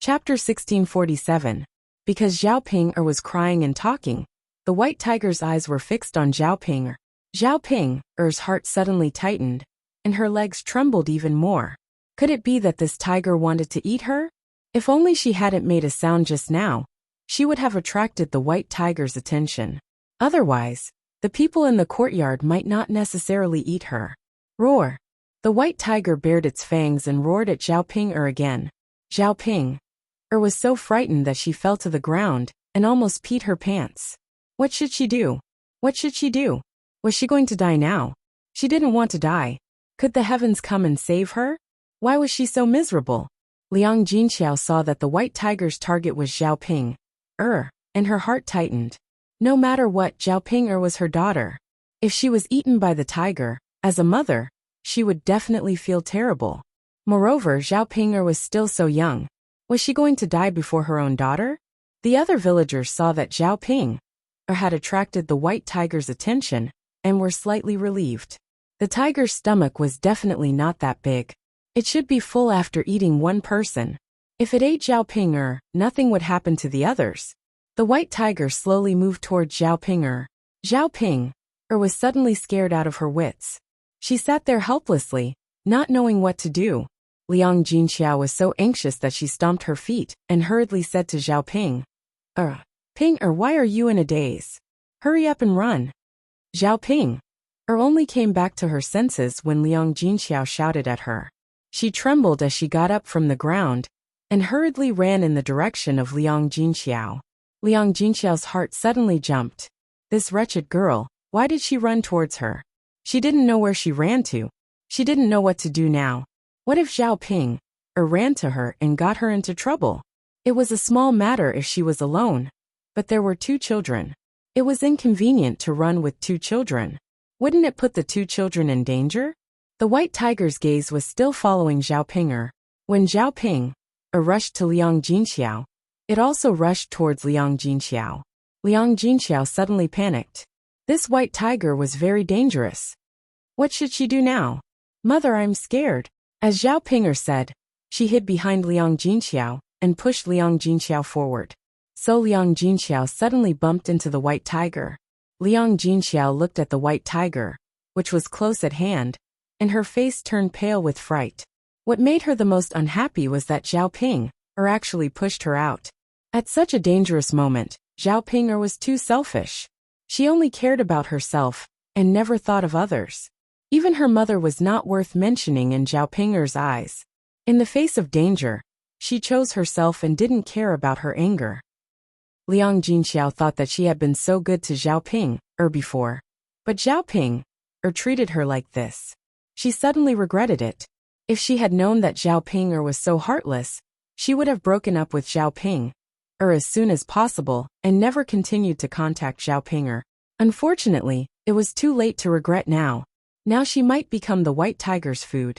Chapter 1647. Because Zhao Ping was crying and talking, the white tiger's eyes were fixed on Zhao Ping. Zhao Ping's heart suddenly tightened, and her legs trembled even more. Could it be that this tiger wanted to eat her? If only she hadn't made a sound just now, she would have attracted the white tiger's attention. Otherwise, the people in the courtyard might not necessarily eat her. Roar! The white tiger bared its fangs and roared at Zhao Ping again. Zhao Ping was so frightened that she fell to the ground and almost peed her pants. What should she do? What should she do? Was she going to die now? She didn't want to die. Could the heavens come and save her? Why was she so miserable? Liang Jinxiao saw that the white tiger's target was Zhao Ping. And her heart tightened. No matter what, Zhao Ping was her daughter. If she was eaten by the tiger, as a mother, she would definitely feel terrible. Moreover, Zhao Ping was still so young. Was she going to die before her own daughter? The other villagers saw that Zhao Ping had attracted the white tiger's attention and were slightly relieved. The tiger's stomach was definitely not that big. It should be full after eating one person. If it ate Zhao Ping, nothing would happen to the others. The white tiger slowly moved toward Zhao Ping. Zhao Ping was suddenly scared out of her wits. She sat there helplessly, not knowing what to do. Liang Jinxiao was so anxious that she stomped her feet and hurriedly said to Zhao Ping, Ping, why are you in a daze? Hurry up and run. Zhao Ping only came back to her senses when Liang Jinxiao shouted at her. She trembled as she got up from the ground and hurriedly ran in the direction of Liang Jinxiao. Liang Jinxiao's heart suddenly jumped. This wretched girl, why did she run towards her? She didn't know where she ran to. She didn't know what to do now. What if Zhao Ping ran to her and got her into trouble? It was a small matter if she was alone, but there were two children. It was inconvenient to run with two children. Wouldn't it put the two children in danger? The white tiger's gaze was still following Zhao Ping. When Zhao Ping rushed to Liang Jinxiao, it also rushed towards Liang Jinxiao. Liang Jinxiao suddenly panicked. This white tiger was very dangerous. What should she do now? Mother, I'm scared. As Zhao Ping said, she hid behind Liang Jinxiao and pushed Liang Jinxiao forward. So Liang Jinxiao suddenly bumped into the white tiger. Liang Jinxiao looked at the white tiger, which was close at hand, and her face turned pale with fright. What made her the most unhappy was that Zhao Ping actually pushed her out. At such a dangerous moment, Zhao Ping was too selfish. She only cared about herself and never thought of others. Even her mother was not worth mentioning in Zhao Ping's eyes. In the face of danger, she chose herself and didn't care about her anger. Liang Jinxiao thought that she had been so good to Zhao Ping before, but Zhao Ping treated her like this. She suddenly regretted it. If she had known that Zhao Ping was so heartless, she would have broken up with Zhao Ping as soon as possible and never continued to contact Zhao Ping. Unfortunately, it was too late to regret now. Now she might become the white tiger's food.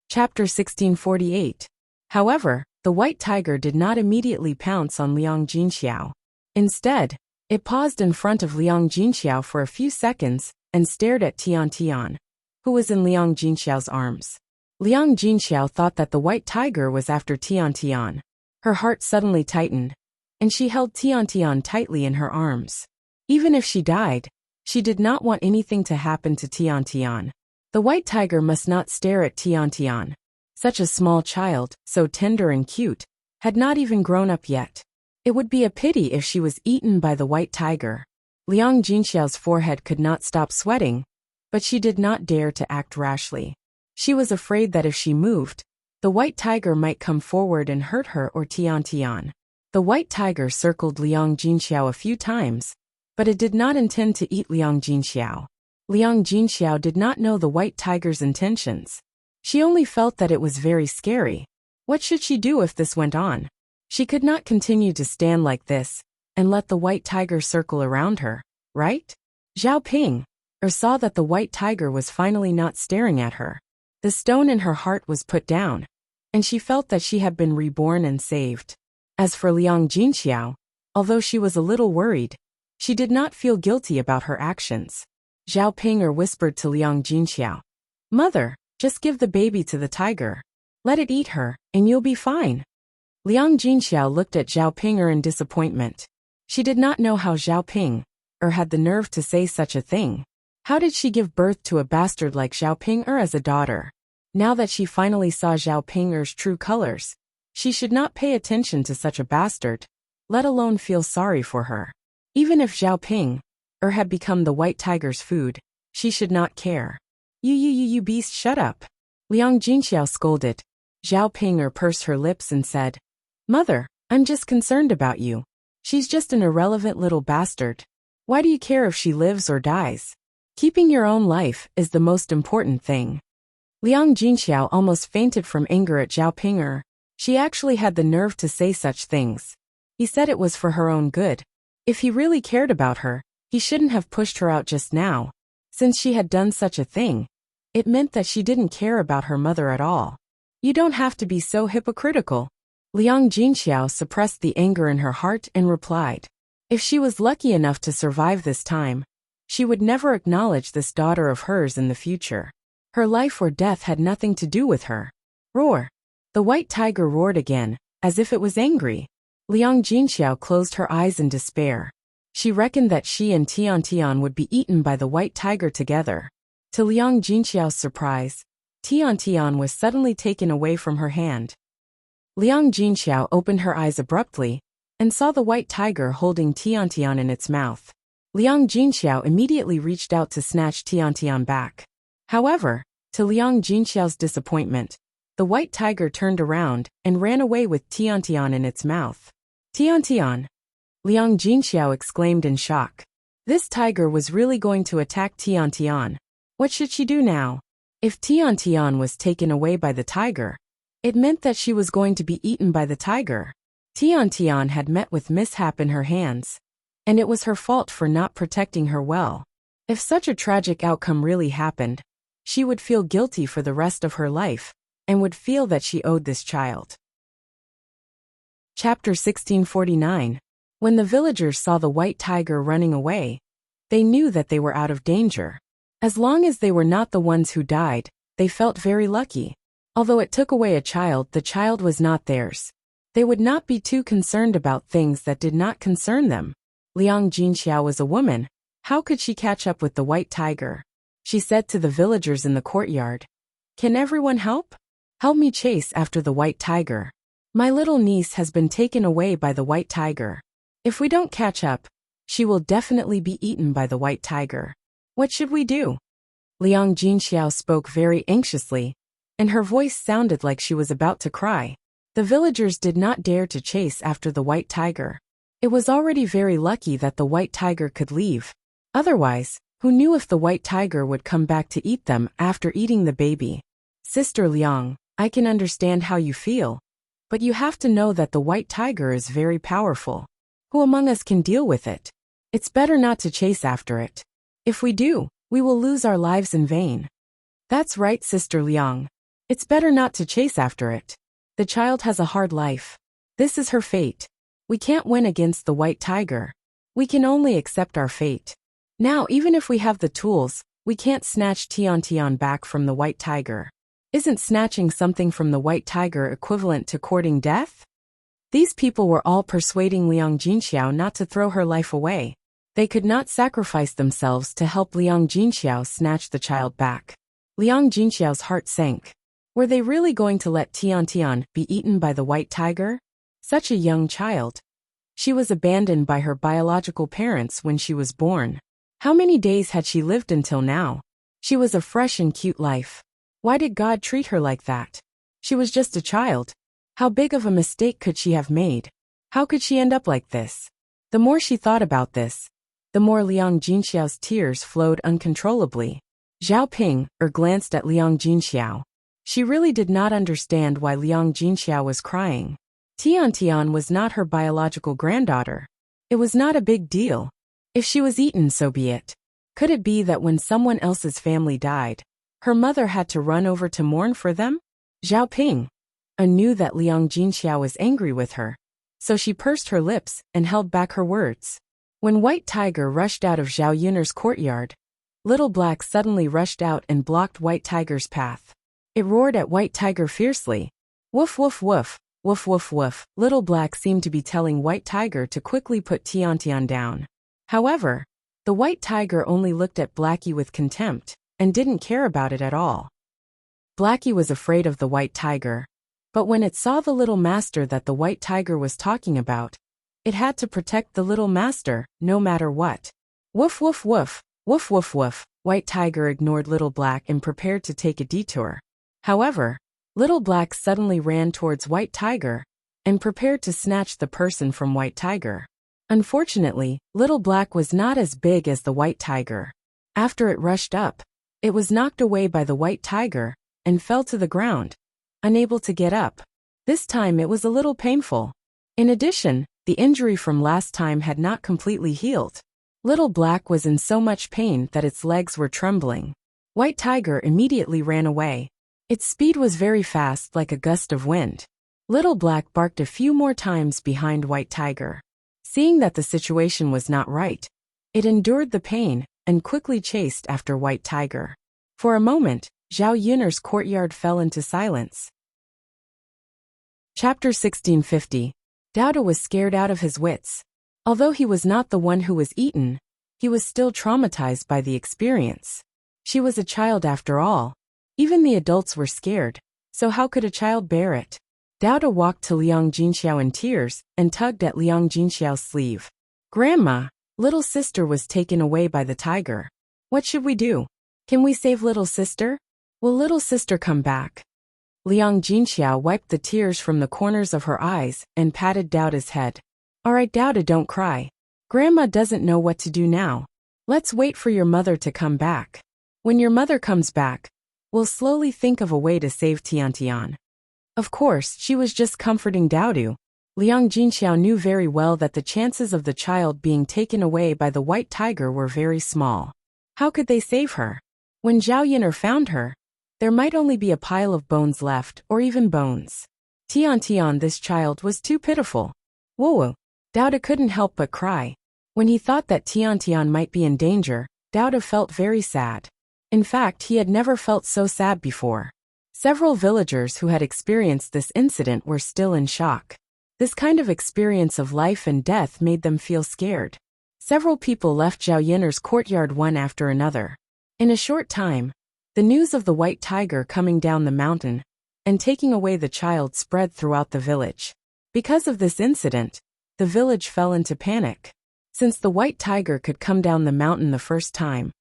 Chapter 1648. However, the white tiger did not immediately pounce on Liang Jinxiao. Instead, it paused in front of Liang Jinxiao for a few seconds and stared at Tian, who was in Liang Jinxiao's arms. Liang Jinxiao thought that the white tiger was after Tian. Her heart suddenly tightened, and she held Tian tightly in her arms. Even if she died, she did not want anything to happen to Tian. The white tiger must not stare at Tian. Such a small child, so tender and cute, had not even grown up yet. It would be a pity if she was eaten by the white tiger. Liang Jinxiao's forehead could not stop sweating, but she did not dare to act rashly. She was afraid that if she moved, the white tiger might come forward and hurt her or Tian. The white tiger circled Liang Jinxiao a few times, but it did not intend to eat Liang Jinxiao. Liang Jinxiao did not know the white tiger's intentions. She only felt that it was very scary. What should she do if this went on? She could not continue to stand like this and let the white tiger circle around her, right? Zhao Ping saw that the white tiger was finally not staring at her. The stone in her heart was put down, and she felt that she had been reborn and saved. As for Liang Jinxiao, although she was a little worried, she did not feel guilty about her actions. Zhao Ping whispered to Liang Jinxiao, "Mother, just give the baby to the tiger." Let it eat her, and you'll be fine. Liang Jinxiao looked at Zhao Ping'er in disappointment. She did not know how Zhao Ping'er had the nerve to say such a thing. How did she give birth to a bastard like Zhao Ping'er as a daughter? Now that she finally saw Zhao Ping'er's true colors, she should not pay attention to such a bastard, let alone feel sorry for her. Even if Zhao Ping'er had become the white tiger's food, she should not care. You beast, shut up. Liang Jinxiao scolded. Zhao Ping'er pursed her lips and said, Mother, I'm just concerned about you. She's just an irrelevant little bastard. Why do you care if she lives or dies? Keeping your own life is the most important thing. Liang Jinxiao almost fainted from anger at Zhao Ping'er. She actually had the nerve to say such things. He said it was for her own good. If he really cared about her, he shouldn't have pushed her out just now. Since she had done such a thing, it meant that she didn't care about her mother at all. You don't have to be so hypocritical. Liang Jinxiao suppressed the anger in her heart and replied. If she was lucky enough to survive this time, she would never acknowledge this daughter of hers in the future. Her life or death had nothing to do with her. Roar! The white tiger roared again, as if it was angry. Liang Jinxiao closed her eyes in despair. She reckoned that she and Tian would be eaten by the white tiger together. To Liang Jinxiao's surprise, Tian was suddenly taken away from her hand. Liang Jinxiao opened her eyes abruptly and saw the white tiger holding Tian in its mouth. Liang Jinxiao immediately reached out to snatch Tian back. However, to Liang Jinxiao's disappointment, the white tiger turned around and ran away with Tian in its mouth. Tian! Liang Jinxiao exclaimed in shock. This tiger was really going to attack Tian. What should she do now? If Tian was taken away by the tiger, it meant that she was going to be eaten by the tiger. Tian had met with mishap in her hands, and it was her fault for not protecting her well. If such a tragic outcome really happened, she would feel guilty for the rest of her life, and would feel that she owed this child. Chapter 1649. When the villagers saw the white tiger running away, they knew that they were out of danger. As long as they were not the ones who died, they felt very lucky. Although it took away a child, the child was not theirs. They would not be too concerned about things that did not concern them. Liang Jinxiao was a woman. How could she catch up with the white tiger? She said to the villagers in the courtyard, Can everyone help? Help me chase after the white tiger. My little niece has been taken away by the white tiger. If we don't catch up, she will definitely be eaten by the white tiger. What should we do? Liang Jinxiao spoke very anxiously, and her voice sounded like she was about to cry. The villagers did not dare to chase after the white tiger. It was already very lucky that the white tiger could leave. Otherwise, who knew if the white tiger would come back to eat them after eating the baby? Sister Liang, I can understand how you feel, but you have to know that the white tiger is very powerful. Who among us can deal with it? It's better not to chase after it. If we do, we will lose our lives in vain. That's right, Sister Liang. It's better not to chase after it. The child has a hard life. This is her fate. We can't win against the white tiger. We can only accept our fate. Now, even if we have the tools, we can't snatch Tian back from the white tiger. Isn't snatching something from the white tiger equivalent to courting death? These people were all persuading Liang Jinxiao not to throw her life away. They could not sacrifice themselves to help Liang Jinxiao snatch the child back. Liang Jinxiao's heart sank. Were they really going to let Tian be eaten by the white tiger? Such a young child. She was abandoned by her biological parents when she was born. How many days had she lived until now? She was a fresh and cute life. Why did God treat her like that? She was just a child. How big of a mistake could she have made? How could she end up like this? The more she thought about this, the more Liang Jinxiao's tears flowed uncontrollably. Zhao Ping'er glanced at Liang Jinxiao. She really did not understand why Liang Jinxiao was crying. Tian was not her biological granddaughter. It was not a big deal. If she was eaten, so be it. Could it be that when someone else's family died, her mother had to run over to mourn for them? Zhao Ping'er knew that Liang Jinxiao was angry with her, so she pursed her lips and held back her words. When White Tiger rushed out of Zhao Yun'er's courtyard, Little Black suddenly rushed out and blocked White Tiger's path. It roared at White Tiger fiercely. Woof woof woof, woof woof woof. Little Black seemed to be telling White Tiger to quickly put Tian down. However, the White Tiger only looked at Blackie with contempt and didn't care about it at all. Blackie was afraid of the White Tiger, but when it saw the little master that the White Tiger was talking about, it had to protect the little master, no matter what. Woof woof woof, woof woof woof. White Tiger ignored Little Black and prepared to take a detour. However, Little Black suddenly ran towards White Tiger and prepared to snatch the person from White Tiger. Unfortunately, Little Black was not as big as the White Tiger. After it rushed up, it was knocked away by the White Tiger and fell to the ground, unable to get up. This time it was a little painful. In addition, the injury from last time had not completely healed. Little Black was in so much pain that its legs were trembling. White Tiger immediately ran away. Its speed was very fast, like a gust of wind. Little Black barked a few more times behind White Tiger. Seeing that the situation was not right, it endured the pain and quickly chased after White Tiger. For a moment, Zhao Yun'er's courtyard fell into silence. Chapter 1650. Dowda was scared out of his wits. Although he was not the one who was eaten, he was still traumatized by the experience. She was a child after all. Even the adults were scared, so how could a child bear it? Dowda walked to Liang Jinxiao in tears and tugged at Liang Jinxiao's sleeve. Grandma, little sister was taken away by the tiger. What should we do? Can we save little sister? Will little sister come back? Liang Jinxiao wiped the tears from the corners of her eyes and patted Dowda's head. Alright Dowda, don't cry. Grandma doesn't know what to do now. Let's wait for your mother to come back. When your mother comes back, we'll slowly think of a way to save Tian. Of course, she was just comforting Dowda. Liang Jinxiao knew very well that the chances of the child being taken away by the White Tiger were very small. How could they save her? When Zhao Yun'er found her, there might only be a pile of bones left, or even bones. Tian, this child was too pitiful. Whoa! Dowda couldn't help but cry. When he thought that Tian might be in danger, Dowda felt very sad. In fact, he had never felt so sad before. Several villagers who had experienced this incident were still in shock. This kind of experience of life and death made them feel scared. Several people left Zhao Yun'er's courtyard one after another. In a short time, the news of the White Tiger coming down the mountain and taking away the child spread throughout the village. Because of this incident, the village fell into panic. Since the White Tiger could come down the mountain the first time,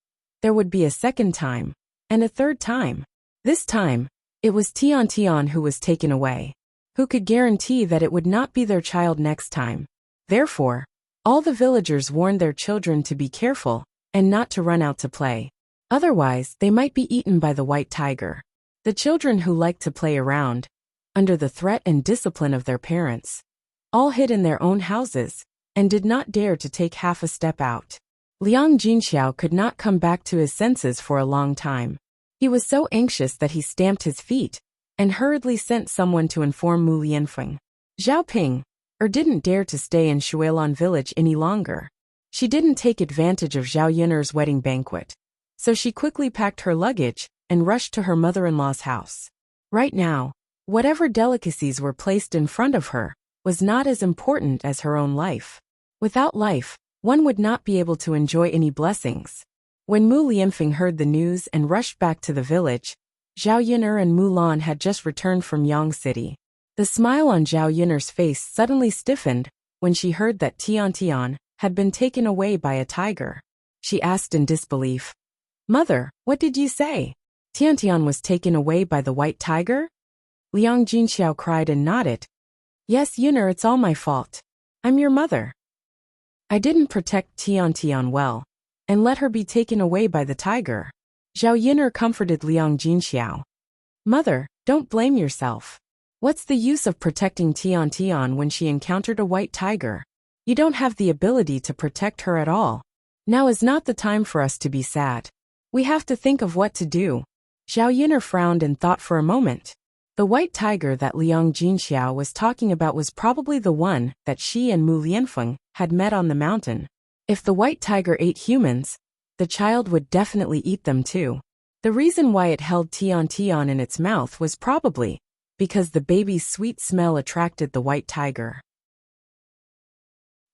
there would be a second time, and a third time. This time, it was Tian who was taken away. Who could guarantee that it would not be their child next time? Therefore, all the villagers warned their children to be careful and not to run out to play. Otherwise, they might be eaten by the White Tiger. The children who liked to play around, under the threat and discipline of their parents, all hid in their own houses and did not dare to take half a step out. Liang Jinxiao could not come back to his senses for a long time. He was so anxious that he stamped his feet and hurriedly sent someone to inform Mu Lianfeng. Zhao Ping didn't dare to stay in Shuilan village any longer. She didn't take advantage of Zhao Yun'er's wedding banquet, so she quickly packed her luggage and rushed to her mother-in-law's house. Right now, whatever delicacies were placed in front of her was not as important as her own life. Without life, one would not be able to enjoy any blessings. When Mu Lianfeng heard the news and rushed back to the village, Zhao Yun'er and Mulan had just returned from Yang City. The smile on Zhao Yun'er's face suddenly stiffened when she heard that Tian had been taken away by a tiger. She asked in disbelief, "Mother, what did you say? Tian was taken away by the White Tiger?" Liang Jinxiao cried and nodded. "Yes, Yun'er, it's all my fault. I'm your mother. I didn't protect Tian well and let her be taken away by the tiger." Zhao Yun'er comforted Liang Jinxiao. "Mother, don't blame yourself. What's the use of protecting Tian when she encountered a White Tiger? You don't have the ability to protect her at all. Now is not the time for us to be sad. We have to think of what to do." Zhao Yun'er frowned and thought for a moment. The White Tiger that Liang Jinxiao was talking about was probably the one that she and Mu Lianfeng had met on the mountain. If the White Tiger ate humans, the child would definitely eat them too. The reason why it held Tian in its mouth was probably because the baby's sweet smell attracted the white tiger.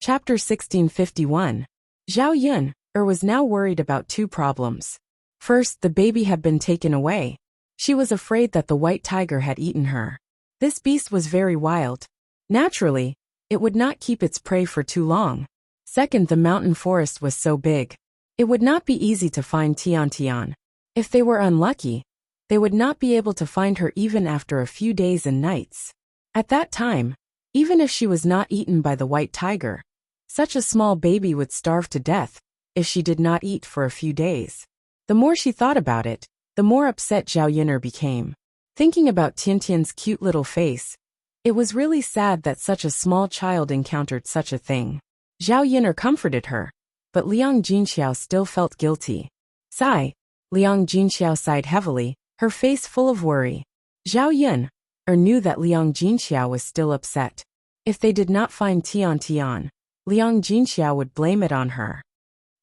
Chapter 1651. Zhao Yun was now worried about two problems. First, the baby had been taken away. She was afraid that the white tiger had eaten her. This beast was very wild. Naturally, it would not keep its prey for too long. Second, the mountain forest was so big. It would not be easy to find Tian Tian. If they were unlucky, they would not be able to find her even after a few days and nights. At that time, even if she was not eaten by the white tiger, such a small baby would starve to death if she did not eat for a few days. The more she thought about it, the more upset Zhao Yun'er became. Thinking about Tiantian's cute little face, it was really sad that such a small child encountered such a thing. Zhao Yun'er comforted her, but Liang Jinxiao still felt guilty. Sigh. Liang Jinxiao sighed heavily, her face full of worry. Zhao Yun'er knew that Liang Jinxiao was still upset. If they did not find Tian Tian, Liang Jinxiao would blame it on her.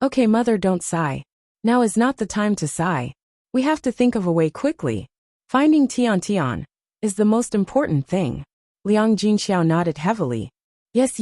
Okay, mother, don't sigh. Now is not the time to sigh. We have to think of a way quickly. Finding Tian Tian is the most important thing. Liang Jinxiao nodded heavily. Yes.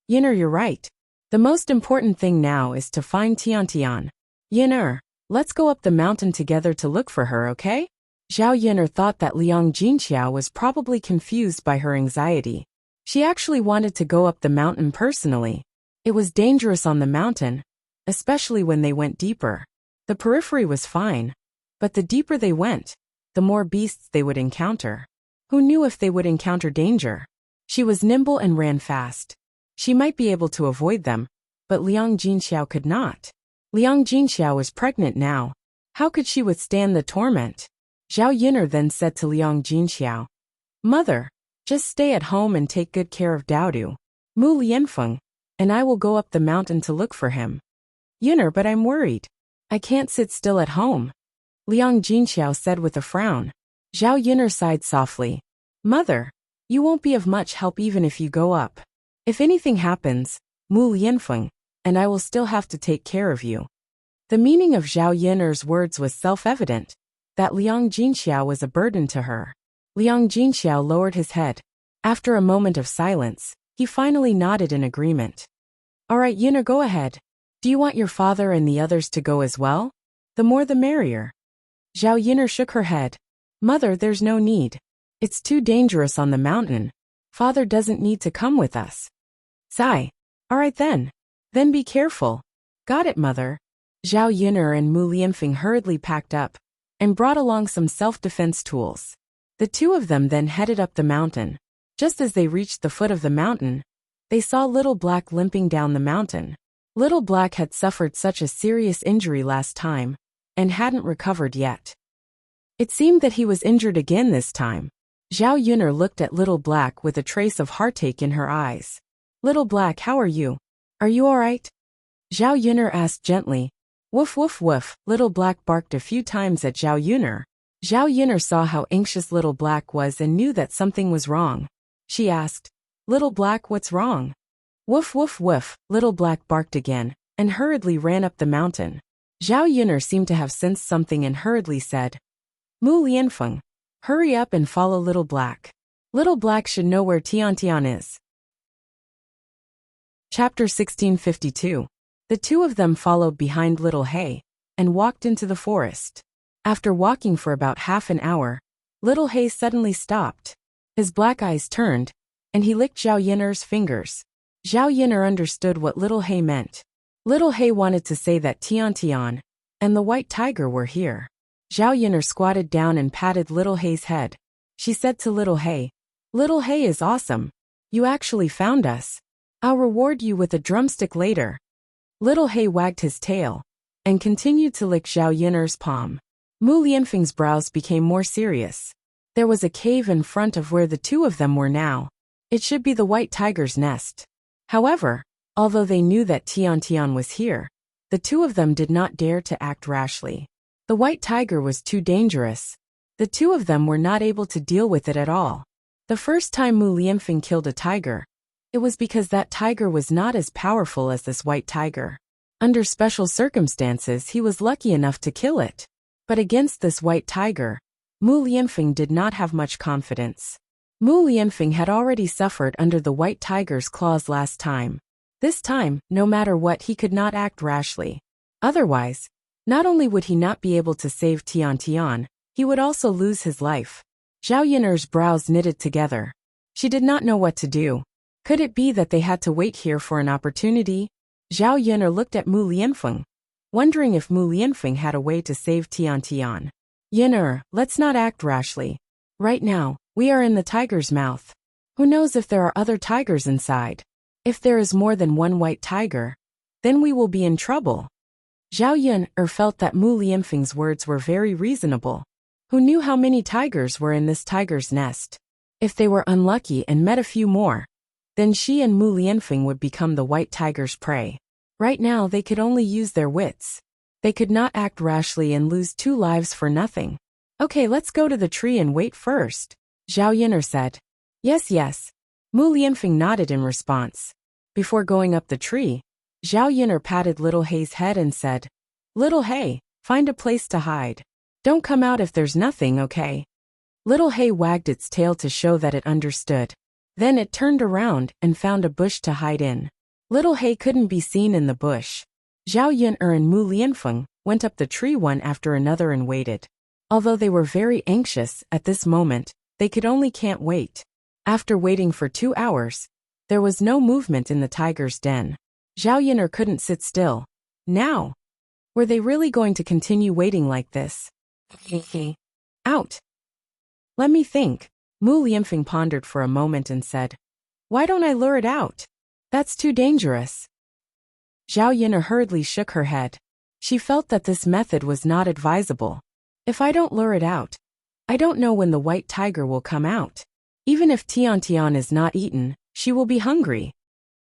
Yun'er, you're right. The most important thing now is to find Tian Tian. Yun'er, let's go up the mountain together to look for her, okay? Zhao Yun'er thought that Liang Jinxiao was probably confused by her anxiety. She actually wanted to go up the mountain personally. It was dangerous on the mountain, especially when they went deeper. The periphery was fine, but the deeper they went, the more beasts they would encounter. Who knew if they would encounter danger? She was nimble and ran fast. She might be able to avoid them, but Liang Jinxiao could not. Liang Jinxiao was pregnant now. How could she withstand the torment? Zhao Yun'er then said to Liang Jinxiao, Mother, just stay at home and take good care of Daodu, Mu Lianfeng, and I will go up the mountain to look for him. Yun'er, but I'm worried. I can't sit still at home, Liang Jinxiao said with a frown. Zhao Yun'er sighed softly. Mother, you won't be of much help even if you go up. If anything happens, Mu Lianfeng, and I will still have to take care of you. The meaning of Zhao Yun'er's words was self-evident, that Liang Jinxiao was a burden to her. Liang Jinxiao lowered his head. After a moment of silence, he finally nodded in agreement. All right, Yun'er, go ahead. Do you want your father and the others to go as well? The more the merrier. Zhao Yun'er shook her head. Mother, there's no need. It's too dangerous on the mountain. Father doesn't need to come with us. Sigh. All right then. Then be careful. Got it, mother. Zhao Yun'er and Mu Lianfeng hurriedly packed up and brought along some self-defense tools. The two of them then headed up the mountain. Just as they reached the foot of the mountain, they saw Little Black limping down the mountain. Little Black had suffered such a serious injury last time and hadn't recovered yet. It seemed that he was injured again this time. Zhao Yun'er looked at Little Black with a trace of heartache in her eyes. Little Black, how are you? Are you all right? Zhao Yun'er asked gently. Woof woof woof. Little Black barked a few times at Zhao Yun'er. Zhao Yun'er saw how anxious Little Black was and knew that something was wrong. She asked, Little Black, what's wrong? Woof woof woof. Little Black barked again and hurriedly ran up the mountain. Zhao Yun'er seemed to have sensed something and hurriedly said, Mu Lianfeng, hurry up and follow Little Black. Little Black should know where Tian Tian is. Chapter 1652. The two of them followed behind Little Hay and walked into the forest. After walking for about half an hour, Little Hay suddenly stopped. His black eyes turned, and he licked Zhao Yun'er's fingers. Zhao Yun'er understood what Little Hay meant. Little Hay wanted to say that Tian Tian and the white tiger were here. Zhao Yun'er squatted down and patted Little Hay's head. She said to Little Hay is awesome. You actually found us. I'll reward you with a drumstick later. Little Hay wagged his tail and continued to lick Zhao Yun'er's palm. Mu Lianfeng's brows became more serious. There was a cave in front of where the two of them were now. It should be the white tiger's nest. However, although they knew that Tian Tian was here, the two of them did not dare to act rashly. The white tiger was too dangerous. The two of them were not able to deal with it at all. The first time Mu Lianfeng killed a tiger, it was because that tiger was not as powerful as this white tiger. Under special circumstances, he was lucky enough to kill it. But against this white tiger, Mu Lianfeng did not have much confidence. Mu Lianfeng had already suffered under the white tiger's claws last time. This time, no matter what, he could not act rashly. Otherwise, not only would he not be able to save Tian Tian, he would also lose his life. Zhao Yun'er's brows knitted together. She did not know what to do. Could it be that they had to wait here for an opportunity? Zhao Yun'er looked at Mu Lianfeng, wondering if Mu Lianfeng had a way to save Tian Tian. Yun'er, let's not act rashly. Right now, we are in the tiger's mouth. Who knows if there are other tigers inside? If there is more than one white tiger, then we will be in trouble. Zhao Yun'er felt that Mu Lianfeng's words were very reasonable. Who knew how many tigers were in this tiger's nest? If they were unlucky and met a few more, then she and Mu Lianfeng would become the white tiger's prey. Right now they could only use their wits. They could not act rashly and lose 2 lives for nothing. Okay, let's go to the tree and wait first, Zhao Yun'er said. Yes. Mu Lianfeng nodded in response. Before going up the tree, Zhao Yun'er patted Little Hei's head and said, Little Hei, find a place to hide. Don't come out if there's nothing, okay? Little Hei wagged its tail to show that it understood. Then it turned around and found a bush to hide in. Little Hei couldn't be seen in the bush. Zhao Yun'er and Mu Lianfeng went up the tree one after another and waited. Although they were very anxious at this moment, they could only can't wait. After waiting for 2 hours, there was no movement in the tiger's den. Zhao Yun'er couldn't sit still. Now, were they really going to continue waiting like this? Out. Let me think. Mu Lianfeng pondered for a moment and said, Why don't I lure it out? That's too dangerous. Zhao Yun'er hurriedly shook her head. She felt that this method was not advisable. If I don't lure it out, I don't know when the white tiger will come out. Even if Tian Tian is not eaten, she will be hungry.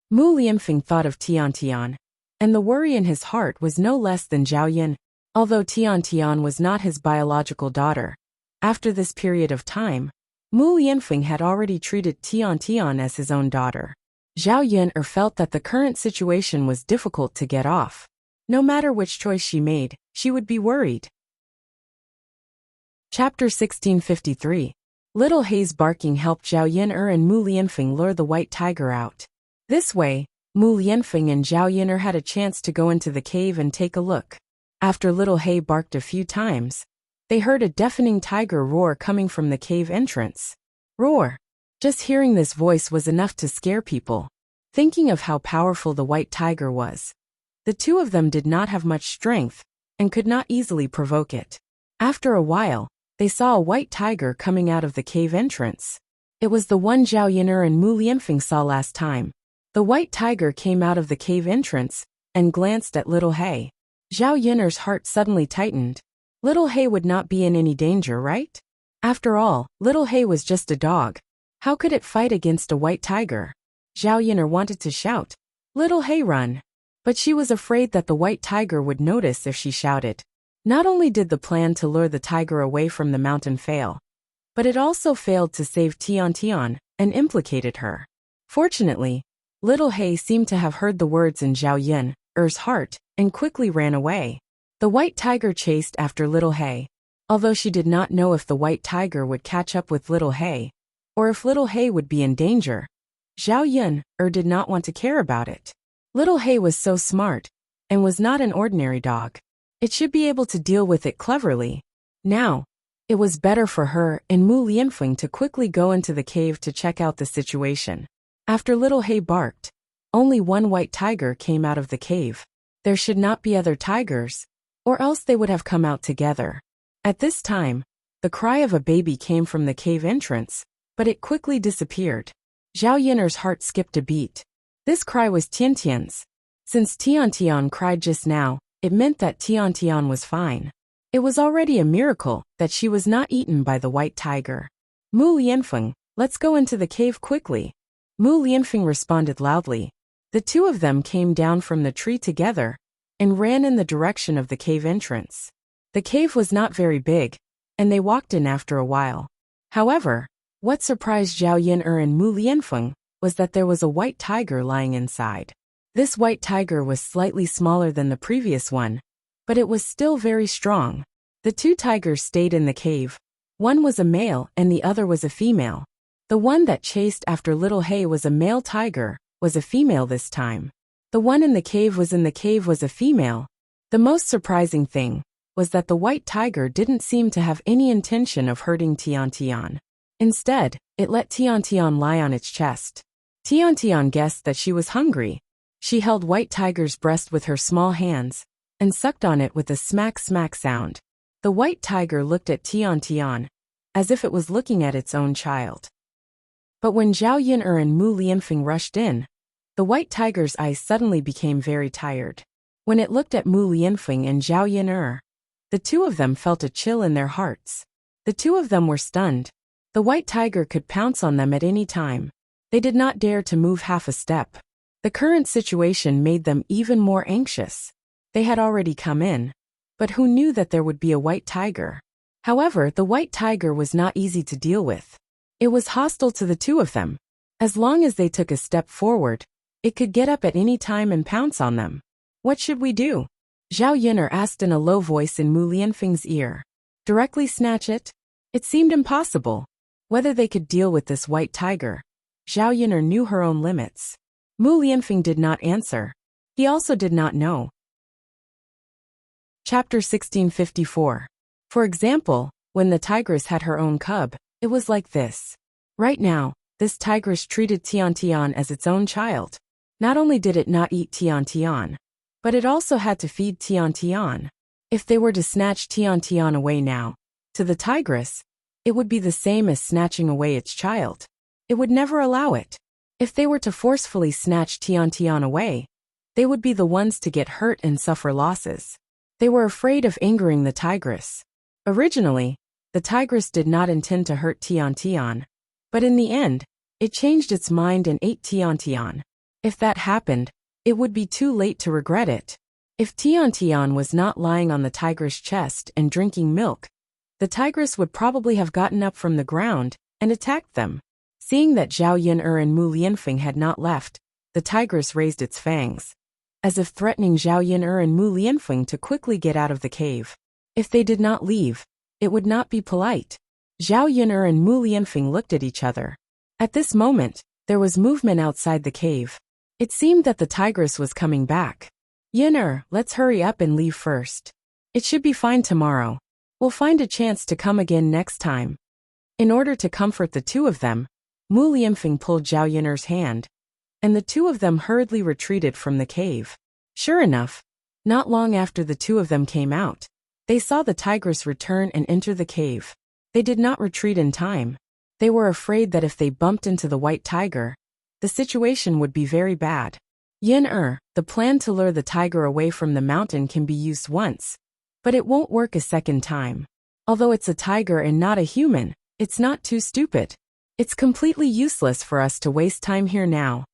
Mu Lianfeng thought of Tian Tian, and the worry in his heart was no less than Zhao Yun. Although Tian Tian was not his biological daughter, after this period of time, Mu Lianfeng had already treated Tian Tian as his own daughter. Zhao Yun'er felt that the current situation was difficult to get off. No matter which choice she made, she would be worried. Chapter 1653. Little Hei's barking helped Zhao Yun'er and Mu Lianfeng lure the white tiger out. This way, Mu Lianfeng and Zhao Yun'er had a chance to go into the cave and take a look. After Little Hei barked a few times, they heard a deafening tiger roar coming from the cave entrance. Roar! Just hearing this voice was enough to scare people. Thinking of how powerful the white tiger was, the two of them did not have much strength and could not easily provoke it. After a while, they saw a white tiger coming out of the cave entrance. It was the one Zhao Yun'er and Mu Lianfeng saw last time. The white tiger came out of the cave entrance and glanced at Little Hei. Zhao Yun'er's heart suddenly tightened. Little Hei would not be in any danger, right? After all, Little Hei was just a dog. How could it fight against a white tiger? Zhao Yun'er wanted to shout, Little Hei, run! But she was afraid that the white tiger would notice if she shouted. Not only did the plan to lure the tiger away from the mountain fail, but it also failed to save Tian Tian and implicated her. Fortunately, Little Hei seemed to have heard the words in Zhao Yun'er's heart and quickly ran away. The white tiger chased after Little Hei. Although she did not know if the white tiger would catch up with Little Hei, or if Little Hei would be in danger, Zhao Yun'er did not want to care about it. Little Hei was so smart, and was not an ordinary dog. It should be able to deal with it cleverly. Now, it was better for her and Mu Lianfeng to quickly go into the cave to check out the situation. After Little Hei barked, only one white tiger came out of the cave. There should not be other tigers, or else they would have come out together. At this time, the cry of a baby came from the cave entrance, but it quickly disappeared. Zhao Yun'er's heart skipped a beat. This cry was Tian Tian's. Since Tian Tian cried just now, it meant that Tian Tian was fine. It was already a miracle that she was not eaten by the white tiger. Mu Lianfeng, let's go into the cave quickly. Mu Lianfeng responded loudly. The two of them came down from the tree together and ran in the direction of the cave entrance. The cave was not very big, and they walked in after a while. However, what surprised Zhao Yun'er and Mu Lianfeng was that there was a white tiger lying inside. This white tiger was slightly smaller than the previous one, but it was still very strong. The two tigers stayed in the cave, One was a male and the other was a female. The one that chased after Little Hay was a male tiger, was a female this time. The one in the cave was a female. The most surprising thing was that the white tiger didn't seem to have any intention of hurting Tian. Instead, it let Tian lie on its chest. Tian guessed that she was hungry. She held White Tiger's breast with her small hands and sucked on it with a smack sound. The White Tiger looked at Tian as if it was looking at its own child. But when Zhao Yin'er and Mu Lianfeng rushed in, the White Tiger's eyes suddenly became very tired. When it looked at Mu Lianfeng and Zhao Yin'er, the two of them felt a chill in their hearts. The two of them were stunned. The White Tiger could pounce on them at any time. They did not dare to move half a step. The current situation made them even more anxious. They had already come in, but who knew that there would be a white tiger? However, the white tiger was not easy to deal with. It was hostile to the two of them. As long as they took a step forward, it could get up at any time and pounce on them. What should we do? Zhao Yin'er asked in a low voice in Mu Lianfeng's ear. Directly snatch it? It seemed impossible. Whether they could deal with this white tiger. Zhao Yin'er knew her own limits. Mu Lianfeng did not answer. He also did not know. Chapter 1654. For example, when the tigress had her own cub, it was like this. Right now, this tigress treated Tian as its own child. Not only did it not eat Tian, but it also had to feed Tian. If they were to snatch Tian away now, to the tigress, it would be the same as snatching away its child. It would never allow it. If they were to forcefully snatch Tian away, they would be the ones to get hurt and suffer losses. They were afraid of angering the tigress. Originally, the tigress did not intend to hurt Tian, but in the end, it changed its mind and ate Tian. If that happened, it would be too late to regret it. If Tian was not lying on the tigress' chest and drinking milk, the tigress would probably have gotten up from the ground and attacked them. Seeing that Zhao Yin'er and Mu Lianfeng had not left, the tigress raised its fangs, as if threatening Zhao Yin'er and Mu Lianfeng to quickly get out of the cave. If they did not leave, it would not be polite. Zhao Yin'er and Mu Lianfeng looked at each other. At this moment, there was movement outside the cave. It seemed that the tigress was coming back. Yin'er, let's hurry up and leave first. It should be fine tomorrow. We'll find a chance to come again next time. In order to comfort the two of them, Mu Lianfeng pulled Zhao Yin'er's hand, and the two of them hurriedly retreated from the cave. Sure enough, not long after the two of them came out, they saw the tigress return and enter the cave. They did not retreat in time. They were afraid that if they bumped into the white tiger, the situation would be very bad. Yin'er, the plan to lure the tiger away from the mountain can be used once, but it won't work a second time. Although it's a tiger and not a human, it's not too stupid. It's completely useless for us to waste time here now.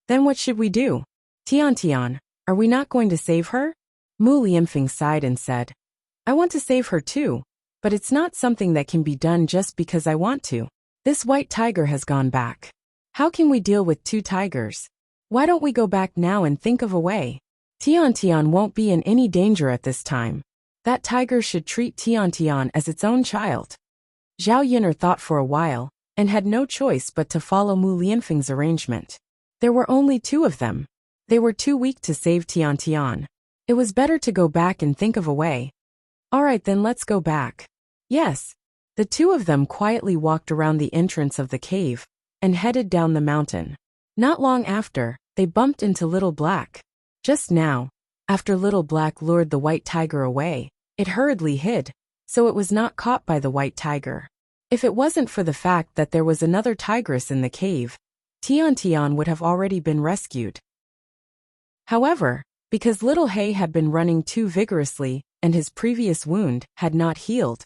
Then what should we do? Tian, are we not going to save her? Mu Lianfeng sighed and said, I want to save her too, but it's not something that can be done just because I want to. This white tiger has gone back. How can we deal with two tigers? Why don't we go back now and think of a way? Tian won't be in any danger at this time. That tiger should treat Tian as its own child. Zhao Yin'er thought for a while, and had no choice but to follow Mu Lianfeng's arrangement. There were only two of them. They were too weak to save Tian. It was better to go back and think of a way. Alright then, let's go back. Yes. The two of them quietly walked around the entrance of the cave and headed down the mountain. Not long after, they bumped into Little Black. Just now, after Little Black lured the white tiger away, it hurriedly hid, so it was not caught by the white tiger. If it wasn't for the fact that there was another tigress in the cave, Tian would have already been rescued. However, because Little Hay had been running too vigorously and his previous wound had not healed,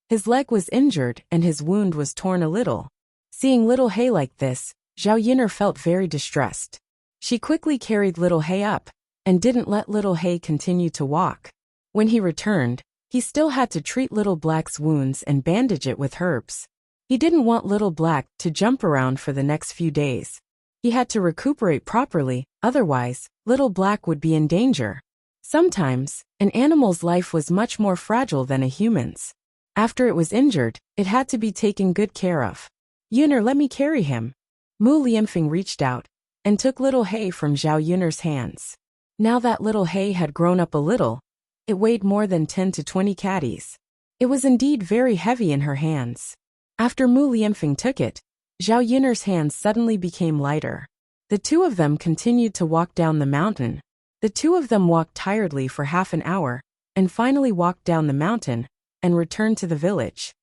his leg was injured and his wound was torn a little. Seeing Little Hay like this, Zhao Yin'er felt very distressed. She quickly carried Little Hay up and didn't let Little Hay continue to walk. When he returned, he still had to treat Little Black's wounds and bandage it with herbs. He didn't want Little Black to jump around for the next few days. He had to recuperate properly, otherwise, Little Black would be in danger. Sometimes, an animal's life was much more fragile than a human's. After it was injured, it had to be taken good care of. Yuner, let me carry him. Mu Lianfeng reached out and took little Hay from Zhao Yuner's hands. Now that little Hay had grown up a little, it weighed more than 10 to 20 caddies. It was indeed very heavy in her hands. After Mu Lianfeng took it, Zhao Yuner's hands suddenly became lighter. The two of them continued to walk down the mountain. The two of them walked tiredly for half an hour, and finally walked down the mountain and returned to the village.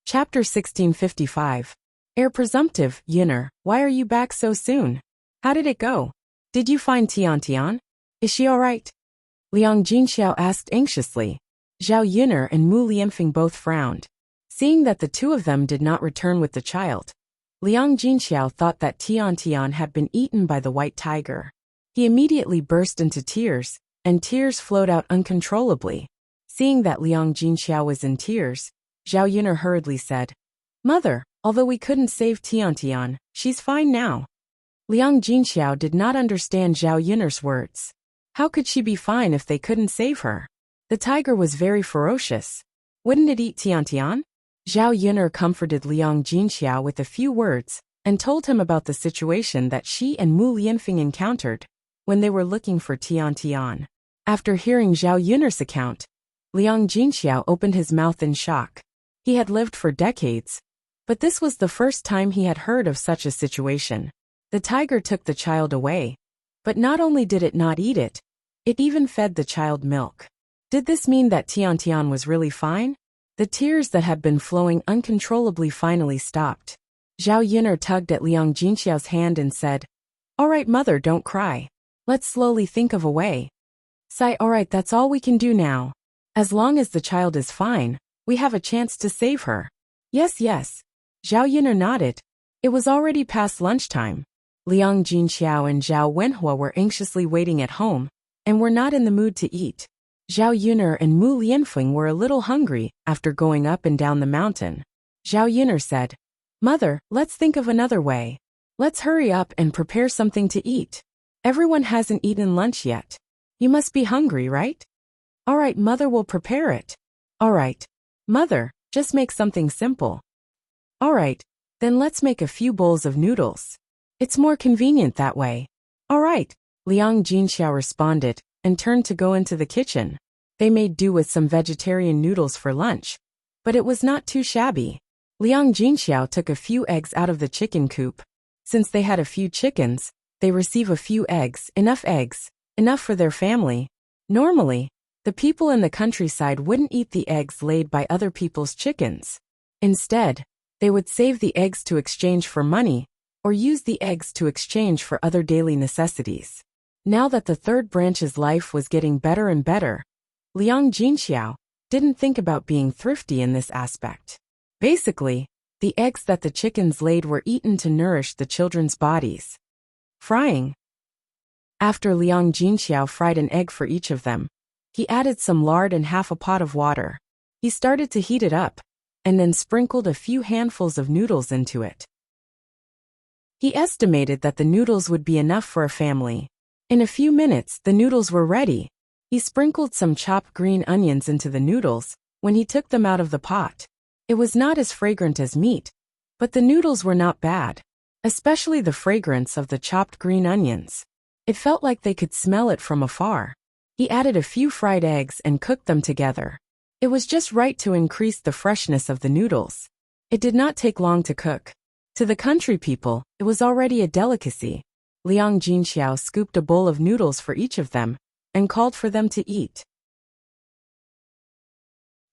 Chapter 1655. Heir presumptive, Yuner, why are you back so soon? How did it go? Did you find Tian? Is she all right? Liang Jinxiao asked anxiously. Zhao Yuner and Mu Lianfeng both frowned. Seeing that the two of them did not return with the child, Liang Jinxiao thought that Tian had been eaten by the white tiger. He immediately burst into tears, and tears flowed out uncontrollably. Seeing that Liang Jinxiao was in tears, Zhao Yuner hurriedly said, Mother, although we couldn't save Tian, she's fine now. Liang Jinxiao did not understand Zhao Yuner's words. How could she be fine if they couldn't save her? The tiger was very ferocious. Wouldn't it eat Tian? Zhao Yuner comforted Liang Jinxiao with a few words, and told him about the situation that she and Mu Lianfeng encountered when they were looking for Tian. After hearing Zhao Yuner's account, Liang Jinxiao opened his mouth in shock. He had lived for decades, but this was the first time he had heard of such a situation. The tiger took the child away, but not only did it not eat it, it even fed the child milk. Did this mean that Tian was really fine? The tears that had been flowing uncontrollably finally stopped. Zhao Yuner tugged at Liang Jinxiao's hand and said, All right, mother, don't cry. Let's slowly think of a way. Sigh, all right, that's all we can do now. As long as the child is fine, we have a chance to save her. Yes. Zhao Yuner nodded. It was already past lunchtime. Liang Jinxiao and Zhao Wenhua were anxiously waiting at home, and were not in the mood to eat. Zhao Yuner and Mu Lianfeng were a little hungry after going up and down the mountain. Zhao Yuner said, Mother, let's think of another way. Let's hurry up and prepare something to eat. Everyone hasn't eaten lunch yet. You must be hungry, right? All right, Mother will prepare it. All right, Mother, just make something simple. All right, then let's make a few bowls of noodles. It's more convenient that way. All right, Liang Jinxiao responded, and turned to go into the kitchen. They made do with some vegetarian noodles for lunch, but it was not too shabby. Liang Jinxiao took a few eggs out of the chicken coop. Since they had a few chickens, they receive a few eggs, enough for their family. Normally, the people in the countryside wouldn't eat the eggs laid by other people's chickens. Instead, they would save the eggs to exchange for money, or use the eggs to exchange for other daily necessities. Now that the third branch's life was getting better and better, Liang Jinxiao didn't think about being thrifty in this aspect. Basically, the eggs that the chickens laid were eaten to nourish the children's bodies. Frying. After Liang Jinxiao fried an egg for each of them, he added some lard and half a pot of water. He started to heat it up, and then sprinkled a few handfuls of noodles into it. He estimated that the noodles would be enough for a family. In a few minutes, the noodles were ready. He sprinkled some chopped green onions into the noodles when he took them out of the pot. It was not as fragrant as meat, but the noodles were not bad, especially the fragrance of the chopped green onions. It felt like they could smell it from afar. He added a few fried eggs and cooked them together. It was just right to increase the freshness of the noodles. It did not take long to cook. To the country people, it was already a delicacy. Liang Jinxiao scooped a bowl of noodles for each of them, and called for them to eat.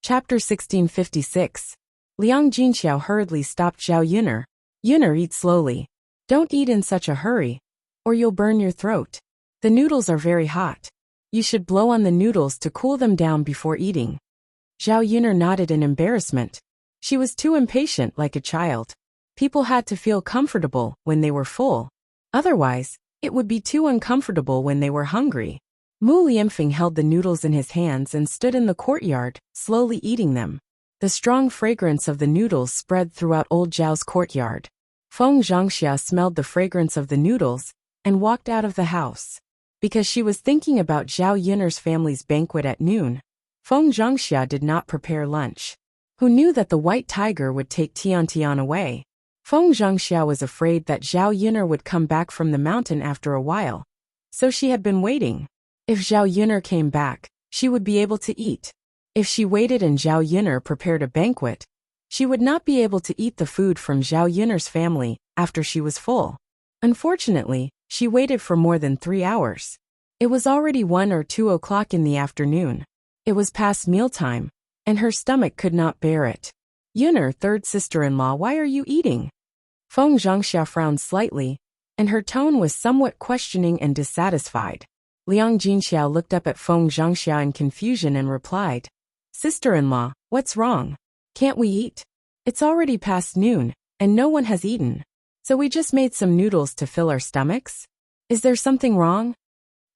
Chapter 1656. Liang Jinxiao hurriedly stopped Zhao Yuner. Yuner, eat slowly. Don't eat in such a hurry, or you'll burn your throat. The noodles are very hot. You should blow on the noodles to cool them down before eating. Zhao Yuner nodded in embarrassment. She was too impatient, like a child. People had to feel comfortable when they were full. Otherwise, it would be too uncomfortable when they were hungry. Mu Lianfeng held the noodles in his hands and stood in the courtyard, slowly eating them. The strong fragrance of the noodles spread throughout old Zhao's courtyard. Feng Zhangxia smelled the fragrance of the noodles and walked out of the house. Because she was thinking about Zhao Yuner's family's banquet at noon, Feng Zhangxia did not prepare lunch. Who knew that the white tiger would take Tian away? Feng Zhangxia was afraid that Zhao Yuner would come back from the mountain after a while, so she had been waiting. If Zhao Yuner came back, she would be able to eat. If she waited and Zhao Yuner prepared a banquet, she would not be able to eat the food from Zhao Yuner's family after she was full. Unfortunately, she waited for more than 3 hours. It was already 1 or 2 o'clock in the afternoon. It was past mealtime, and her stomach could not bear it. Yuner, third sister-in-law, why are you eating? Feng Zhangxia frowned slightly, and her tone was somewhat questioning and dissatisfied. Liang Jinxiao looked up at Feng Zhangxia in confusion and replied, Sister-in-law, what's wrong? Can't we eat? It's already past noon, and no one has eaten. So we just made some noodles to fill our stomachs? Is there something wrong?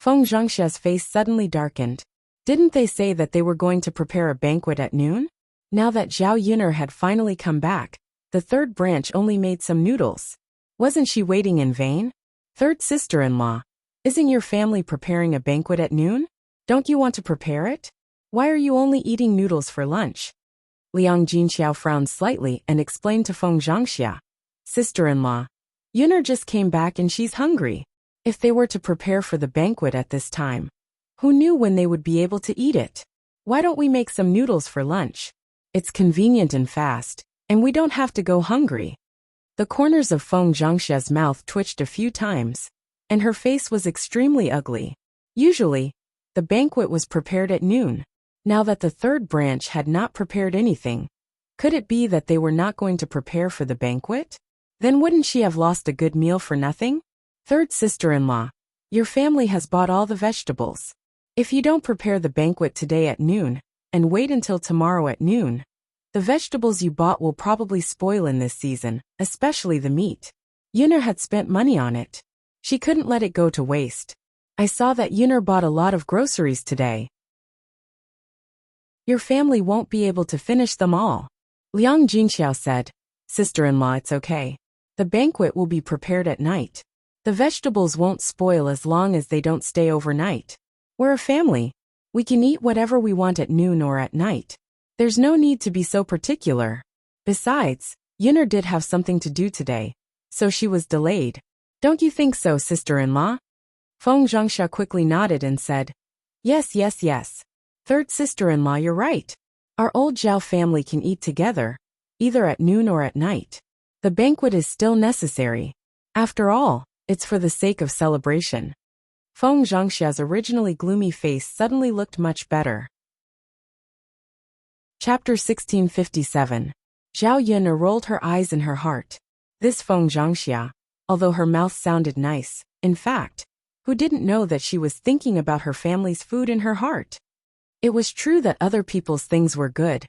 Feng Zhangxia's face suddenly darkened. Didn't they say that they were going to prepare a banquet at noon? Now that Zhao Yuner had finally come back, the third branch only made some noodles. Wasn't she waiting in vain? Third sister-in-law, isn't your family preparing a banquet at noon? Don't you want to prepare it? Why are you only eating noodles for lunch? Liang Jinxiao frowned slightly and explained to Feng Zhangxia, Sister-in-law, Yuner just came back and she's hungry. If they were to prepare for the banquet at this time, who knew when they would be able to eat it? Why don't we make some noodles for lunch? It's convenient and fast, and we don't have to go hungry. The corners of Feng Zhangxia's mouth twitched a few times, and her face was extremely ugly. Usually, the banquet was prepared at noon. Now that the third branch had not prepared anything, could it be that they were not going to prepare for the banquet? Then wouldn't she have lost a good meal for nothing? Third sister-in-law, your family has bought all the vegetables. If you don't prepare the banquet today at noon, and wait until tomorrow at noon, the vegetables you bought will probably spoil in this season, especially the meat. Yuner had spent money on it. She couldn't let it go to waste. I saw that Yuner bought a lot of groceries today. Your family won't be able to finish them all. Liang Jinxiao said, Sister-in-law, it's okay. The banquet will be prepared at night. The vegetables won't spoil as long as they don't stay overnight. We're a family. We can eat whatever we want at noon or at night. There's no need to be so particular. Besides, Yuner did have something to do today, so she was delayed. Don't you think so, sister-in-law? Feng Zhangxia quickly nodded and said, Yes, yes, yes. Third sister-in-law, you're right. Our old Zhao family can eat together, either at noon or at night. The banquet is still necessary. After all, it's for the sake of celebration. Feng Zhangxia's originally gloomy face suddenly looked much better. Chapter 1657. Zhao Yuner rolled her eyes in her heart. This Feng Zhangxia, although her mouth sounded nice, in fact, who didn't know that she was thinking about her family's food in her heart? It was true that other people's things were good,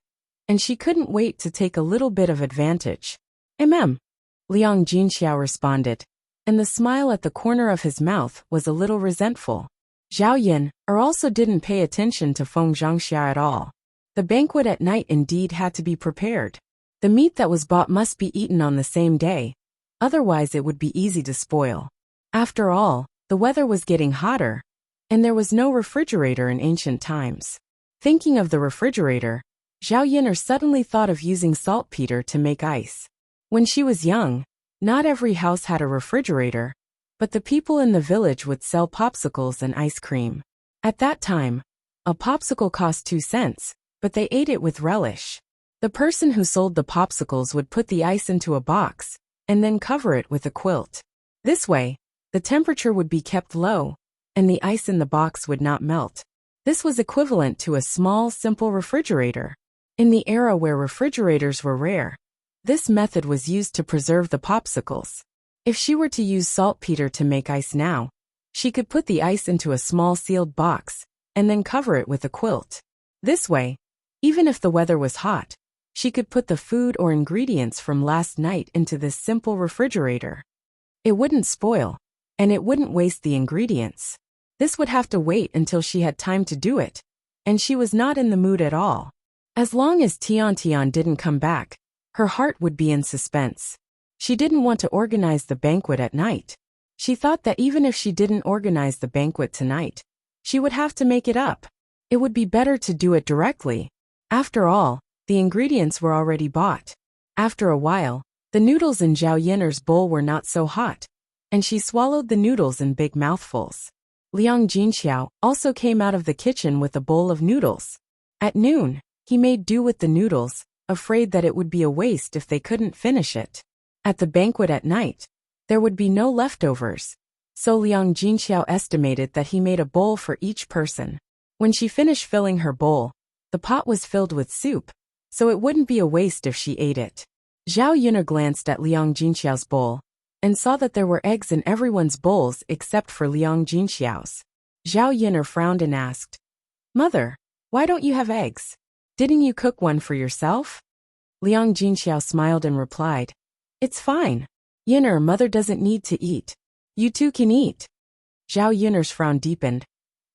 and she couldn't wait to take a little bit of advantage. Liang Jinxiao responded, and the smile at the corner of his mouth was a little resentful. Zhao Yuner also didn't pay attention to Feng Zhangxia at all. The banquet at night indeed had to be prepared. The meat that was bought must be eaten on the same day, otherwise it would be easy to spoil. After all, the weather was getting hotter, and there was no refrigerator in ancient times. Thinking of the refrigerator, Zhao Yuner suddenly thought of using saltpeter to make ice. When she was young, not every house had a refrigerator, but the people in the village would sell popsicles and ice cream. At that time, a popsicle cost 2 cents, but they ate it with relish. The person who sold the popsicles would put the ice into a box, and then cover it with a quilt. This way, the temperature would be kept low, and the ice in the box would not melt. This was equivalent to a small, simple refrigerator. In the era where refrigerators were rare, this method was used to preserve the popsicles. If she were to use saltpeter to make ice now, she could put the ice into a small sealed box, and then cover it with a quilt. This way, even if the weather was hot, she could put the food or ingredients from last night into this simple refrigerator. It wouldn't spoil, and it wouldn't waste the ingredients. This would have to wait until she had time to do it, and she was not in the mood at all. As long as Tian didn't come back, her heart would be in suspense. She didn't want to organize the banquet at night. She thought that even if she didn't organize the banquet tonight, she would have to make it up. It would be better to do it directly. After all, the ingredients were already bought. After a while, the noodles in Zhao Yiner's bowl were not so hot, and she swallowed the noodles in big mouthfuls. Liang Jinxiao also came out of the kitchen with a bowl of noodles. At noon, he made do with the noodles, afraid that it would be a waste if they couldn't finish it. At the banquet at night, there would be no leftovers, so Liang Jinxiao estimated that he made a bowl for each person. When she finished filling her bowl, the pot was filled with soup, so it wouldn't be a waste if she ate it. Zhao Yun'er glanced at Liang Jinxiao's bowl and saw that there were eggs in everyone's bowls except for Liang Jinxiao's. Zhao Yun'er frowned and asked, "Mother, why don't you have eggs? Didn't you cook one for yourself?" Liang Jinxiao smiled and replied, "It's fine. Yun'er, Mother doesn't need to eat. You too can eat." Zhao Yun'er's frown deepened.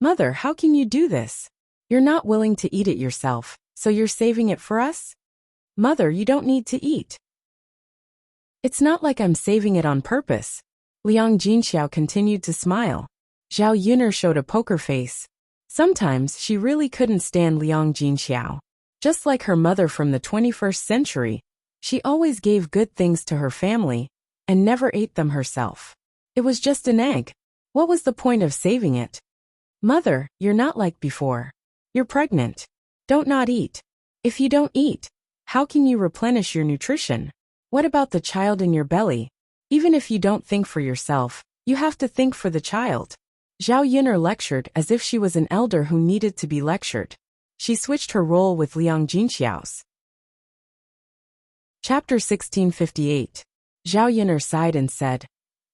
"Mother, how can you do this? You're not willing to eat it yourself, so you're saving it for us? Mother, you don't need to eat." "It's not like I'm saving it on purpose." Liang Jinxiao continued to smile. Zhao Yun'er showed a poker face. Sometimes she really couldn't stand Liang Jinxiao. Just like her mother from the 21st century, she always gave good things to her family and never ate them herself. It was just an egg. What was the point of saving it? "Mother, you're not like before. You're pregnant. Don't not eat. If you don't eat, how can you replenish your nutrition? What about the child in your belly? Even if you don't think for yourself, you have to think for the child." Zhao Yun'er lectured as if she was an elder who needed to be lectured. She switched her role with Liang Jinxiao's. Chapter 1658. Zhao Yun'er sighed and said,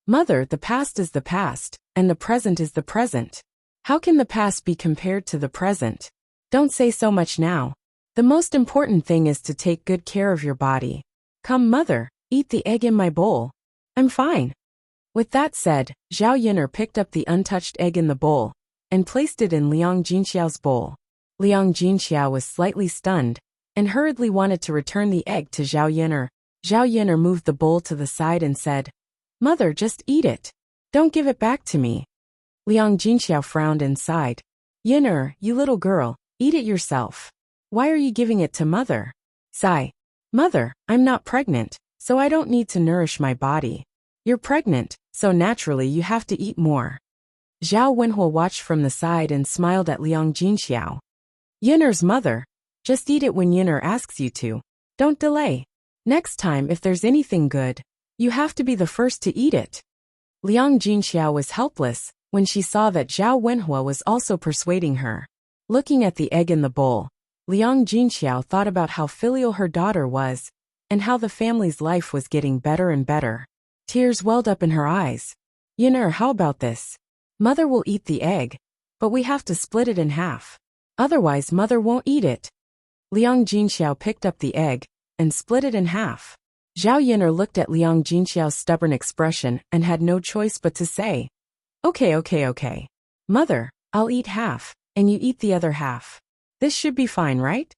"Mother, the past is the past, and the present is the present. How can the past be compared to the present? Don't say so much now. The most important thing is to take good care of your body. Come, Mother, eat the egg in my bowl. I'm fine." With that said, Zhao Yun'er picked up the untouched egg in the bowl and placed it in Liang Jinxiao's bowl. Liang Jinxiao was slightly stunned and hurriedly wanted to return the egg to Zhao Yun'er. Zhao Yun'er moved the bowl to the side and said, "Mother, just eat it. Don't give it back to me." Liang Jinxiao frowned and sighed. "Yun'er, you little girl, eat it yourself. Why are you giving it to Mother?" Sigh. "Mother, I'm not pregnant, so I don't need to nourish my body. You're pregnant, so naturally you have to eat more." Zhao Wenhua watched from the side and smiled at Liang Jinxiao. "Yun'er's mother, just eat it when Yun'er asks you to. Don't delay. Next time if there's anything good, you have to be the first to eat it." Liang Jinxiao was helpless when she saw that Zhao Wenhua was also persuading her. Looking at the egg in the bowl, Liang Jinxiao thought about how filial her daughter was and how the family's life was getting better and better. Tears welled up in her eyes. "Yun'er, how about this? Mother will eat the egg, but we have to split it in half. Otherwise Mother won't eat it." Liang Jinxiao picked up the egg and split it in half. Zhao Yun'er looked at Liang Jinxiao's stubborn expression and had no choice but to say, Okay. Mother, I'll eat half, and you eat the other half. This should be fine, right?"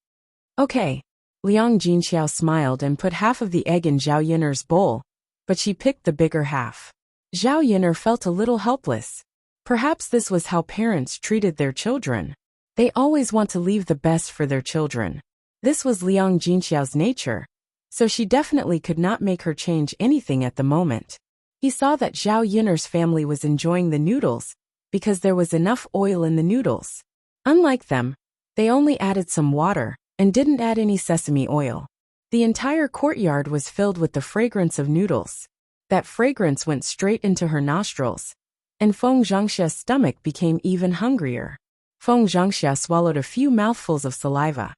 "Okay." Liang Jinxiao smiled and put half of the egg in Zhao Yun'er's bowl, but she picked the bigger half. Zhao Yun'er felt a little helpless. Perhaps this was how parents treated their children. They always want to leave the best for their children. This was Liang Jinxiao's nature, so she definitely could not make her change anything at the moment. He saw that Zhao Yun'er's family was enjoying the noodles because there was enough oil in the noodles. Unlike them, they only added some water and didn't add any sesame oil. The entire courtyard was filled with the fragrance of noodles. That fragrance went straight into her nostrils, and Feng Zhangxia's stomach became even hungrier. Feng Zhangxia swallowed a few mouthfuls of saliva.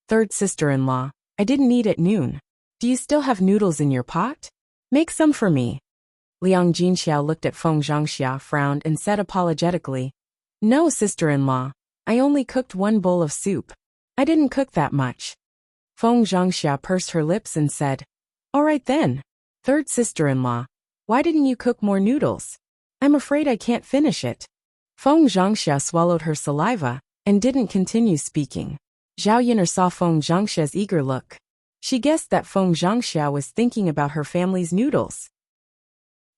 "Third sister-in-law, I didn't eat at noon. Do you still have noodles in your pot? Make some for me." Liang Jinxiao looked at Feng Zhangxia, frowned, and said apologetically, "No, sister-in-law, I only cooked one bowl of soup. I didn't cook that much." Feng Zhangxia pursed her lips and said, "All right then. Third sister-in-law, why didn't you cook more noodles? I'm afraid I can't finish it." Feng Zhangxia swallowed her saliva and didn't continue speaking. Zhao Yun'er saw Feng Zhangxia's eager look. She guessed that Feng Zhangxia was thinking about her family's noodles.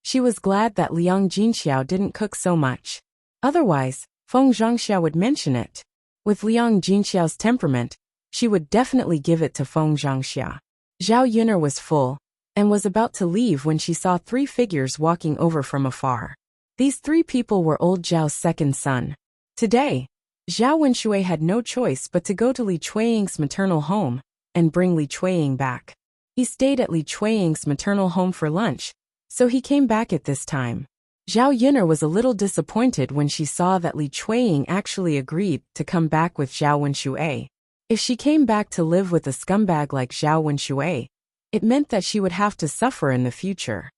She was glad that Liang Jinxiao didn't cook so much. Otherwise, Feng Zhangxia would mention it. With Liang Jinxiao's temperament, she would definitely give it to Feng Zhangxia. Zhao Yun'er was full, and was about to leave when she saw 3 figures walking over from afar. These 3 people were old Zhao's second son. Today, Zhao Wenshui had no choice but to go to Li Chueying's maternal home and bring Li Chueying back. He stayed at Li Chueying's maternal home for lunch, so he came back at this time. Zhao Yun'er was a little disappointed when she saw that Li Chueying actually agreed to come back with Zhao Wenshui. If she came back to live with a scumbag like Zhao Wenshui, it meant that she would have to suffer in the future.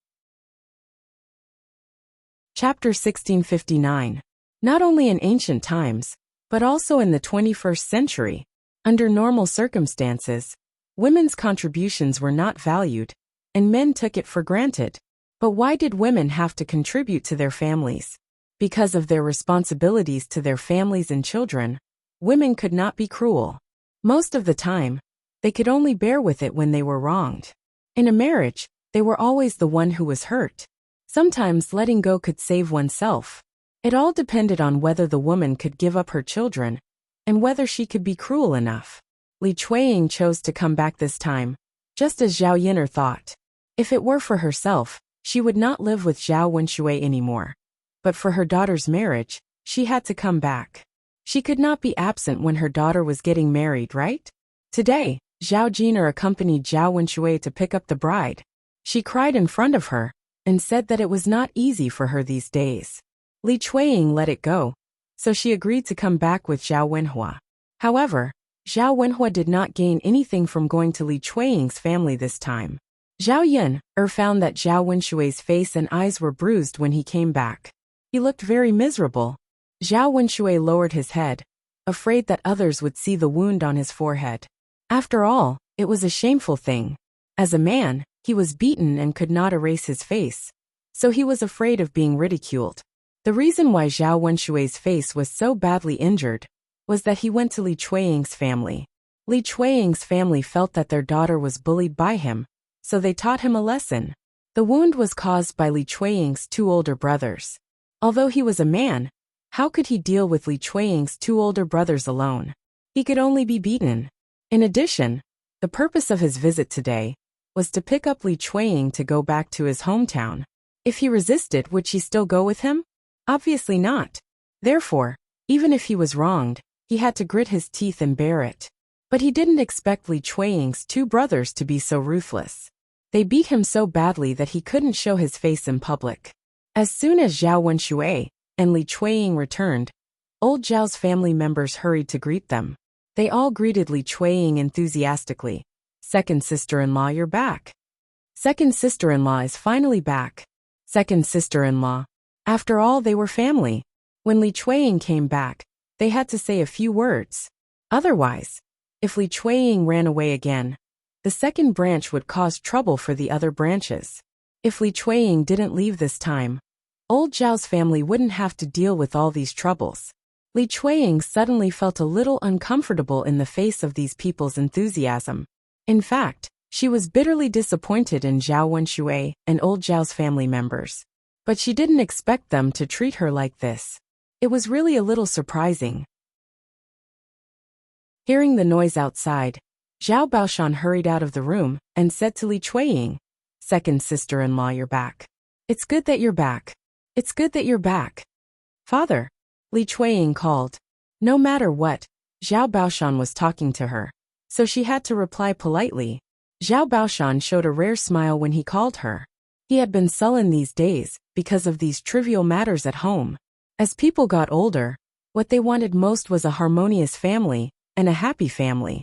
Chapter 1659. Not only in ancient times, but also in the 21st century, under normal circumstances, women's contributions were not valued, and men took it for granted. But why did women have to contribute to their families? Because of their responsibilities to their families and children, women could not be cruel. Most of the time, they could only bear with it when they were wronged. In a marriage, they were always the one who was hurt. Sometimes letting go could save oneself. It all depended on whether the woman could give up her children, and whether she could be cruel enough. Li Chueying chose to come back this time, just as Zhao Yun'er thought. If it were for herself, she would not live with Zhao Wenshui anymore. But for her daughter's marriage, she had to come back. She could not be absent when her daughter was getting married, right? Today, Zhao Yun'er accompanied Zhao Wenshui to pick up the bride. She cried in front of her, and said that it was not easy for her these days. Li Chueying let it go, so she agreed to come back with Zhao Wenhua. However, Zhao Wenhua did not gain anything from going to Li Chueying's family this time. Zhao Yun'er found that Zhao Wenshui's face and eyes were bruised when he came back. He looked very miserable. Zhao Wenshui lowered his head, afraid that others would see the wound on his forehead. After all, it was a shameful thing. As a man, he was beaten and could not erase his face, so he was afraid of being ridiculed. The reason why Zhao Wenshui's face was so badly injured was that he went to Li Chueying's family. Li Chueying's family felt that their daughter was bullied by him, so they taught him a lesson. The wound was caused by Li Chueying's 2 older brothers. Although he was a man, how could he deal with Li Chueying's 2 older brothers alone? He could only be beaten. In addition, the purpose of his visit today was to pick up Li Chueying to go back to his hometown. If he resisted, would she still go with him? Obviously not. Therefore, even if he was wronged, he had to grit his teeth and bear it. But he didn't expect Li Chueying's 2 brothers to be so ruthless. They beat him so badly that he couldn't show his face in public. As soon as Zhao Wenshui and Li Chueying returned, old Zhao's family members hurried to greet them. They all greeted Li Chueying enthusiastically. "Second sister-in-law, you're back." "Second sister-in-law is finally back." "Second sister-in-law." After all, they were family. When Li Chueying came back, they had to say a few words. Otherwise, if Li Chueying ran away again, the second branch would cause trouble for the other branches. If Li Chueying didn't leave this time, old Zhao's family wouldn't have to deal with all these troubles. Li Chueying suddenly felt a little uncomfortable in the face of these people's enthusiasm. In fact, she was bitterly disappointed in Zhao Wenshui and old Zhao's family members. But she didn't expect them to treat her like this. It was really a little surprising. Hearing the noise outside, Zhao Baoshan hurried out of the room and said to Li Chueying, "Second sister-in-law, you're back. It's good that you're back. It's good that you're back." "Father," Li Chueying called. No matter what, Zhao Baoshan was talking to her, so she had to reply politely. Zhao Baoshan showed a rare smile when he called her. He had been sullen these days because of these trivial matters at home. As people got older, what they wanted most was a harmonious family and a happy family.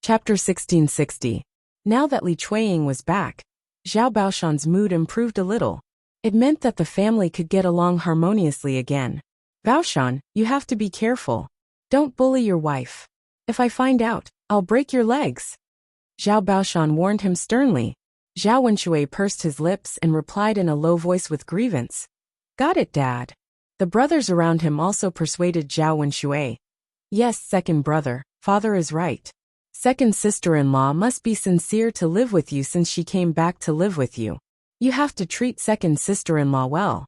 Chapter 1660. Now that Li Chueying was back, Zhao Baoshan's mood improved a little. It meant that the family could get along harmoniously again. "Baoshan, you have to be careful. Don't bully your wife. If I find out, I'll break your legs." Zhao Baoshan warned him sternly. Zhao Wenshui pursed his lips and replied in a low voice with grievance. "Got it, Dad." The brothers around him also persuaded Zhao Wenshui. "Yes, second brother, father is right. Second sister-in-law must be sincere to live with you since she came back to live with you. You have to treat second sister-in-law well."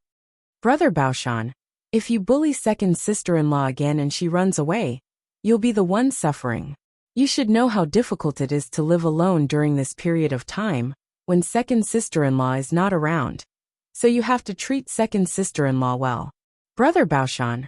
Brother Baoshan, if you bully second sister-in-law again and she runs away, you'll be the one suffering. You should know how difficult it is to live alone during this period of time, when second sister-in-law is not around. So you have to treat second sister-in-law well. Brother Baoshan.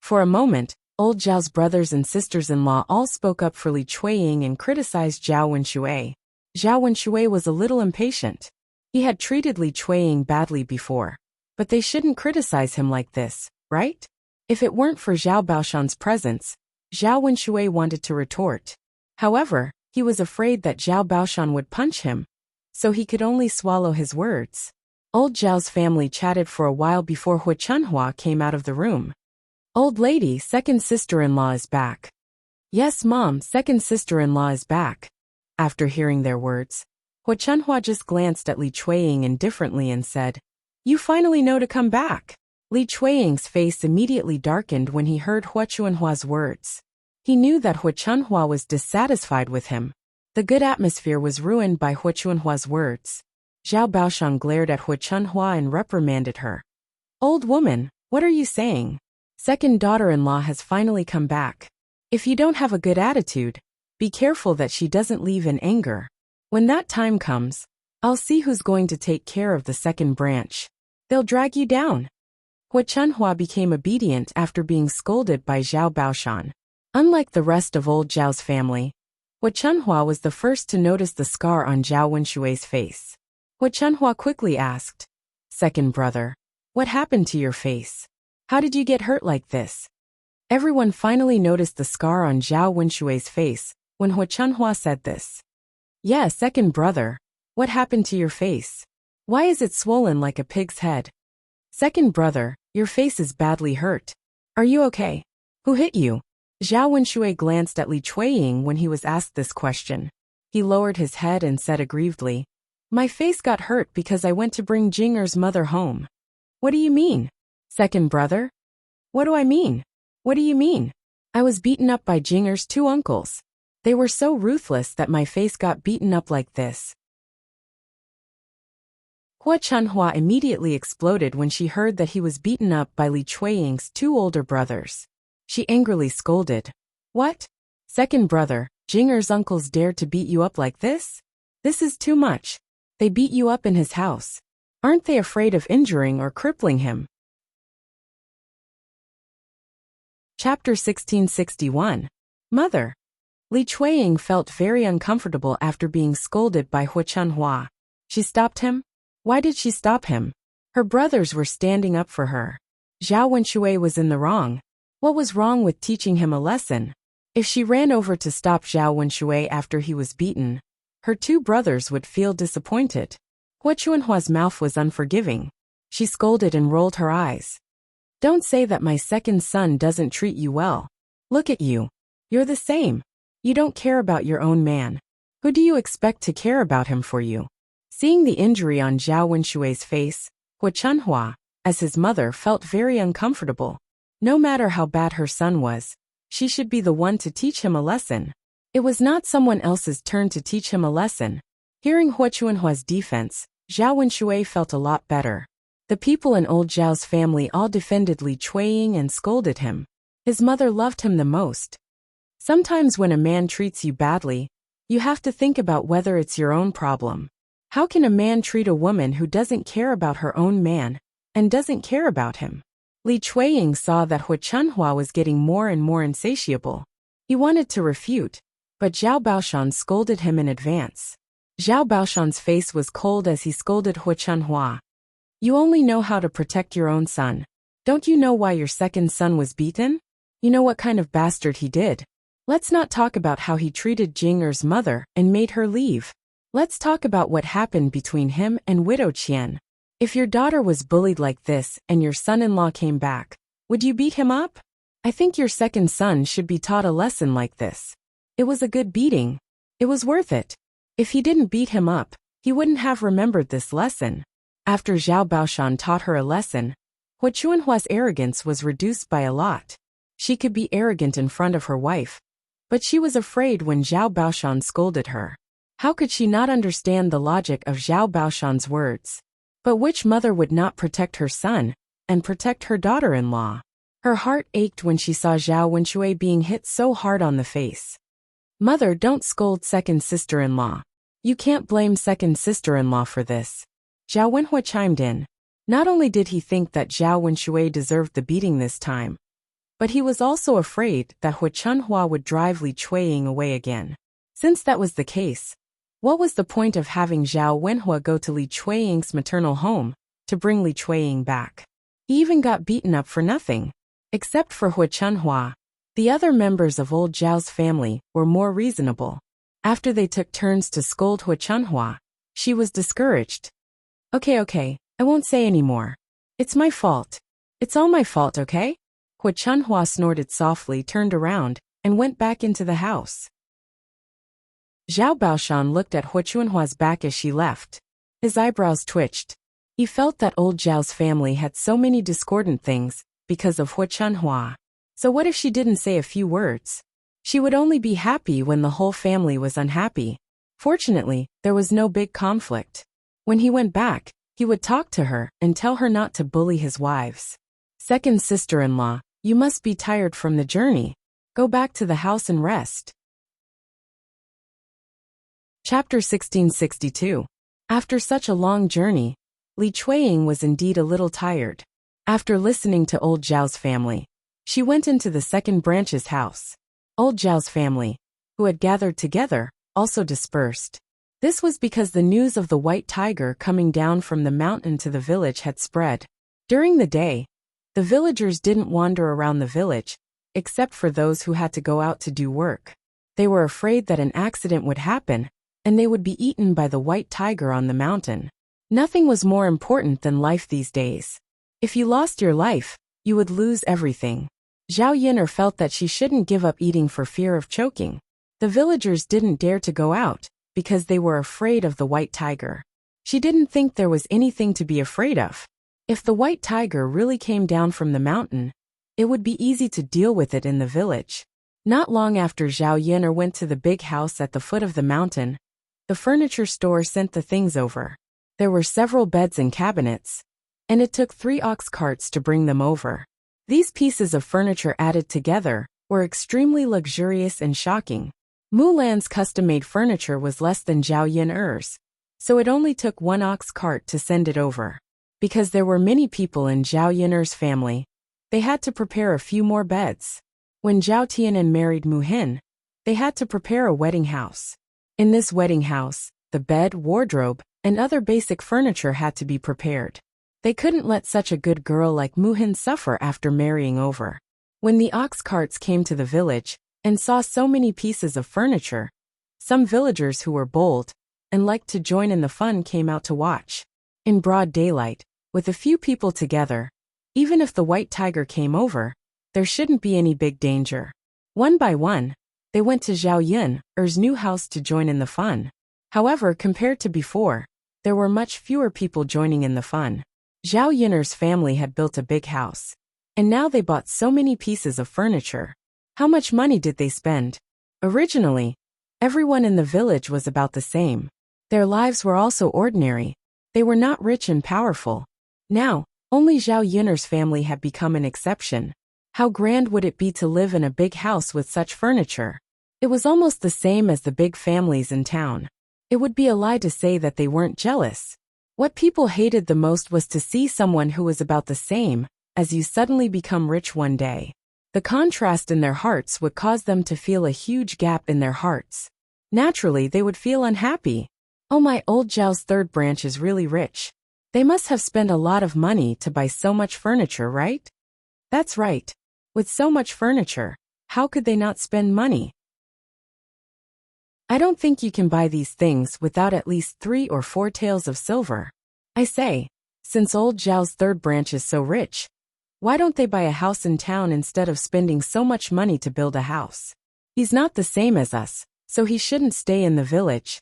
For a moment, old Zhao's brothers and sisters-in-law all spoke up for Li Chuiying and criticized Zhao Wenshui. Zhao Wenshui was a little impatient. He had treated Li Chuiying badly before. But they shouldn't criticize him like this, right? If it weren't for Zhao Baoshan's presence, Zhao Wenshui wanted to retort. However, he was afraid that Zhao Baoshan would punch him, so he could only swallow his words. Old Zhao's family chatted for a while before Hu Chunhua came out of the room. Old lady, second sister-in-law is back. Yes, Mom, second sister-in-law is back. After hearing their words, Hu Chunhua just glanced at Li Chuiying indifferently and said, You finally know to come back. Li Chuiying's face immediately darkened when he heard Hu Chunhua's words. He knew that Hu Chunhua was dissatisfied with him. The good atmosphere was ruined by Hu Chunhua's words. Zhao Baoshan glared at Hu Chunhua and reprimanded her. Old woman, what are you saying? Second daughter-in-law has finally come back. If you don't have a good attitude, be careful that she doesn't leave in anger. When that time comes, I'll see who's going to take care of the second branch. They'll drag you down. Hu Chunhua became obedient after being scolded by Zhao Baoshan. Unlike the rest of old Zhao's family, Hu Chunhua was the first to notice the scar on Zhao Wenshui's face. Hu Chunhua quickly asked, Second brother, what happened to your face? How did you get hurt like this? Everyone finally noticed the scar on Zhao Wenshui's face when Hu Chunhua said this. Yeah, second brother, what happened to your face? Why is it swollen like a pig's head? Second brother, your face is badly hurt. Are you okay? Who hit you? Zhao Wenshui glanced at Li Chuiying when he was asked this question. He lowered his head and said aggrievedly, My face got hurt because I went to bring Jinger's mother home. What do you mean? Second brother? What do I mean? What do you mean? I was beaten up by Jinger's two uncles. They were so ruthless that my face got beaten up like this. Hu Chunhua immediately exploded when she heard that he was beaten up by Li Chuiying's two older brothers. She angrily scolded. What? Second brother, Jinger's uncles dared to beat you up like this? This is too much. They beat you up in his house. Aren't they afraid of injuring or crippling him? Chapter 1661. Mother. Li Chuiying felt very uncomfortable after being scolded by Hu Chunhua. She stopped him? Why did she stop him? Her brothers were standing up for her. Zhao Wenshui was in the wrong. What was wrong with teaching him a lesson? If she ran over to stop Zhao Wenshui after he was beaten, her two brothers would feel disappointed. Hu Chunhua's mouth was unforgiving. She scolded and rolled her eyes. Don't say that my second son doesn't treat you well. Look at you. You're the same. You don't care about your own man. Who do you expect to care about him for you? Seeing the injury on Zhao Wenshui's face, Hu Chunhua, as his mother, felt very uncomfortable. No matter how bad her son was, she should be the one to teach him a lesson. It was not someone else's turn to teach him a lesson. Hearing Hu Chunhua's defense, Zhao Wenshui felt a lot better. The people in old Zhao's family all defended Li Chuiying and scolded him. His mother loved him the most. Sometimes when a man treats you badly, you have to think about whether it's your own problem. How can a man treat a woman who doesn't care about her own man and doesn't care about him? Li Chuiying saw that Hu Chunhua was getting more and more insatiable. He wanted to refute, but Zhao Baoshan scolded him in advance. Zhao Baoshan's face was cold as he scolded Hu Chunhua. You only know how to protect your own son. Don't you know why your second son was beaten? You know what kind of bastard he did. Let's not talk about how he treated Jinger's mother and made her leave. Let's talk about what happened between him and Widow Qian. If your daughter was bullied like this and your son-in-law came back, would you beat him up? I think your second son should be taught a lesson like this. It was a good beating. It was worth it. If he didn't beat him up, he wouldn't have remembered this lesson. After Zhao Baoshan taught her a lesson, Hu Chunhua's arrogance was reduced by a lot. She could be arrogant in front of her wife, but she was afraid when Zhao Baoshan scolded her. How could she not understand the logic of Zhao Baoshan's words? But which mother would not protect her son and protect her daughter-in-law. Her heart ached when she saw Zhao Wenxue being hit so hard on the face. Mother, don't scold second sister-in-law. You can't blame second sister-in-law for this. Zhao Wenhua chimed in. Not only did he think that Zhao Wenxue deserved the beating this time, but he was also afraid that Hu Chunhua would drive Li Chueying away again. Since that was the case, what was the point of having Zhao Wenhua go to Li Chueying's maternal home to bring Li Chueying back? He even got beaten up for nothing. Except for Hu Chunhua, the other members of old Zhao's family were more reasonable. After they took turns to scold Hu Chunhua, she was discouraged. Okay, I won't say any more. It's my fault. It's all my fault, okay? Hu Chunhua snorted softly, turned around, and went back into the house. Zhao Baoshan looked at Hu Chunhua's back as she left. His eyebrows twitched. He felt that old Zhao's family had so many discordant things because of Hu Chunhua. So what if she didn't say a few words? She would only be happy when the whole family was unhappy. Fortunately, there was no big conflict. When he went back, he would talk to her and tell her not to bully his wives. Second sister-in-law, you must be tired from the journey. Go back to the house and rest. Chapter 1662. After such a long journey, Li Chueying was indeed a little tired. After listening to old Zhao's family, she went into the second branch's house. Old Zhao's family, who had gathered together, also dispersed. This was because the news of the white tiger coming down from the mountain to the village had spread. During the day, the villagers didn't wander around the village, except for those who had to go out to do work. They were afraid that an accident would happen, and they would be eaten by the white tiger on the mountain. Nothing was more important than life these days. If you lost your life, you would lose everything. Zhao Yin'er felt that she shouldn't give up eating for fear of choking. The villagers didn't dare to go out, because they were afraid of the white tiger. She didn't think there was anything to be afraid of. If the white tiger really came down from the mountain, it would be easy to deal with it in the village. Not long after Zhao Yin'er went to the big house at the foot of the mountain, the furniture store sent the things over. There were several beds and cabinets, and it took 3 ox carts to bring them over. These pieces of furniture added together were extremely luxurious and shocking. Mulan's custom-made furniture was less than Zhao Yin'er's, so it only took 1 ox cart to send it over. Because there were many people in Zhao Yin'er's family, they had to prepare a few more beds. When Zhao Tianan married Mu Hin, they had to prepare a wedding house. In this wedding house, the bed, wardrobe, and other basic furniture had to be prepared. They couldn't let such a good girl like Mu Hin suffer after marrying over. When the ox carts came to the village and saw so many pieces of furniture, some villagers who were bold and liked to join in the fun came out to watch. In broad daylight, with a few people together, even if the white tiger came over, there shouldn't be any big danger. One by one, they went to Zhao Yin'er's new house to join in the fun. However, compared to before, there were much fewer people joining in the fun. Zhao Yin'er's family had built a big house, and now they bought so many pieces of furniture. How much money did they spend? Originally, everyone in the village was about the same. Their lives were also ordinary. They were not rich and powerful. Now, only Zhao Yin'er's family had become an exception. How grand would it be to live in a big house with such furniture? It was almost the same as the big families in town. It would be a lie to say that they weren't jealous. What people hated the most was to see someone who was about the same as you suddenly become rich one day. The contrast in their hearts would cause them to feel a huge gap in their hearts. Naturally, they would feel unhappy. Oh, my old Zhao's third branch is really rich. They must have spent a lot of money to buy so much furniture, right? That's right. With so much furniture, how could they not spend money? I don't think you can buy these things without at least 3 or 4 taels of silver. I say, since old Zhao's third branch is so rich, why don't they buy a house in town instead of spending so much money to build a house? He's not the same as us, so he shouldn't stay in the village.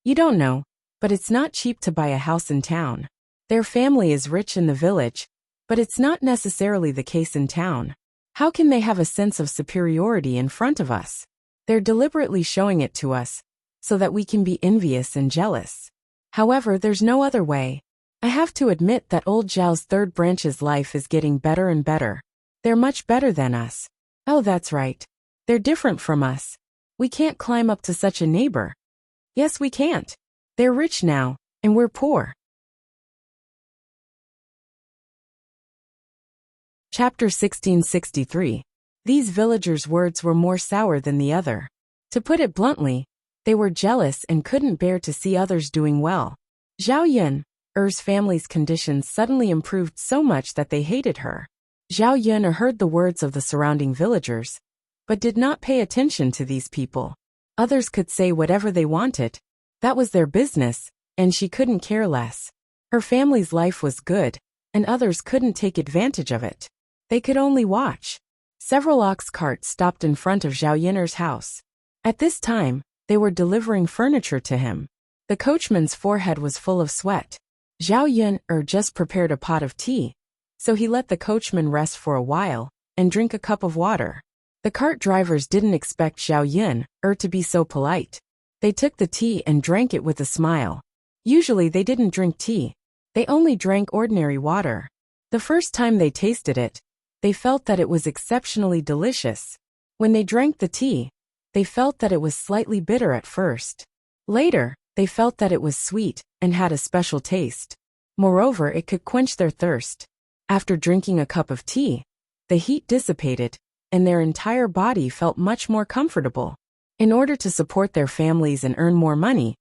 You don't know, but it's not cheap to buy a house in town. Their family is rich in the village, but it's not necessarily the case in town. How can they have a sense of superiority in front of us? They're deliberately showing it to us, so that we can be envious and jealous. However, there's no other way. I have to admit that old Zhao's third branch's life is getting better and better. They're much better than us. Oh, that's right. They're different from us. We can't climb up to such a neighbor. Yes, we can't. They're rich now, and we're poor. Chapter 1663. These villagers' words were more sour than the other. To put it bluntly, they were jealous and couldn't bear to see others doing well. Zhao Yun's family's conditions suddenly improved so much that they hated her. Zhao Yun heard the words of the surrounding villagers, but did not pay attention to these people. Others could say whatever they wanted. That was their business, and she couldn't care less. Her family's life was good, and others couldn't take advantage of it. They could only watch. Several ox carts stopped in front of Zhao Yun's house. At this time, they were delivering furniture to him. The coachman's forehead was full of sweat. Zhao Yun just prepared a pot of tea, so he let the coachman rest for a while and drink a cup of water. The cart drivers didn't expect Zhao Yun to be so polite. They took the tea and drank it with a smile. Usually they didn't drink tea. They only drank ordinary water. The first time they tasted it, they felt that it was exceptionally delicious. When they drank the tea, they felt that it was slightly bitter at first. Later, they felt that it was sweet and had a special taste. Moreover, it could quench their thirst. After drinking a cup of tea, the heat dissipated, and their entire body felt much more comfortable. In order to support their families and earn more money,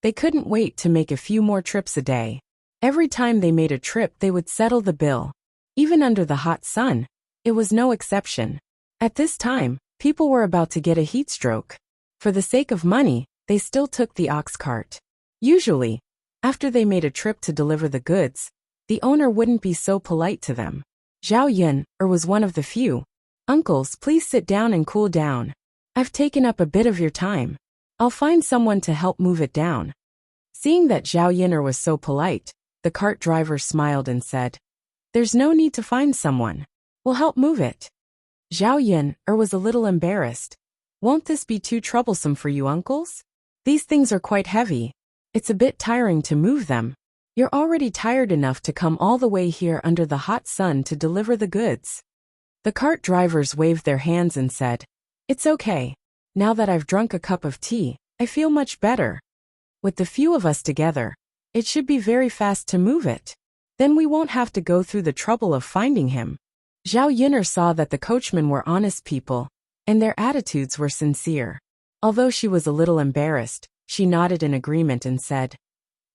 they couldn't wait to make a few more trips a day. Every time they made a trip, they would settle the bill. Even under the hot sun, it was no exception. At this time, people were about to get a heat stroke. For the sake of money, they still took the ox cart. Usually, after they made a trip to deliver the goods, the owner wouldn't be so polite to them. Zhao Yun was one of the few. Uncles, please sit down and cool down. I've taken up a bit of your time. I'll find someone to help move it down. Seeing that Zhao Yun was so polite, the cart driver smiled and said, There's no need to find someone. We'll help move it. Zhao Yun was a little embarrassed. Won't this be too troublesome for you, uncles? These things are quite heavy. It's a bit tiring to move them. You're already tired enough to come all the way here under the hot sun to deliver the goods. The cart drivers waved their hands and said, It's okay. Now that I've drunk a cup of tea, I feel much better. With the few of us together, it should be very fast to move it. Then we won't have to go through the trouble of finding him. Zhao Yun saw that the coachmen were honest people, and their attitudes were sincere. Although she was a little embarrassed, she nodded in agreement and said,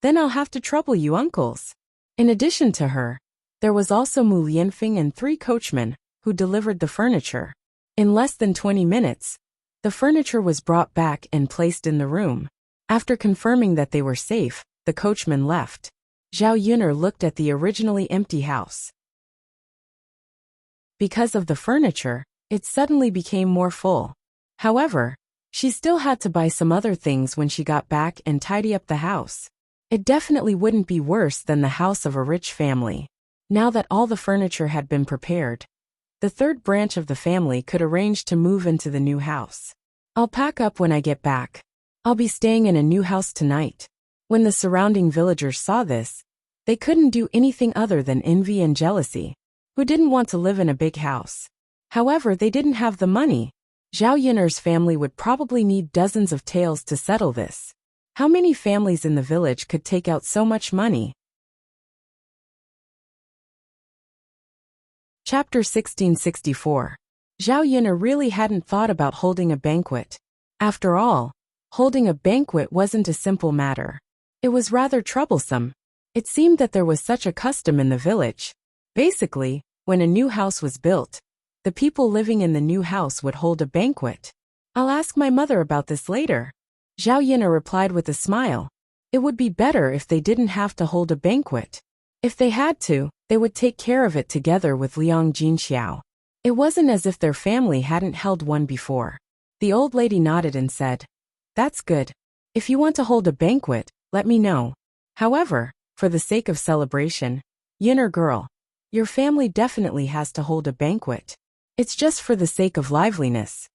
Then I'll have to trouble you, uncles. In addition to her, there was also Mu Lianfeng and 3 coachmen, who delivered the furniture. In less than 20 minutes, the furniture was brought back and placed in the room. After confirming that they were safe, the coachman left. Zhao Yun looked at the originally empty house. Because of the furniture, it suddenly became more full. However, she still had to buy some other things when she got back and tidy up the house. It definitely wouldn't be worse than the house of a rich family. Now that all the furniture had been prepared, the third branch of the family could arrange to move into the new house. I'll pack up when I get back. I'll be staying in a new house tonight. When the surrounding villagers saw this, they couldn't do anything other than envy and jealousy. Who didn't want to live in a big house? However, they didn't have the money. Zhao Yun's family would probably need dozens of taels to settle this. How many families in the village could take out so much money? Chapter 1664. Zhao Yun really hadn't thought about holding a banquet. After all, holding a banquet wasn't a simple matter. It was rather troublesome. It seemed that there was such a custom in the village. Basically, when a new house was built, the people living in the new house would hold a banquet. I'll ask my mother about this later. Zhao Yun replied with a smile. It would be better if they didn't have to hold a banquet. If they had to, they would take care of it together with Liang Jinxiao. It wasn't as if their family hadn't held one before. The old lady nodded and said, That's good. If you want to hold a banquet, let me know. However, for the sake of celebration, Yunner girl, your family definitely has to hold a banquet. It's just for the sake of liveliness.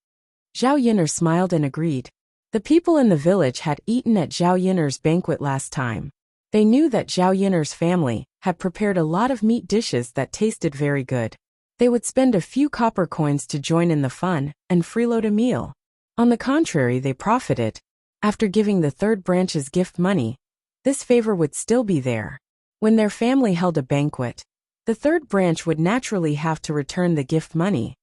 Zhao Yunner smiled and agreed. The people in the village had eaten at Zhao Yunner's banquet last time. They knew that Zhao Yiner's family had prepared a lot of meat dishes that tasted very good. They would spend a few copper coins to join in the fun and freeload a meal. On the contrary, they profited. After giving the third branch's gift money, this favor would still be there. When their family held a banquet, the third branch would naturally have to return the gift money.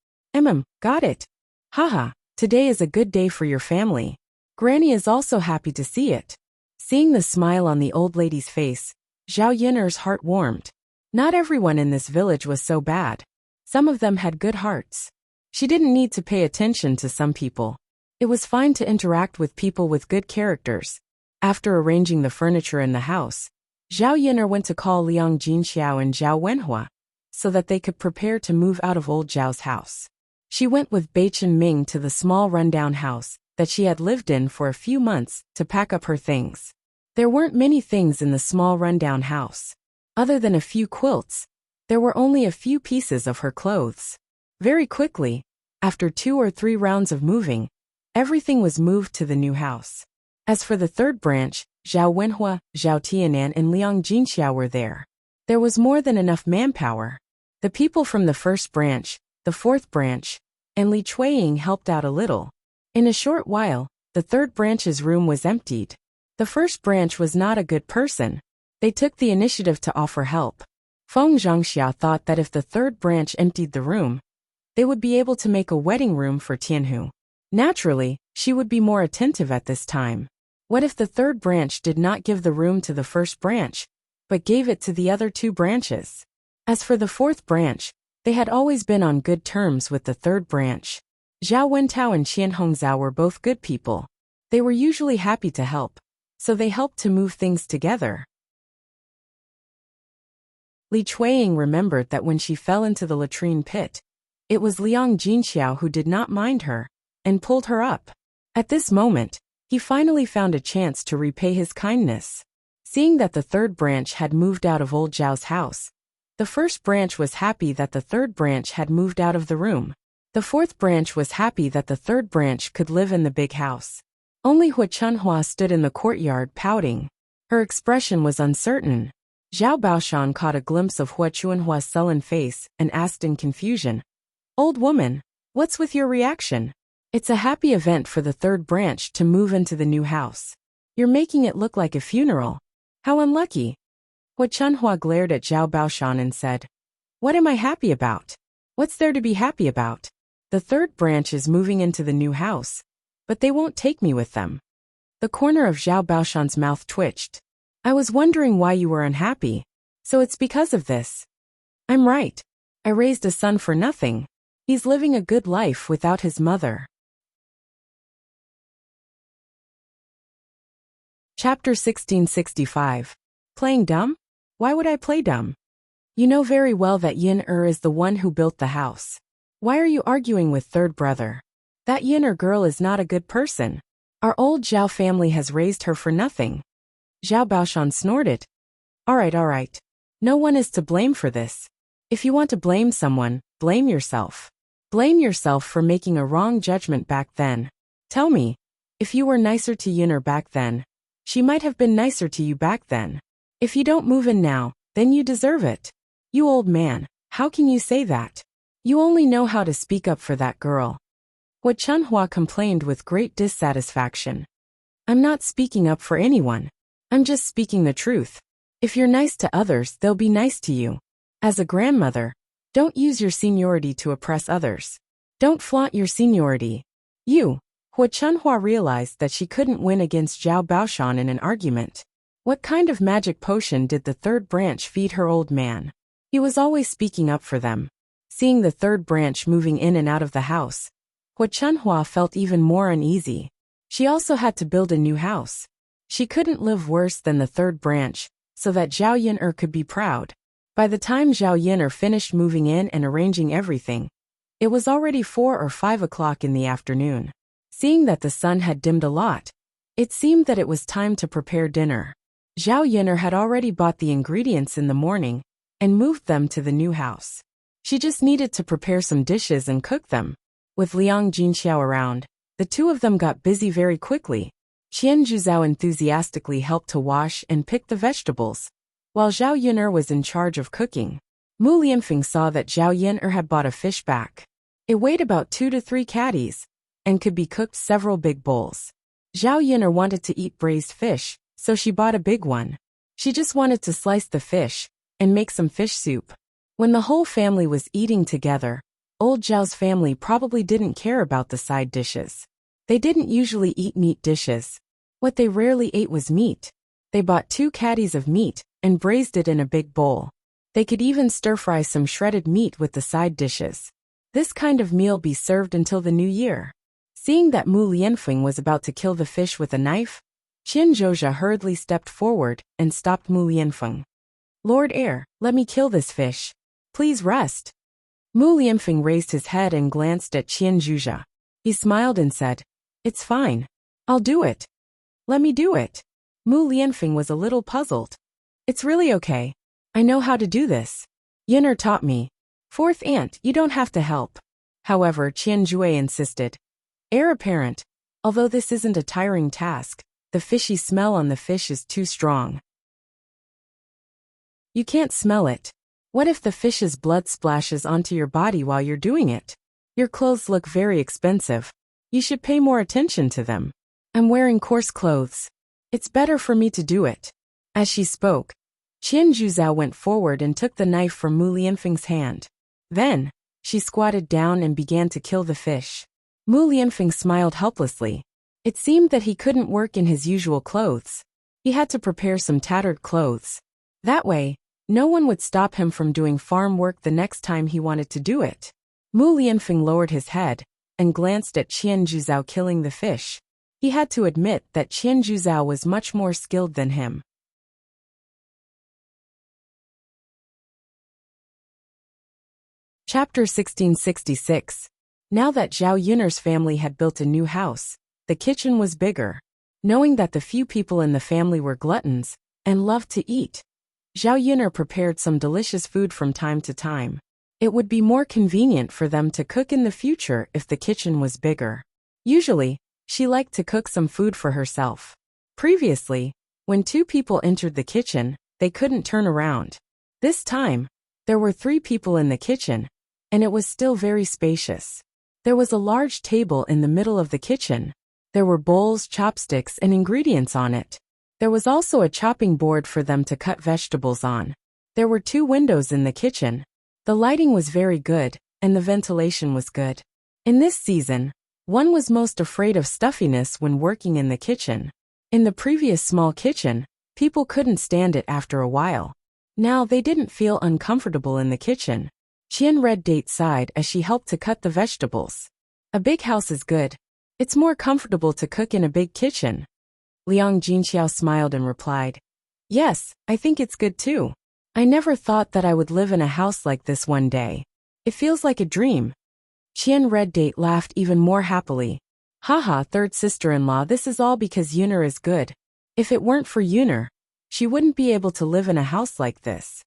Got it. Haha, today is a good day for your family. Granny is also happy to see it. Seeing the smile on the old lady's face, Zhao Yiner's heart warmed. Not everyone in this village was so bad. Some of them had good hearts. She didn't need to pay attention to some people. It was fine to interact with people with good characters. After arranging the furniture in the house, Zhao Yiner went to call Liang Jinxiao and Zhao Wenhua, so that they could prepare to move out of old Zhao's house. She went with Beichen Ming to the small rundown house that she had lived in for a few months to pack up her things. There weren't many things in the small rundown house. Other than a few quilts, there were only a few pieces of her clothes. Very quickly, after 2 or 3 rounds of moving, everything was moved to the new house. As for the third branch, Zhao Wenhua, Zhao Tianan and Liang Jinxiao were there. There was more than enough manpower. The people from the first branch, the fourth branch, and Li Chuiying helped out a little. In a short while, the third branch's room was emptied. The first branch was not a good person. They took the initiative to offer help. Feng Zhangxia thought that if the third branch emptied the room, they would be able to make a wedding room for Tianhu. Naturally, she would be more attentive at this time. What if the third branch did not give the room to the first branch, but gave it to the other 2 branches? As for the fourth branch, they had always been on good terms with the third branch. Zhao Wentao and Qian Hongzhao were both good people. They were usually happy to help, so they helped to move things together. Li Chuiying remembered that when she fell into the latrine pit, it was Liang Jinxiao who did not mind her, and pulled her up. At this moment, he finally found a chance to repay his kindness. Seeing that the third branch had moved out of old Zhao's house, the first branch was happy that the third branch had moved out of the room. The fourth branch was happy that the third branch could live in the big house. Only Hua Chunhua stood in the courtyard pouting. Her expression was uncertain. Zhao Baoshan caught a glimpse of Hua Chunhua's sullen face and asked in confusion, "Old woman, what's with your reaction? It's a happy event for the third branch to move into the new house. You're making it look like a funeral. How unlucky." Hua Chunhua glared at Zhao Baoshan and said, "What am I happy about? What's there to be happy about? The third branch is moving into the new house, but they won't take me with them." The corner of Zhao Baoshan's mouth twitched. "I was wondering why you were unhappy. So it's because of this." "I'm right. I raised a son for nothing. He's living a good life without his mother." Chapter 1665. Playing dumb? Why would I play dumb? You know very well that Yin is the one who built the house. Why are you arguing with third brother? That Yin girl is not a good person. Our old Zhao family has raised her for nothing. Zhao Baoshan snorted. All right. No one is to blame for this. If you want to blame someone, blame yourself. Blame yourself for making a wrong judgment back then. Tell me, if you were nicer to Yin back then, she might have been nicer to you back then. If you don't move in now, then you deserve it. You old man, how can you say that? You only know how to speak up for that girl. Hua Chunhua complained with great dissatisfaction. I'm not speaking up for anyone. I'm just speaking the truth. If you're nice to others, they'll be nice to you. As a grandmother, don't use your seniority to oppress others. Don't flaunt your seniority. Hua Chunhua realized that she couldn't win against Zhao Baoshan in an argument. What kind of magic potion did the third branch feed her old man? He was always speaking up for them. Seeing the third branch moving in and out of the house, Hua Chunhua felt even more uneasy. She also had to build a new house. She couldn't live worse than the third branch, so that Zhao Yin could be proud. By the time Zhao Yin finished moving in and arranging everything, it was already 4 or 5 o'clock in the afternoon. Seeing that the sun had dimmed a lot, it seemed that it was time to prepare dinner. Zhao Yin had already bought the ingredients in the morning and moved them to the new house. She just needed to prepare some dishes and cook them. With Liang Jinxiao around, the two of them got busy very quickly. Qian Zhuzhao enthusiastically helped to wash and pick the vegetables, while Zhao Yun'er was in charge of cooking. Mu Lianfeng saw that Zhao Yun'er had bought a fish back. It weighed about 2 to 3 catties, and could be cooked several big bowls. Zhao Yun'er wanted to eat braised fish, so she bought a big one. She just wanted to slice the fish and make some fish soup. When the whole family was eating together, old Zhao's family probably didn't care about the side dishes. They didn't usually eat meat dishes. What they rarely ate was meat. They bought 2 catties of meat and braised it in a big bowl. They could even stir-fry some shredded meat with the side dishes. This kind of meal be served until the new year. Seeing that Mu Lianfeng was about to kill the fish with a knife, Qian Zhuzhao hurriedly stepped forward and stopped Mu Lianfeng. "Lord Heir, let me kill this fish. Please rest." Mu Lianfeng raised his head and glanced at Qian Zhuzhao. He smiled and said, "It's fine. I'll do it. Let me do it." Mu Lianfeng was a little puzzled. "It's really okay. I know how to do this. Yun'er taught me. Fourth aunt, you don't have to help." However, Qian Zhui insisted. "Heir apparent, although this isn't a tiring task, the fishy smell on the fish is too strong. You can't smell it. What if the fish's blood splashes onto your body while you're doing it? Your clothes look very expensive. You should pay more attention to them. I'm wearing coarse clothes. It's better for me to do it." As she spoke, Qian Zhuzhao went forward and took the knife from Mu Lianfeng's hand. Then, she squatted down and began to kill the fish. Mu Lianfeng smiled helplessly. It seemed that he couldn't work in his usual clothes. He had to prepare some tattered clothes. That way, no one would stop him from doing farm work the next time he wanted to do it. Mu Lianfeng lowered his head and glanced at Qian Zhuzhao killing the fish. He had to admit that Qian Zhuzhao was much more skilled than him. Chapter 1666. Now that Zhao Yun'er's family had built a new house, the kitchen was bigger. Knowing that the few people in the family were gluttons and loved to eat, Zhao Yun'er prepared some delicious food from time to time. It would be more convenient for them to cook in the future if the kitchen was bigger. Usually, she liked to cook some food for herself. Previously, when 2 people entered the kitchen, they couldn't turn around. This time, there were 3 people in the kitchen, and it was still very spacious. There was a large table in the middle of the kitchen. There were bowls, chopsticks, and ingredients on it. There was also a chopping board for them to cut vegetables on. There were 2 windows in the kitchen. The lighting was very good, and the ventilation was good. In this season, one was most afraid of stuffiness when working in the kitchen. In the previous small kitchen, people couldn't stand it after a while. Now they didn't feel uncomfortable in the kitchen. Qian Red Date sighed as she helped to cut the vegetables. "A big house is good. It's more comfortable to cook in a big kitchen." Liang Jinxiao smiled and replied, "Yes, I think it's good too. I never thought that I would live in a house like this one day. It feels like a dream." Qian Red Date laughed even more happily. "Haha, third sister-in-law, this is all because Yun'er is good. If it weren't for Yun'er, she wouldn't be able to live in a house like this."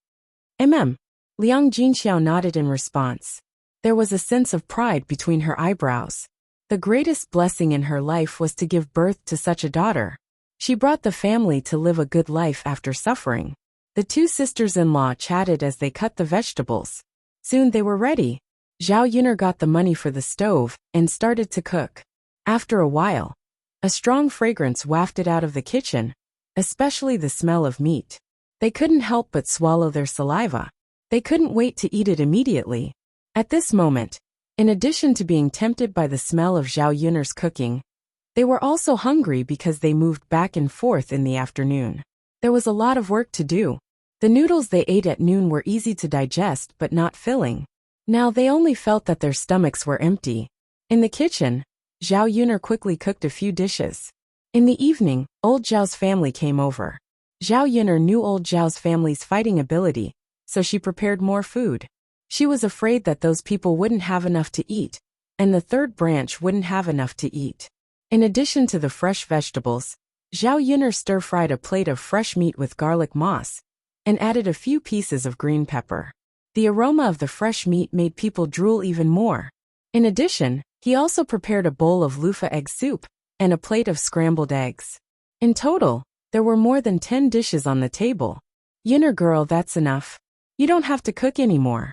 Liang Jinxiao nodded in response. There was a sense of pride between her eyebrows. The greatest blessing in her life was to give birth to such a daughter. She brought the family to live a good life after suffering. The 2 sisters-in-law chatted as they cut the vegetables. Soon they were ready. Zhao Yun'er got the money for the stove and started to cook. After a while, a strong fragrance wafted out of the kitchen, especially the smell of meat. They couldn't help but swallow their saliva. They couldn't wait to eat it immediately. At this moment, in addition to being tempted by the smell of Zhao Yun'er's cooking, they were also hungry because they moved back and forth in the afternoon. There was a lot of work to do. The noodles they ate at noon were easy to digest but not filling. Now they only felt that their stomachs were empty. In the kitchen, Zhao Yun'er quickly cooked a few dishes. In the evening, old Zhao's family came over. Zhao Yun'er knew old Zhao's family's fighting ability, so she prepared more food. She was afraid that those people wouldn't have enough to eat, and the third branch wouldn't have enough to eat. In addition to the fresh vegetables, Zhao Yun'er stir-fried a plate of fresh meat with garlic moss, and added a few pieces of green pepper. The aroma of the fresh meat made people drool even more. In addition, he also prepared a bowl of loofah egg soup, and a plate of scrambled eggs. In total, there were more than 10 dishes on the table. Yunner girl, that's enough. You don't have to cook anymore.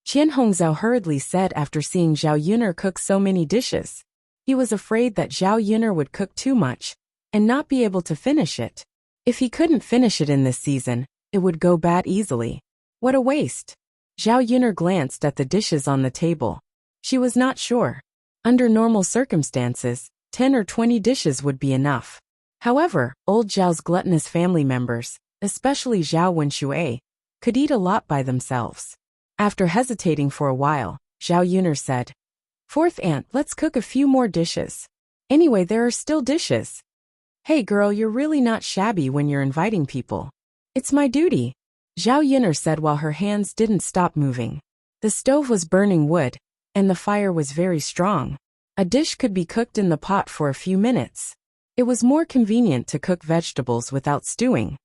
Qian Hongzhao hurriedly said after seeing Zhao Yunner cook so many dishes. He was afraid that Zhao Yunner would cook too much and not be able to finish it. If he couldn't finish it in this season, it would go bad easily. What a waste. Zhao Yunner glanced at the dishes on the table. She was not sure. Under normal circumstances, 10 or 20 dishes would be enough. However, old Zhao's gluttonous family members, especially Zhao Wenshui, could eat a lot by themselves. After hesitating for a while, Zhao Yunner said, "Fourth aunt, let's cook a few more dishes. Anyway, there are still dishes." "Hey girl, you're really not shabby when you're inviting people." "It's my duty," Zhao Yunner said while her hands didn't stop moving. The stove was burning wood, and the fire was very strong. A dish could be cooked in the pot for a few minutes. It was more convenient to cook vegetables without stewing.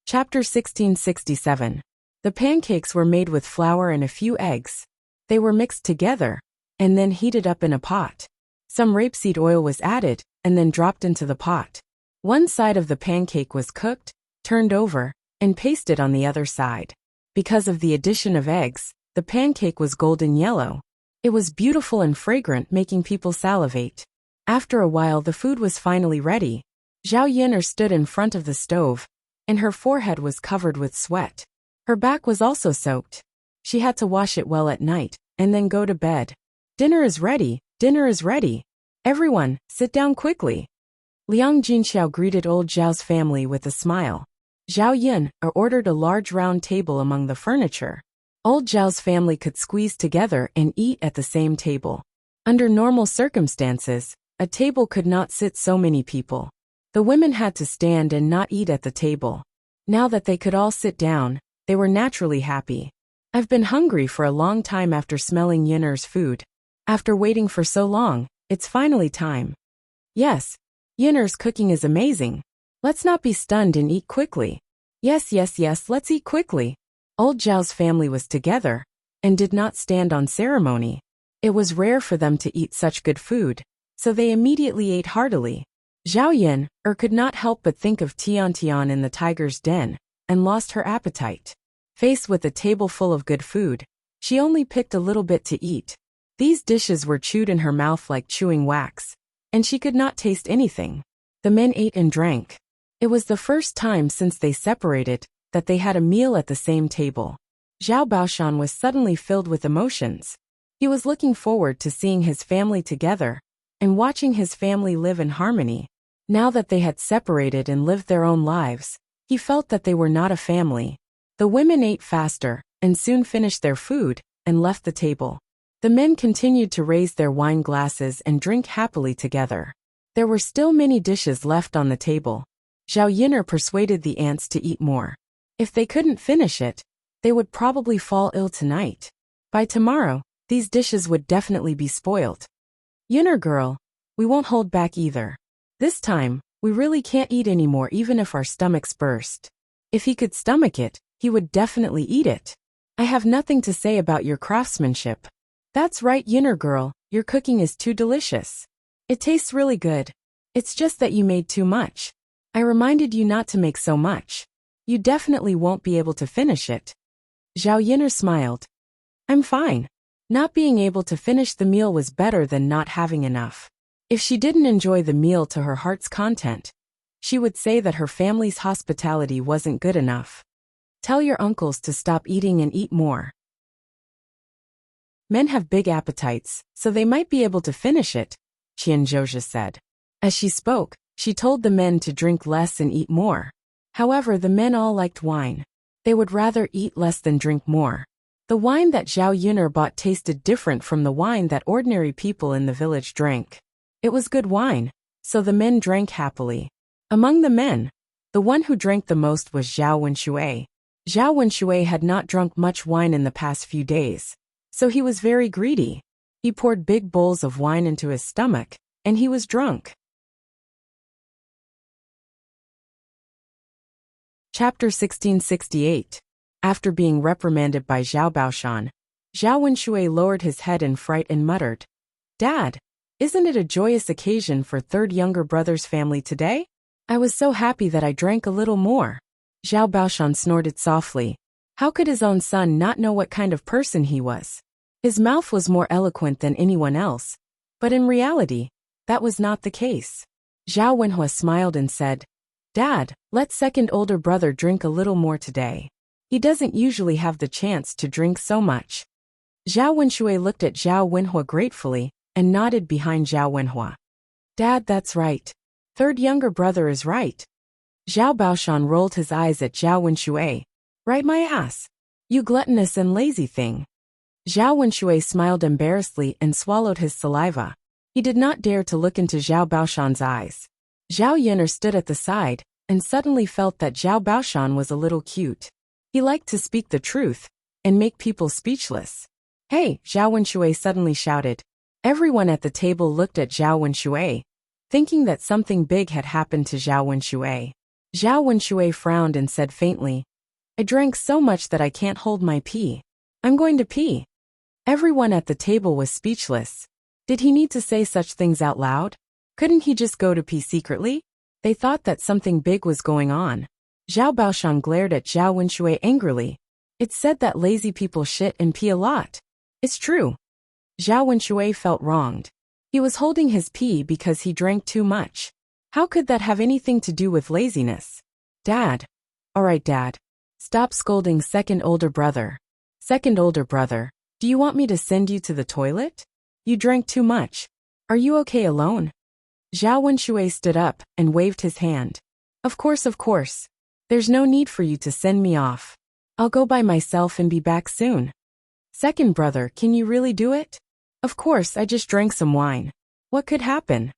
Chapter 1667. The pancakes were made with flour and a few eggs. They were mixed together, and then heated up in a pot. Some rapeseed oil was added, and then dropped into the pot. One side of the pancake was cooked, turned over, and pasted on the other side. Because of the addition of eggs, the pancake was golden yellow. It was beautiful and fragrant, making people salivate. After a while, the food was finally ready. Zhao Yunner stood in front of the stove, and her forehead was covered with sweat. Her back was also soaked. She had to wash it well at night, and then go to bed. "Dinner is ready, dinner is ready. Everyone, sit down quickly." Liang Jinxiao greeted old Zhao's family with a smile. Zhao Yun ordered a large round table among the furniture. Old Zhao's family could squeeze together and eat at the same table. Under normal circumstances, a table could not sit so many people. The women had to stand and not eat at the table. Now that they could all sit down, they were naturally happy. "I've been hungry for a long time after smelling Yunner's food. After waiting for so long, it's finally time." "Yes, Yunner's cooking is amazing. Let's not be stunned and eat quickly." Yes, let's eat quickly." Old Zhao's family was together and did not stand on ceremony. It was rare for them to eat such good food, so they immediately ate heartily. Zhao Yun could not help but think of Tian Tian in the tiger's den and lost her appetite. Faced with a table full of good food, she only picked a little bit to eat. These dishes were chewed in her mouth like chewing wax, and she could not taste anything. The men ate and drank. It was the first time since they separated that they had a meal at the same table. Zhao Baoshan was suddenly filled with emotions. He was looking forward to seeing his family together and watching his family live in harmony. Now that they had separated and lived their own lives, he felt that they were not a family. The women ate faster and soon finished their food and left the table. The men continued to raise their wine glasses and drink happily together. There were still many dishes left on the table. Zhao Yunner persuaded the aunts to eat more. If they couldn't finish it, they would probably fall ill tonight. By tomorrow, these dishes would definitely be spoiled. "Yunner girl, we won't hold back either. This time, we really can't eat anymore even if our stomachs burst." If he could stomach it, he would definitely eat it. "I have nothing to say about your craftsmanship." "That's right, Yunner girl, your cooking is too delicious. It tastes really good. It's just that you made too much. I reminded you not to make so much. You definitely won't be able to finish it." Zhao Yunner smiled. "I'm fine. Not being able to finish the meal was better than not having enough." If she didn't enjoy the meal to her heart's content, she would say that her family's hospitality wasn't good enough. "Tell your uncles to stop eating and eat more. Men have big appetites, so they might be able to finish it," Qian Zhozhi said. As she spoke, she told the men to drink less and eat more. However, the men all liked wine. They would rather eat less than drink more. The wine that Zhao Yunner bought tasted different from the wine that ordinary people in the village drank. It was good wine, so the men drank happily. Among the men, the one who drank the most was Zhao Wenshui. Zhao Wenshui had not drunk much wine in the past few days, so he was very greedy. He poured big bowls of wine into his stomach, and he was drunk. Chapter 1668. After being reprimanded by Zhao Baoshan, Zhao Wenshui lowered his head in fright and muttered, "Dad, isn't it a joyous occasion for third younger brother's family today? I was so happy that I drank a little more." Zhao Baoshan snorted softly. How could his own son not know what kind of person he was? His mouth was more eloquent than anyone else, but in reality, that was not the case. Zhao Wenhua smiled and said, "Dad, let second older brother drink a little more today. He doesn't usually have the chance to drink so much." Zhao Wenshui looked at Zhao Wenhua gratefully and nodded behind Zhao Wenhua. "Dad, that's right. Third younger brother is right." Zhao Baoshan rolled his eyes at Zhao Wenshui. "Right my ass. You gluttonous and lazy thing." Zhao Wenshui smiled embarrassedly and swallowed his saliva. He did not dare to look into Zhao Baoshan's eyes. Zhao Yan'er stood at the side and suddenly felt that Zhao Baoshan was a little cute. He liked to speak the truth and make people speechless. "Hey!" Zhao Wenshui suddenly shouted. Everyone at the table looked at Zhao Wenshui, thinking that something big had happened to Zhao Wenshui. Zhao Wenshui frowned and said faintly, "I drank so much that I can't hold my pee. I'm going to pee." Everyone at the table was speechless. Did he need to say such things out loud? Couldn't he just go to pee secretly? They thought that something big was going on. Zhao Baoshan glared at Zhao Wenshui angrily. "It's said that lazy people shit and pee a lot. It's true." Zhao Wenshui felt wronged. He was holding his pee because he drank too much. How could that have anything to do with laziness? "Dad." "Alright, Dad. Stop scolding second older brother." "Second older brother, do you want me to send you to the toilet? You drank too much. Are you okay alone?" Zhao Wenshui stood up and waved his hand. Of course. There's no need for you to send me off. I'll go by myself and be back soon." "Second brother, can you really do it?" "Of course, I just drank some wine. What could happen?"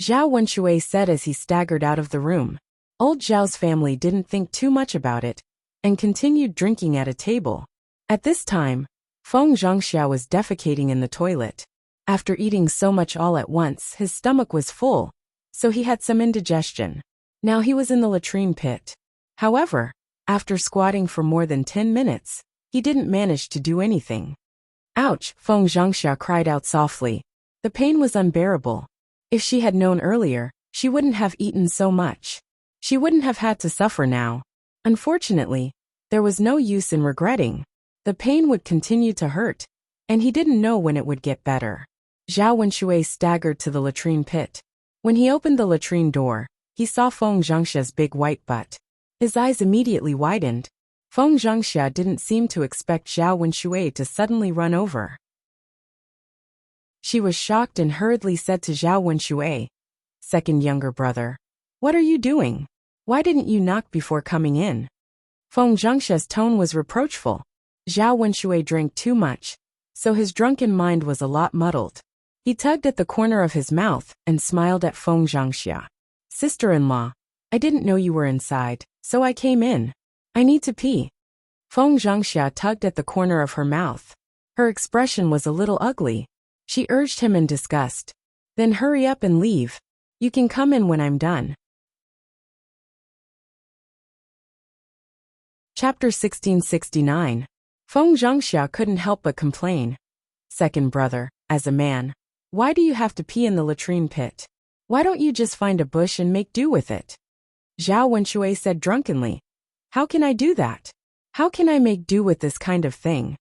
Zhao Wenshui said as he staggered out of the room. Old Zhao's family didn't think too much about it and continued drinking at a table. At this time, Feng Zhangxia was defecating in the toilet. After eating so much all at once, his stomach was full, so he had some indigestion. Now he was in the latrine pit. However, after squatting for more than 10 minutes, he didn't manage to do anything. "Ouch!" Feng Zhangxia cried out softly. The pain was unbearable. If she had known earlier, she wouldn't have eaten so much. She wouldn't have had to suffer now. Unfortunately, there was no use in regretting. The pain would continue to hurt, and he didn't know when it would get better. Zhao Wenshui staggered to the latrine pit. When he opened the latrine door, he saw Feng Zhangxia's big white butt. His eyes immediately widened. Feng Zhangxia didn't seem to expect Zhao Wenshui to suddenly run over. She was shocked and hurriedly said to Zhao Wenshui, "Second younger brother, what are you doing? Why didn't you knock before coming in?" Feng Zhangxia's tone was reproachful. Zhao Wenshui drank too much, so his drunken mind was a lot muddled. He tugged at the corner of his mouth and smiled at Feng Zhangxia. "Sister-in-law, I didn't know you were inside, so I came in. I need to pee." Feng Zhangxia tugged at the corner of her mouth. Her expression was a little ugly. She urged him in disgust. "Then hurry up and leave. You can come in when I'm done." Chapter 1669. Feng Zhangxia couldn't help but complain. "Second brother, as a man, why do you have to pee in the latrine pit? Why don't you just find a bush and make do with it?" Zhao Wenshui said drunkenly. "How can I do that? How can I make do with this kind of thing?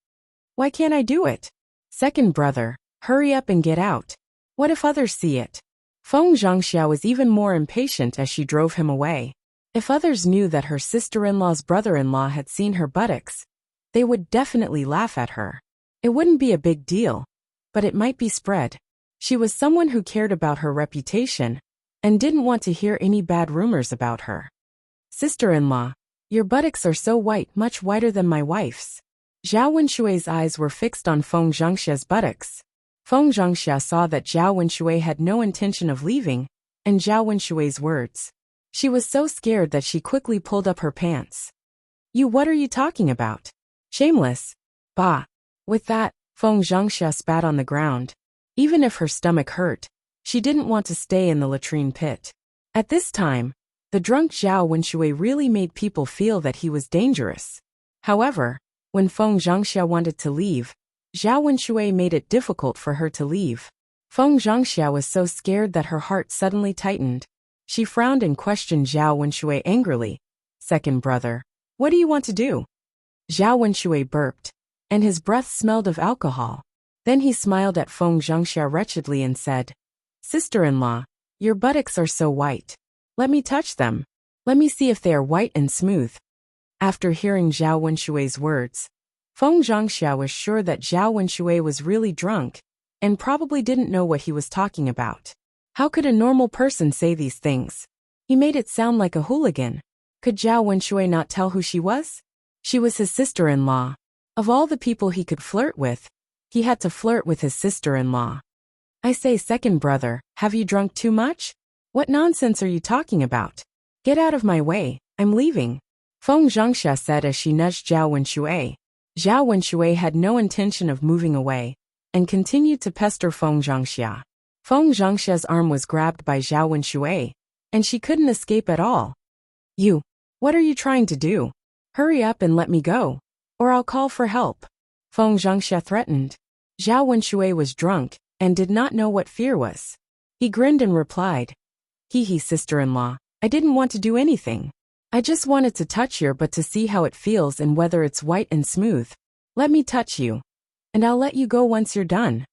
Why can't I do it? Second brother, hurry up and get out. What if others see it?" Feng Zhangxia was even more impatient as she drove him away. If others knew that her sister-in-law's brother-in-law had seen her buttocks, they would definitely laugh at her. It wouldn't be a big deal, but it might be spread. She was someone who cared about her reputation and didn't want to hear any bad rumors about her. "Sister-in-law, your buttocks are so white, much whiter than my wife's." Zhao Wenshui's eyes were fixed on Feng Zhangxia's buttocks. Feng Zhangxia saw that Zhao Wenshui had no intention of leaving, and Zhao Wenshui's words. She was so scared that she quickly pulled up her pants. What are you talking about? Shameless." "Bah." With that, Feng Zhangxia spat on the ground. Even if her stomach hurt, she didn't want to stay in the latrine pit. At this time, the drunk Zhao Wenshui really made people feel that he was dangerous. However, when Feng Zhangxia wanted to leave, Zhao Wenshui made it difficult for her to leave. Feng Zhangxia was so scared that her heart suddenly tightened. She frowned and questioned Zhao Wenshui angrily. Second brother, what do you want to do? Zhao Wenshui burped, and his breath smelled of alcohol. Then he smiled at Feng Zhangxia wretchedly and said, Sister-in-law, your buttocks are so white. Let me touch them. Let me see if they are white and smooth. After hearing Zhao Wenshui's words, Feng Zhangxia was sure that Zhao Wenshui was really drunk and probably didn't know what he was talking about. How could a normal person say these things? He made it sound like a hooligan. Could Zhao Wenshui not tell who she was? She was his sister-in-law. Of all the people he could flirt with, he had to flirt with his sister-in-law. I say, second brother, have you drunk too much? What nonsense are you talking about? Get out of my way, I'm leaving. Feng Zhangxia said as she nudged Zhao Wenshui. Zhao Wenshui had no intention of moving away and continued to pester Feng Zhangxia. Feng Zhangxia's arm was grabbed by Zhao Wenshui, and she couldn't escape at all. You, what are you trying to do? Hurry up and let me go, or I'll call for help. Feng Zhangxia threatened. Zhao Wenshui was drunk and did not know what fear was. He grinned and replied, Hee sister-in-law, I didn't want to do anything. I just wanted to touch your butt to see how it feels and whether it's white and smooth. Let me touch you, and I'll let you go once you're done.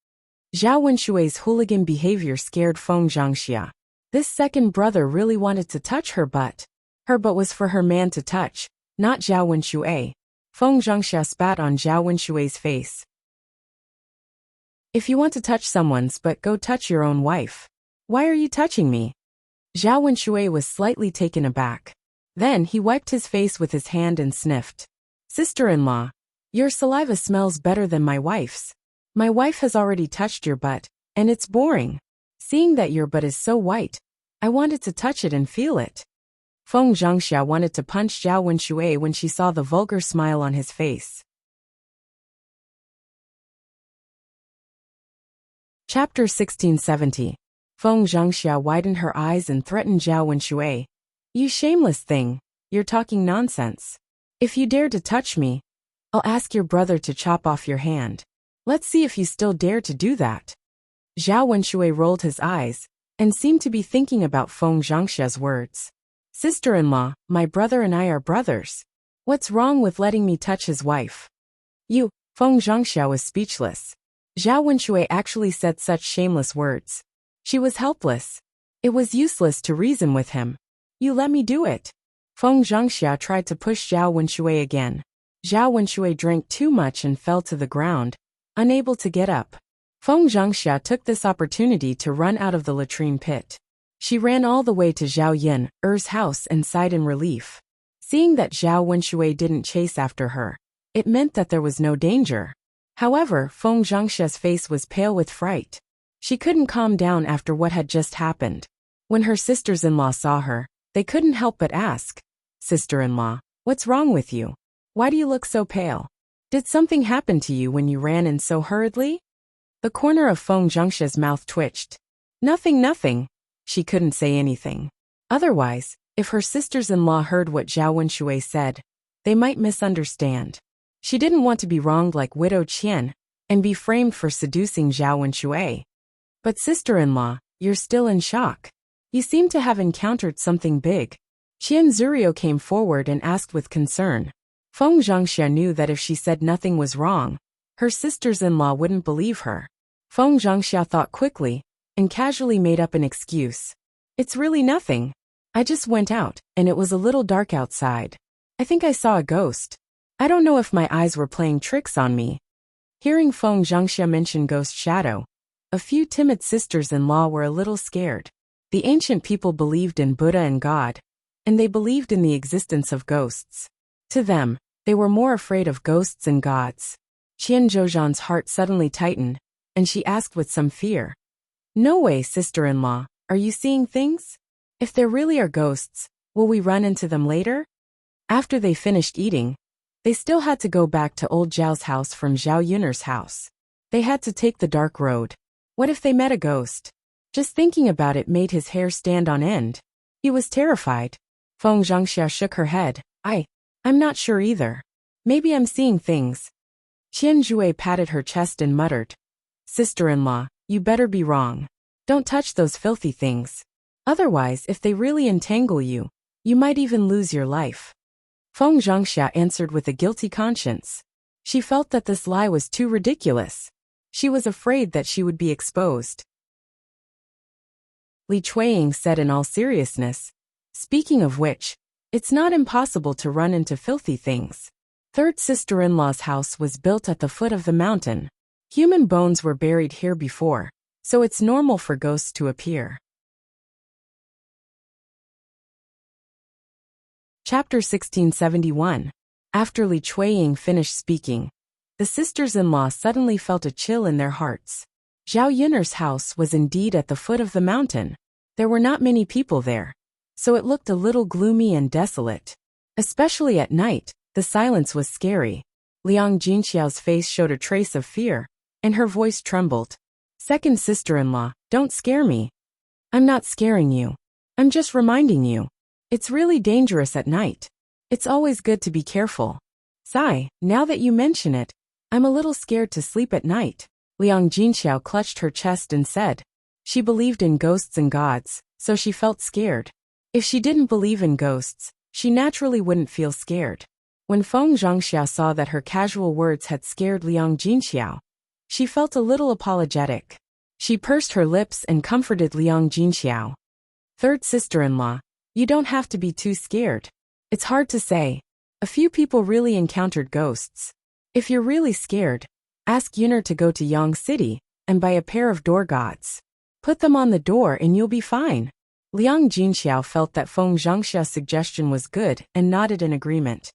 Zhao Wenshui's hooligan behavior scared Feng Zhangxia. This second brother really wanted to touch her butt. Her butt was for her man to touch, not Zhao Wenshui. Feng Zhangxia spat on Zhao Wenshui's face. If you want to touch someone's butt, go touch your own wife. Why are you touching me? Zhao Wenshui was slightly taken aback. Then he wiped his face with his hand and sniffed. Sister-in-law, your saliva smells better than my wife's. My wife has already touched your butt, and it's boring. Seeing that your butt is so white, I wanted to touch it and feel it. Feng Zhangxia wanted to punch Zhao Wenshui when she saw the vulgar smile on his face. Chapter 1670. Feng Zhangxia widened her eyes and threatened Zhao Wenshui. You shameless thing, you're talking nonsense. If you dare to touch me, I'll ask your brother to chop off your hand. Let's see if you still dare to do that. Zhao Wenshui rolled his eyes and seemed to be thinking about Feng Zhangxia's words. Sister-in-law, my brother and I are brothers. What's wrong with letting me touch his wife? You, Feng Zhangxia was speechless. Zhao Wenshui actually said such shameless words. She was helpless. It was useless to reason with him. You let me do it. Feng Zhangxia tried to push Zhao Wenshui again. Zhao Wenshui drank too much and fell to the ground, unable to get up. Feng Zhangxia took this opportunity to run out of the latrine pit. She ran all the way to Zhao Yin's house and sighed in relief. Seeing that Zhao Wenshui didn't chase after her, it meant that there was no danger. However, Feng Zhangxia's face was pale with fright. She couldn't calm down after what had just happened. When her sisters-in-law saw her, they couldn't help but ask, Sister-in-law, what's wrong with you? Why do you look so pale? Did something happen to you when you ran in so hurriedly? The corner of Feng Zhangxia's mouth twitched. Nothing. She couldn't say anything. Otherwise, if her sisters-in-law heard what Zhao Wenshui said, they might misunderstand. She didn't want to be wronged like Widow Qian and be framed for seducing Zhao Wenshui. But sister-in-law, you're still in shock. You seem to have encountered something big. Qian Zurio came forward and asked with concern. Feng Zhangxia knew that if she said nothing was wrong, her sisters-in-law wouldn't believe her. Feng Zhangxia thought quickly and casually made up an excuse. It's really nothing. I just went out, and it was a little dark outside. I think I saw a ghost. I don't know if my eyes were playing tricks on me. Hearing Feng Zhangxia mention ghost shadow, a few timid sisters-in-law were a little scared. The ancient people believed in Buddha and God, and they believed in the existence of ghosts. To them, they were more afraid of ghosts and gods. Qian Zhouzhan's heart suddenly tightened, and she asked with some fear. No way, sister-in-law, are you seeing things? If there really are ghosts, will we run into them later? After they finished eating, they still had to go back to old Zhao's house from Zhao Yun'er's house. They had to take the dark road. What if they met a ghost? Just thinking about it made his hair stand on end. He was terrified. Feng Zhangxia shook her head. I'm not sure either. Maybe I'm seeing things. Qian Jue patted her chest and muttered, "Sister-in-law, you better be wrong. Don't touch those filthy things. Otherwise, if they really entangle you, you might even lose your life." Feng Zhangxia answered with a guilty conscience. She felt that this lie was too ridiculous. She was afraid that she would be exposed. Li Chuiying said in all seriousness, "Speaking of which, it's not impossible to run into filthy things. Third sister-in-law's house was built at the foot of the mountain. Human bones were buried here before, so it's normal for ghosts to appear." Chapter 1671. After Li Chuiying finished speaking, the sisters-in-law suddenly felt a chill in their hearts. Zhao Yun'er's house was indeed at the foot of the mountain. There were not many people there, so it looked a little gloomy and desolate. Especially at night, the silence was scary. Liang Jinxiao's face showed a trace of fear, and her voice trembled. "Second sister-in-law, don't scare me." "I'm not scaring you. I'm just reminding you. It's really dangerous at night. It's always good to be careful." "Sigh, now that you mention it, I'm a little scared to sleep at night." Liang Jinxiao clutched her chest and said. She believed in ghosts and gods, so she felt scared. If she didn't believe in ghosts, she naturally wouldn't feel scared. When Feng Zhangxia saw that her casual words had scared Liang Jinxiao, she felt a little apologetic. She pursed her lips and comforted Liang Jinxiao. "Third sister-in-law, you don't have to be too scared. It's hard to say. A few people really encountered ghosts. If you're really scared, ask Yun'er to go to Yang City and buy a pair of door gods. Put them on the door and you'll be fine." Liang Jinxiao felt that Feng Zhangxia's suggestion was good and nodded in agreement.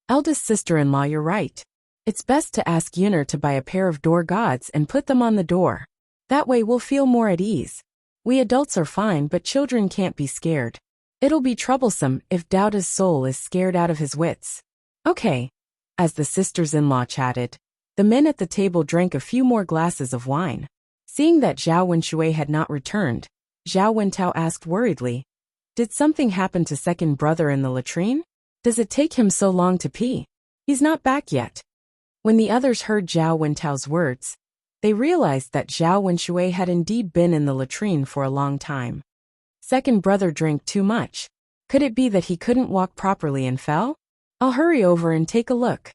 "Eldest sister-in-law, you're right. It's best to ask Yun'er to buy a pair of door gods and put them on the door. That way we'll feel more at ease. We adults are fine, but children can't be scared. It'll be troublesome if Daoda's soul is scared out of his wits." "Okay." As the sisters-in-law chatted, the men at the table drank a few more glasses of wine. Seeing that Zhao Wenshui had not returned, Zhao Wentao asked worriedly, "Did something happen to second brother in the latrine? Does it take him so long to pee? He's not back yet." When the others heard Zhao Wentao's words, they realized that Zhao Wenshui had indeed been in the latrine for a long time. Second brother drank too much. Could it be that he couldn't walk properly and fell? "I'll hurry over and take a look."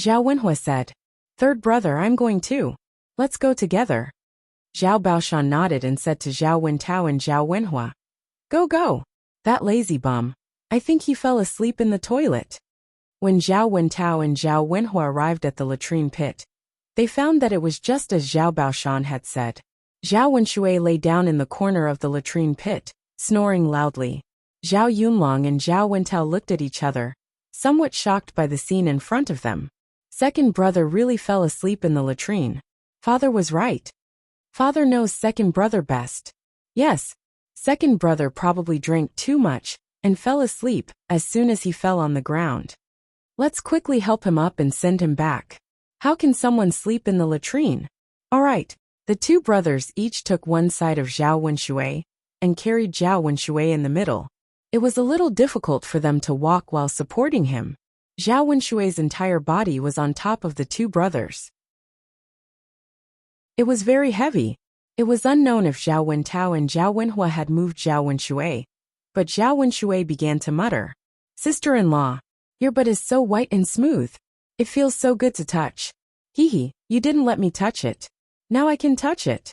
Zhao Wenhua said. "Third brother, I'm going too. Let's go together." Zhao Baoshan nodded and said to Zhao Wentao and Zhao Wenhua, Go. That lazy bum. I think he fell asleep in the toilet." When Zhao Wentao and Zhao Wenhua arrived at the latrine pit, they found that it was just as Zhao Baoshan had said. Zhao Wenshui lay down in the corner of the latrine pit, snoring loudly. Zhao Yunlong and Zhao Wentao looked at each other, somewhat shocked by the scene in front of them. Second brother really fell asleep in the latrine. Father was right. Father knows second brother best. Yes, second brother probably drank too much and fell asleep as soon as he fell on the ground. Let's quickly help him up and send him back. How can someone sleep in the latrine? All right. The two brothers each took one side of Zhao Wenshui and carried Zhao Wenshui in the middle. It was a little difficult for them to walk while supporting him. Zhao Wenshui's entire body was on top of the two brothers. It was very heavy. It was unknown if Zhao Wentao and Zhao Wenhua had moved Zhao Wenshui, but Zhao Wenshui began to mutter, "Sister-in-law, your butt is so white and smooth. It feels so good to touch. Hee, you didn't let me touch it. Now I can touch it.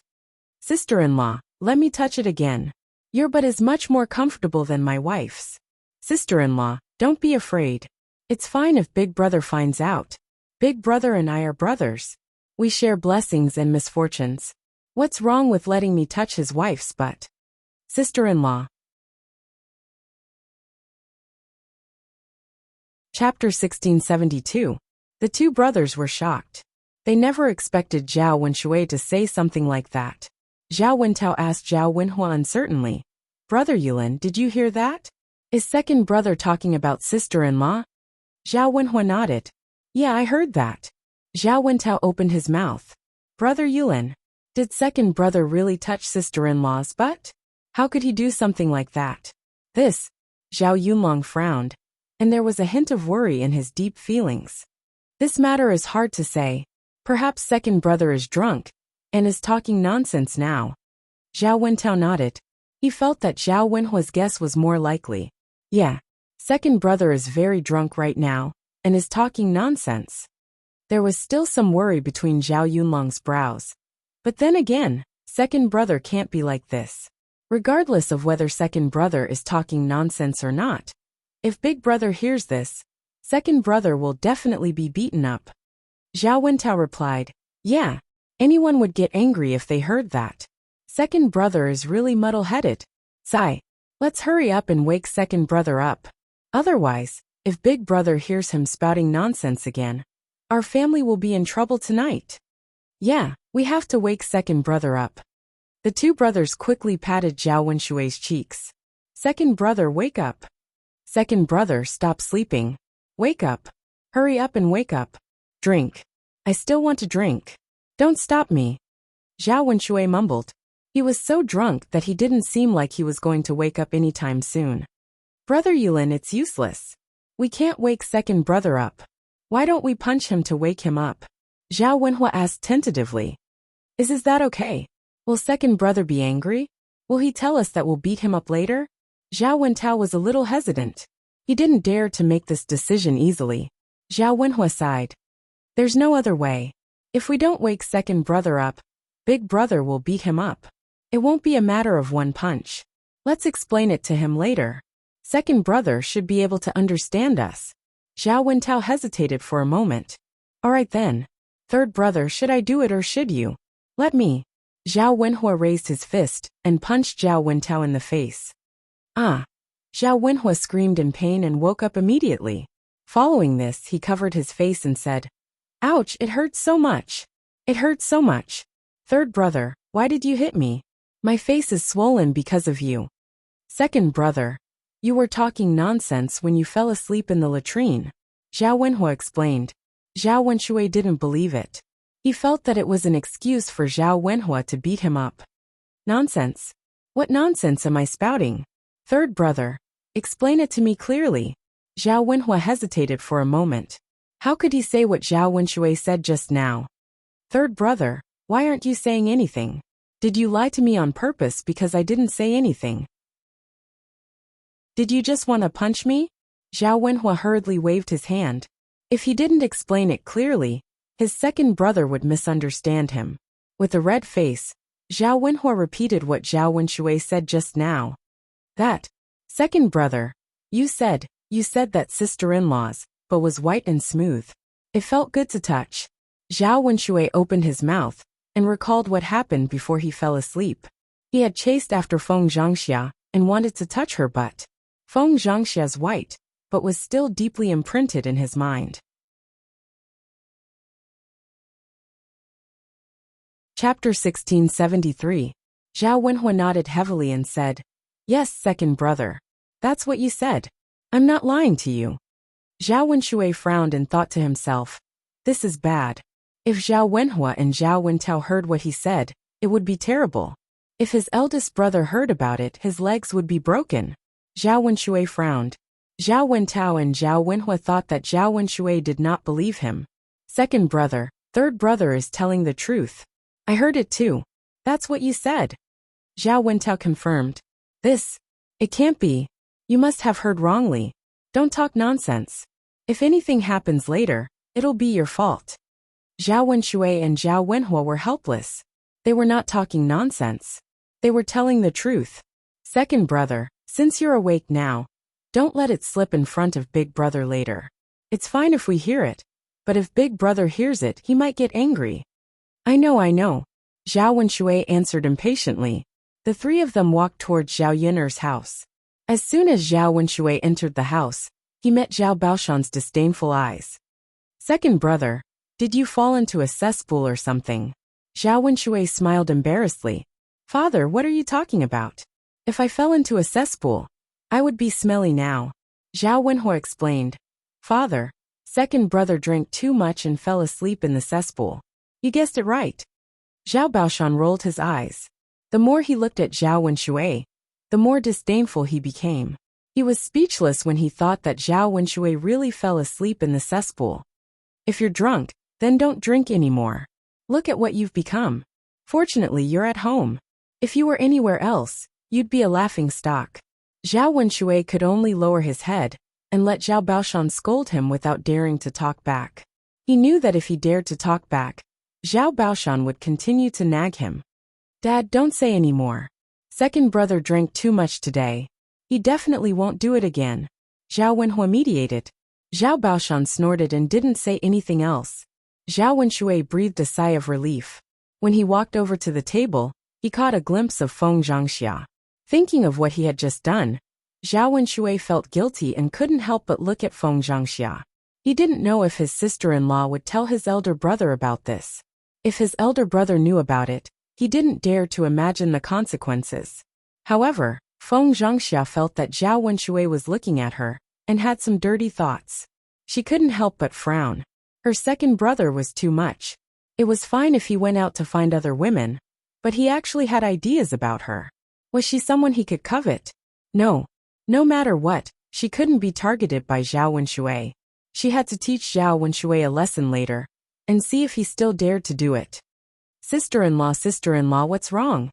Sister-in-law, let me touch it again. Your butt is much more comfortable than my wife's. Sister-in-law, don't be afraid. It's fine if Big Brother finds out. Big Brother and I are brothers. We share blessings and misfortunes. What's wrong with letting me touch his wife's butt? Sister-in-law." Chapter 1672. The two brothers were shocked. They never expected Zhao Wenshui to say something like that. Zhao Wentao asked Zhao Wenhua uncertainly, "Brother Yulin, did you hear that? Is second brother talking about sister-in-law?" Zhao Wenhua nodded. "Yeah, I heard that." Zhao Wentao opened his mouth. "Brother Yulin, did second brother really touch sister-in-law's butt? How could he do something like that?" Zhao Yunlong frowned, and there was a hint of worry in his deep feelings. This matter is hard to say. Perhaps second brother is drunk and is talking nonsense now. Zhao Wentao nodded. He felt that Zhao Wenhua's guess was more likely. Yeah, second brother is very drunk right now and is talking nonsense. There was still some worry between Zhao Yunlong's brows. But then again, second brother can't be like this. Regardless of whether second brother is talking nonsense or not. If big brother hears this, second brother will definitely be beaten up. Zhao Wentao replied, yeah, anyone would get angry if they heard that. Second brother is really muddle-headed. Sigh. Let's hurry up and wake second brother up. Otherwise, if big brother hears him spouting nonsense again, our family will be in trouble tonight. Yeah, we have to wake second brother up. The two brothers quickly patted Zhao Wenshui's cheeks. Second brother, wake up. Second brother, stop sleeping. Wake up. Hurry up and wake up. Drink. I still want to drink. Don't stop me. Zhao Wenshui mumbled. He was so drunk that he didn't seem like he was going to wake up anytime soon. Brother Yulin, it's useless. We can't wake second brother up. Why don't we punch him to wake him up? Zhao Wenhua asked tentatively. Is that okay? Will second brother be angry? Will he tell us that we'll beat him up later? Zhao Wentao was a little hesitant. He didn't dare to make this decision easily. Zhao Wenhua sighed. There's no other way. If we don't wake second brother up, big brother will beat him up. It won't be a matter of one punch. Let's explain it to him later. Second brother should be able to understand us. Zhao Wentao hesitated for a moment. All right then. Third brother, should I do it or should you? Let me. Zhao Wenhua raised his fist and punched Zhao Wentao in the face. Ah! Zhao Wenhua screamed in pain and woke up immediately. Following this, he covered his face and said, ouch, it hurts so much. It hurts so much. Third brother, why did you hit me? My face is swollen because of you. Second brother, you were talking nonsense when you fell asleep in the latrine. Zhao Wenhua explained. Zhao Wenshui didn't believe it. He felt that it was an excuse for Zhao Wenhua to beat him up. Nonsense? What nonsense am I spouting? Third brother, explain it to me clearly. Zhao Wenhua hesitated for a moment. How could he say what Zhao Wenshui said just now? Third brother, why aren't you saying anything? Did you lie to me on purpose because I didn't say anything? Did you just want to punch me? Zhao Wenhua hurriedly waved his hand. If he didn't explain it clearly, his second brother would misunderstand him. With a red face, Zhao Wenhua repeated what Zhao Wenshui said just now. That. Second brother. You said that sister-in-law's, but was white and smooth. It felt good to touch. Zhao Wenshui opened his mouth and recalled what happened before he fell asleep. He had chased after Feng Zhangxia and wanted to touch her butt. Feng Zhangxia's white, but was still deeply imprinted in his mind. Chapter 1673. Zhao Wenhua nodded heavily and said, yes, second brother. That's what you said. I'm not lying to you. Zhao Wenshui frowned and thought to himself, this is bad. If Zhao Wenhua and Zhao Wentao heard what he said, it would be terrible. If his eldest brother heard about it, his legs would be broken. Zhao Wenshui frowned. Zhao Wentao and Zhao Wenhua thought that Zhao Wenshui did not believe him. Second brother, third brother is telling the truth. I heard it too. That's what you said. Zhao Wentao confirmed. It can't be. You must have heard wrongly. Don't talk nonsense. If anything happens later, it'll be your fault. Zhao Wenshui and Zhao Wenhua were helpless. They were not talking nonsense. They were telling the truth. Second brother, since you're awake now, don't let it slip in front of big brother later. It's fine if we hear it, but if big brother hears it, he might get angry. I know. Zhao Wenshui answered impatiently. The three of them walked towards Zhao Yun'er's house. As soon as Zhao Wenshui entered the house, he met Zhao Baoshan's disdainful eyes. Second brother, did you fall into a cesspool or something? Zhao Wenshui smiled embarrassedly. Father, what are you talking about? If I fell into a cesspool, I would be smelly now. Zhao Wenhua explained. Father, second brother drank too much and fell asleep in the cesspool. You guessed it right. Zhao Baoshan rolled his eyes. The more he looked at Zhao Wenshui, the more disdainful he became. He was speechless when he thought that Zhao Wenshui really fell asleep in the cesspool. If you're drunk, then don't drink anymore. Look at what you've become. Fortunately, you're at home. If you were anywhere else, you'd be a laughing stock. Zhao Wenshui could only lower his head and let Zhao Baoshan scold him without daring to talk back. He knew that if he dared to talk back, Zhao Baoshan would continue to nag him. Dad, don't say any more. Second brother drank too much today. He definitely won't do it again. Zhao Wenhua mediated. Zhao Baoshan snorted and didn't say anything else. Zhao Wenshui breathed a sigh of relief. When he walked over to the table, he caught a glimpse of Feng Zhangxia. Thinking of what he had just done, Zhao Wenshui felt guilty and couldn't help but look at Feng Zhangxia. He didn't know if his sister-in-law would tell his elder brother about this. If his elder brother knew about it, he didn't dare to imagine the consequences. However, Feng Zhangxia felt that Zhao Wenshui was looking at her and had some dirty thoughts. She couldn't help but frown. Her second brother was too much. It was fine if he went out to find other women, but he actually had ideas about her. Was she someone he could covet? No. No matter what, she couldn't be targeted by Zhao Wenshui. She had to teach Zhao Wenshui a lesson later and see if he still dared to do it. Sister-in-law, what's wrong?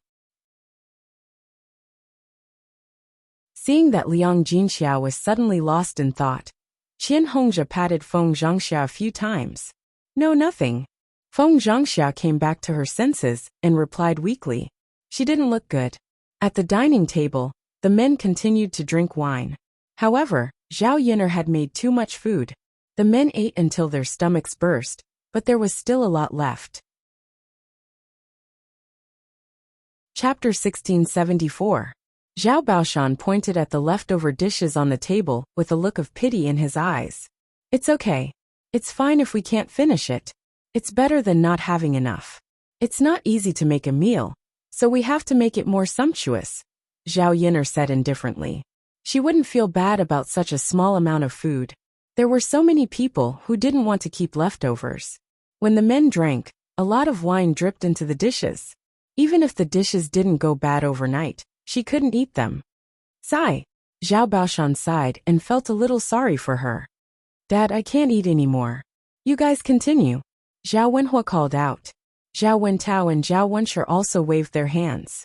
Seeing that Liang Jinxiao was suddenly lost in thought, Qian Hongzhe patted Feng Zhangxia a few times. No, nothing. Feng Zhangxia came back to her senses and replied weakly. She didn't look good. At the dining table, the men continued to drink wine. However, Zhao Yin'er had made too much food. The men ate until their stomachs burst, but there was still a lot left. Chapter 1674. Zhao Baoshan pointed at the leftover dishes on the table with a look of pity in his eyes. It's okay. It's fine if we can't finish it. It's better than not having enough. It's not easy to make a meal, so we have to make it more sumptuous, Zhao Yin'er said indifferently. She wouldn't feel bad about such a small amount of food. There were so many people who didn't want to keep leftovers. When the men drank, a lot of wine dripped into the dishes. Even if the dishes didn't go bad overnight, she couldn't eat them. Sigh. Zhao Baoshan sighed and felt a little sorry for her. Dad, I can't eat anymore. You guys continue. Zhao Wenhua called out. Zhao Wentao and Zhao Wenshi also waved their hands.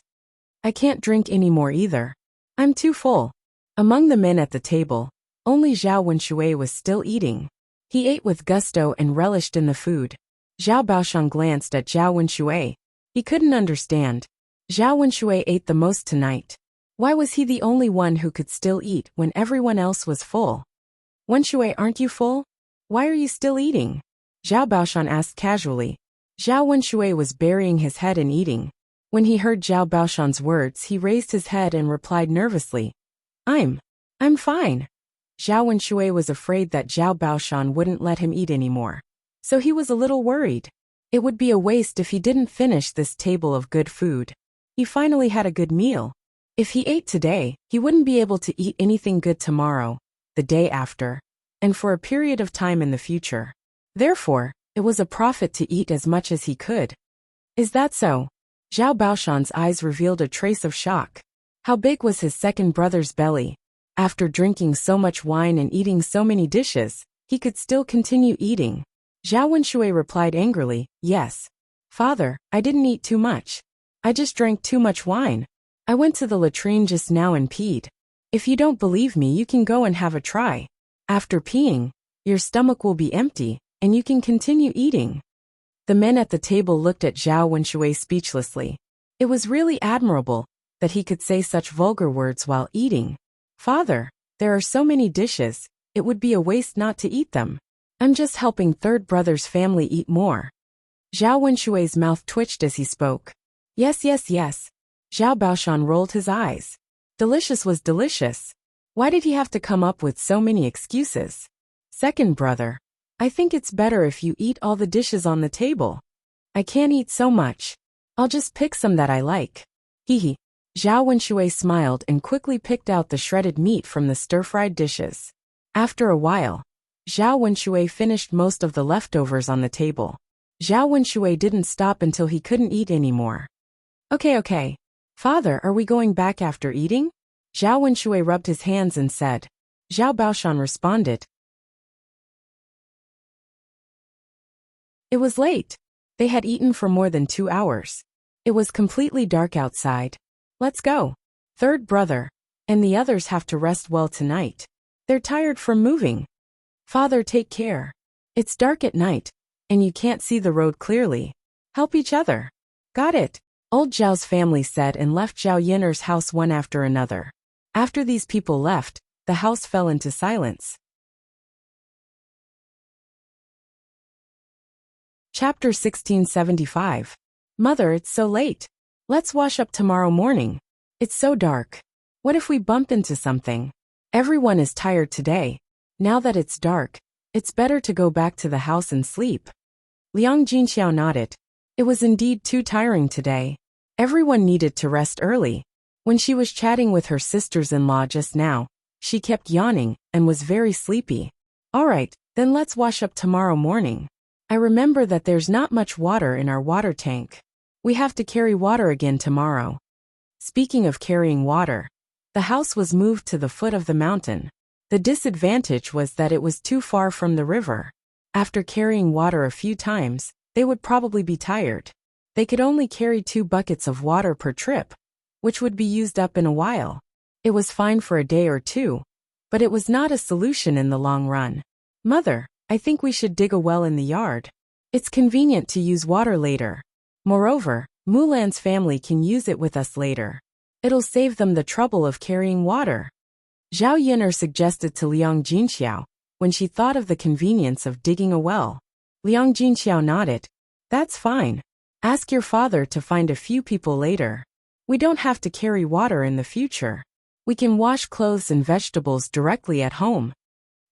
I can't drink anymore either. I'm too full. Among the men at the table, only Zhao Wenshui was still eating. He ate with gusto and relished in the food. Zhao Baoshan glanced at Zhao Wenshui. He couldn't understand. Zhao Wenshui ate the most tonight. Why was he the only one who could still eat when everyone else was full? Wenshui, aren't you full? Why are you still eating? Zhao Baoshan asked casually. Zhao Wenshui was burying his head in eating. When he heard Zhao Baoshan's words, he raised his head and replied nervously. I'm fine. Zhao Wenshui was afraid that Zhao Baoshan wouldn't let him eat anymore. So he was a little worried. It would be a waste if he didn't finish this table of good food. He finally had a good meal. If he ate today, he wouldn't be able to eat anything good tomorrow, the day after, and for a period of time in the future. Therefore, it was a profit to eat as much as he could. Is that so? Zhao Baoshan's eyes revealed a trace of shock. How big was his second brother's belly? After drinking so much wine and eating so many dishes, he could still continue eating. Zhao Wenshui replied angrily, Yes. Father, I didn't eat too much. I just drank too much wine. I went to the latrine just now and peed. If you don't believe me, you can go and have a try. After peeing, your stomach will be empty, and you can continue eating. The men at the table looked at Zhao Wenshui speechlessly. It was really admirable that he could say such vulgar words while eating. Father, there are so many dishes, it would be a waste not to eat them. I'm just helping third brother's family eat more. Zhao Wenshui's mouth twitched as he spoke. Yes. Zhao Baoshan rolled his eyes. Delicious was delicious. Why did he have to come up with so many excuses? Second brother, I think it's better if you eat all the dishes on the table. I can't eat so much. I'll just pick some that I like. Hee. Zhao Wenshui smiled and quickly picked out the shredded meat from the stir-fried dishes. After a while, Zhao Wenshui finished most of the leftovers on the table. Zhao Wenshui didn't stop until he couldn't eat anymore. Okay. Father, are we going back after eating? Zhao Wenshui rubbed his hands and said. Zhao Baoshan responded, It was late. They had eaten for more than 2 hours. It was completely dark outside. Let's go. Third brother. And the others have to rest well tonight. They're tired from moving. Father, take care. It's dark at night, and you can't see the road clearly. Help each other. Got it. Old Zhao's family said and left Zhao Yiner's house one after another. After these people left, the house fell into silence. Chapter 1675. Mother, it's so late. Let's wash up tomorrow morning. It's so dark. What if we bump into something? Everyone is tired today. Now that it's dark, it's better to go back to the house and sleep. Liang Jinxiao nodded. It was indeed too tiring today. Everyone needed to rest early. When she was chatting with her sisters-in-law just now, she kept yawning and was very sleepy. All right, then let's wash up tomorrow morning. I remember that there's not much water in our water tank. We have to carry water again tomorrow. Speaking of carrying water, the house was moved to the foot of the mountain. The disadvantage was that it was too far from the river. After carrying water a few times, they would probably be tired. They could only carry 2 buckets of water per trip, which would be used up in a while. It was fine for a day or two, but it was not a solution in the long run. Mother, I think we should dig a well in the yard. It's convenient to use water later. Moreover, Mulan's family can use it with us later. It'll save them the trouble of carrying water. Zhao Yiner suggested to Liang Jinxiao when she thought of the convenience of digging a well. Liang Jinxiao nodded. That's fine. Ask your father to find a few people later. We don't have to carry water in the future. We can wash clothes and vegetables directly at home.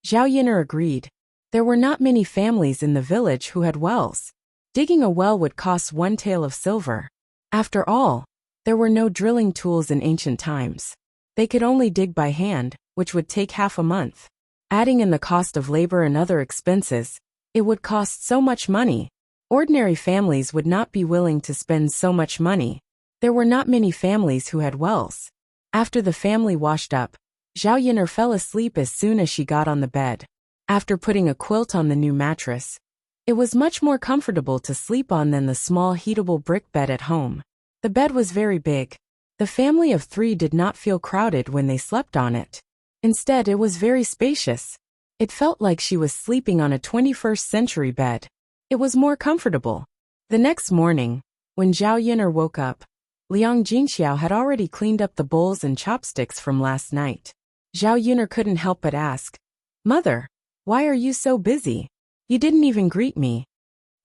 Zhao Yiner agreed. There were not many families in the village who had wells. Digging a well would cost 1 tael of silver. After all, there were no drilling tools in ancient times. They could only dig by hand, which would take half a month. Adding in the cost of labor and other expenses, it would cost so much money. Ordinary families would not be willing to spend so much money. There were not many families who had wells. After the family washed up, Zhao Yiner fell asleep as soon as she got on the bed. After putting a quilt on the new mattress, it was much more comfortable to sleep on than the small heatable brick bed at home. The bed was very big. The family of 3 did not feel crowded when they slept on it. Instead, it was very spacious. It felt like she was sleeping on a 21st century bed. It was more comfortable. The next morning, when Zhao Yiner woke up, Liang Jinxiao had already cleaned up the bowls and chopsticks from last night. Zhao Yiner couldn't help but ask, Mother, why are you so busy? You didn't even greet me.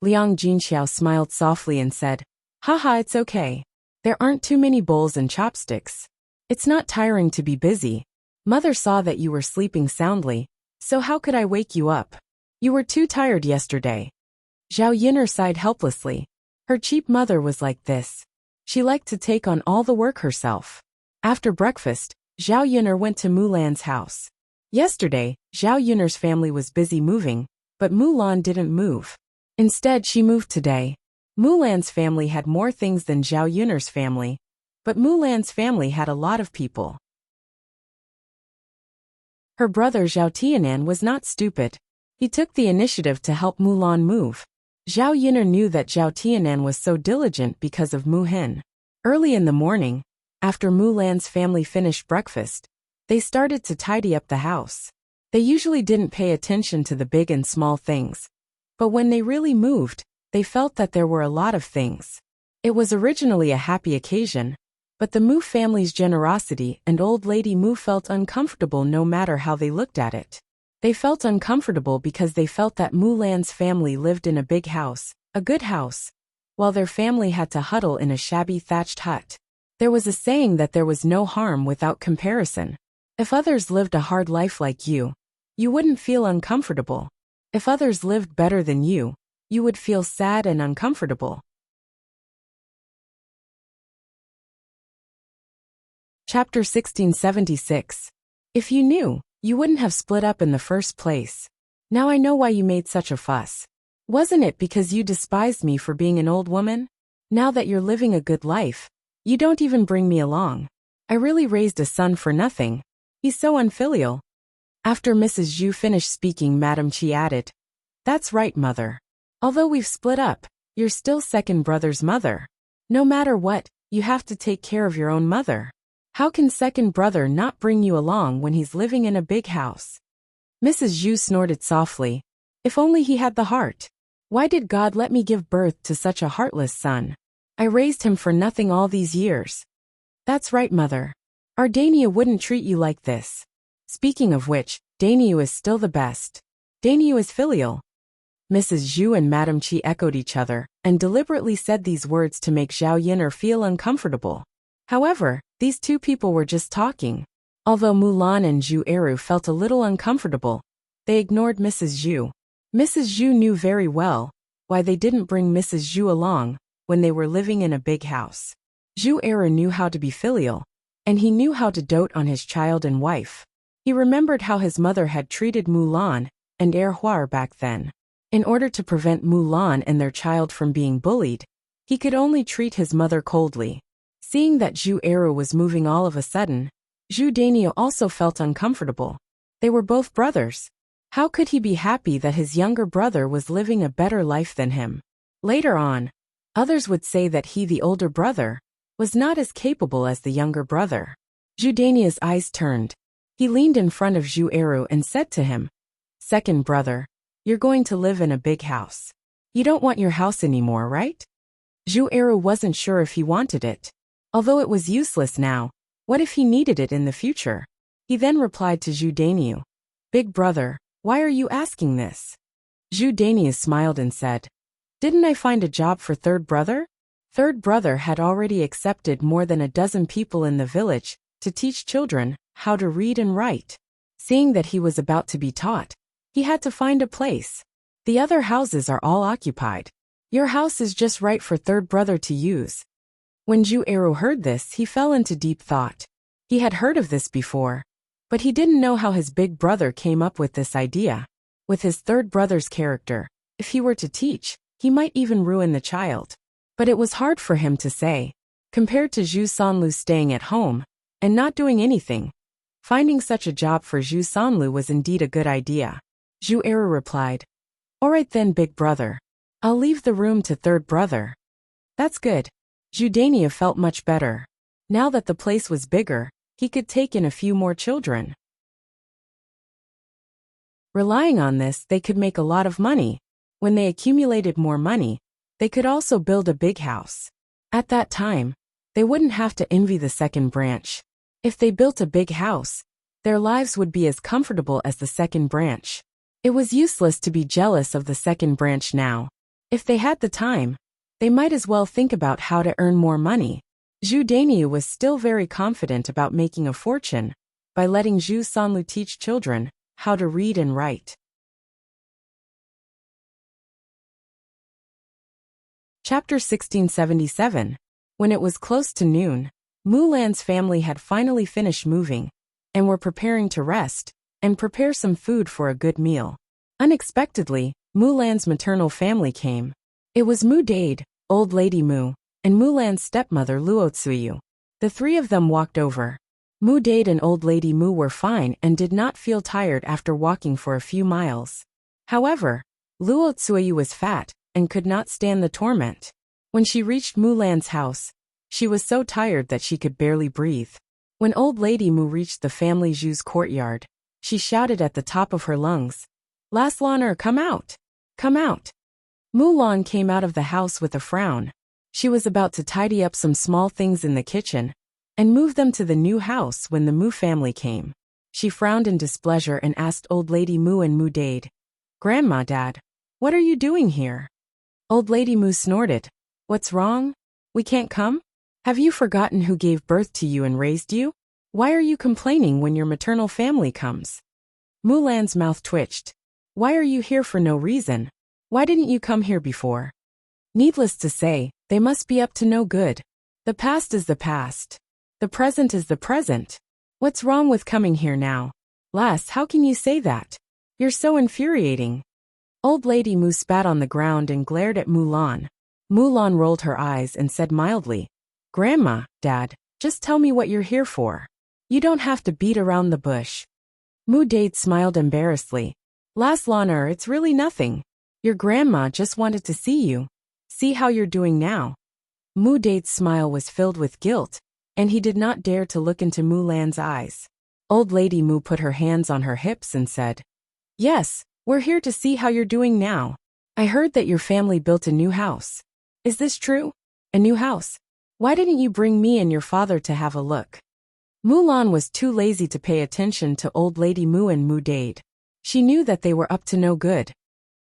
Liang Jinxiao smiled softly and said, Haha, it's okay. There aren't too many bowls and chopsticks. It's not tiring to be busy. Mother saw that you were sleeping soundly, so how could I wake you up? You were too tired yesterday. Zhao Yiner sighed helplessly. Her cheap mother was like this. She liked to take on all the work herself. After breakfast, Zhao Yiner went to Mulan's house. Yesterday, Zhao Yiner's family was busy moving, but Mulan didn't move. Instead, she moved today. Mulan's family had more things than Zhao Yiner's family, but Mulan's family had a lot of people. Her brother Zhao Tianan was not stupid. He took the initiative to help Mulan move. Zhao Yiner knew that Zhao Tianan was so diligent because of Mu Hen. Early in the morning, after Mulan's family finished breakfast, they started to tidy up the house. They usually didn't pay attention to the big and small things, but when they really moved, they felt that there were a lot of things. It was originally a happy occasion, but the Mu family's generosity and old lady Mu felt uncomfortable no matter how they looked at it. They felt uncomfortable because they felt that Mulan's family lived in a big house, a good house, while their family had to huddle in a shabby thatched hut. There was a saying that there was no harm without comparison. If others lived a hard life like you wouldn't feel uncomfortable. If others lived better than you would feel sad and uncomfortable. Chapter 1676. If you knew, you wouldn't have split up in the first place. Now I know why you made such a fuss. Wasn't it because you despised me for being an old woman? Now that you're living a good life, you don't even bring me along. I really raised a son for nothing. He's so unfilial. After Mrs. Zhu finished speaking, Madame Qi added, That's right, Mother. Although we've split up, you're still second brother's mother. No matter what, you have to take care of your own mother. How can second brother not bring you along when he's living in a big house? Mrs. Zhu snorted softly. If only he had the heart. Why did God let me give birth to such a heartless son? I raised him for nothing all these years. That's right, mother. Our Dania wouldn't treat you like this. Speaking of which, Daniu is still the best. Daniu is filial. Mrs. Zhu and Madame Qi echoed each other, and deliberately said these words to make Zhao Yin'er feel uncomfortable. However, these two people were just talking. Although Mulan and Zhu Eru felt a little uncomfortable, they ignored Mrs. Zhu. Mrs. Zhu knew very well why they didn't bring Mrs. Zhu along when they were living in a big house. Zhu Eru knew how to be filial, and he knew how to dote on his child and wife. He remembered how his mother had treated Mulan and Erhuar back then. In order to prevent Mulan and their child from being bullied, he could only treat his mother coldly. Seeing that Zhu Eru was moving all of a sudden, Zhu Daniu also felt uncomfortable. They were both brothers. How could he be happy that his younger brother was living a better life than him? Later on, others would say that he, the older brother, was not as capable as the younger brother. Zhu Daniu's eyes turned. He leaned in front of Zhu Eru and said to him, "Second brother, you're going to live in a big house. You don't want your house anymore, right?" Zhu Eru wasn't sure if he wanted it. Although it was useless now, what if he needed it in the future? He then replied to Zhu Daniu, "Big brother, why are you asking this?" Zhu Daniu smiled and said, "Didn't I find a job for third brother?" Third brother had already accepted more than a dozen people in the village to teach children how to read and write. Seeing that he was about to be taught, he had to find a place. The other houses are all occupied. Your house is just right for third brother to use. When Zhu Eru heard this, he fell into deep thought. He had heard of this before, but he didn't know how his big brother came up with this idea. With his third brother's character, if he were to teach, he might even ruin the child. But it was hard for him to say. Compared to Zhu Sanlu staying at home and not doing anything, finding such a job for Zhu Sanlu was indeed a good idea. Zhu Eru replied, "All right then, big brother. I'll leave the room to third brother." "That's good." Zhu Daniu felt much better. Now that the place was bigger, he could take in a few more children. Relying on this, they could make a lot of money. When they accumulated more money, they could also build a big house. At that time, they wouldn't have to envy the second branch. If they built a big house, their lives would be as comfortable as the second branch. It was useless to be jealous of the second branch now. If they had the time, they might as well think about how to earn more money. Zhu Daniu was still very confident about making a fortune by letting Zhu Sanlu teach children how to read and write. Chapter 1677. When it was close to noon, Mulan's family had finally finished moving and were preparing to rest and prepare some food for a good meal. Unexpectedly, Mulan's maternal family came. It was Mu Dade, Old Lady Mu, and Mulan's stepmother Luo Tsuyu. The three of them walked over. Mu Dade and Old Lady Mu were fine and did not feel tired after walking for a few miles. However, Luo Tsuyu was fat and could not stand the torment. When she reached Mulan's house, she was so tired that she could barely breathe. When Old Lady Mu reached the family Zhu's courtyard, she shouted at the top of her lungs, "Last Laner, come out! Come out!" Mulan came out of the house with a frown. She was about to tidy up some small things in the kitchen and move them to the new house when the Mu family came. She frowned in displeasure and asked Old Lady Mu and Mu Dade, "Grandma, Dad, what are you doing here?" Old Lady Mu snorted, "What's wrong? We can't come? Have you forgotten who gave birth to you and raised you? Why are you complaining when your maternal family comes?" Mulan's mouth twitched. "Why are you here for no reason? Why didn't you come here before?" Needless to say, they must be up to no good. The past is the past. The present is the present. What's wrong with coming here now? Lass, how can you say that? You're so infuriating. Old Lady Mu spat on the ground and glared at Mulan. Mulan rolled her eyes and said mildly, "Grandma, Dad, just tell me what you're here for. You don't have to beat around the bush." Mu Dade smiled embarrassedly. "Lass Laner, it's really nothing. Your grandma just wanted to see you. See how you're doing now." Mu Dade's smile was filled with guilt, and he did not dare to look into Mulan's eyes. Old Lady Mu put her hands on her hips and said, "Yes, we're here to see how you're doing now. I heard that your family built a new house. Is this true? A new house? Why didn't you bring me and your father to have a look?" Mulan was too lazy to pay attention to Old Lady Mu and Mu Dade. She knew that they were up to no good.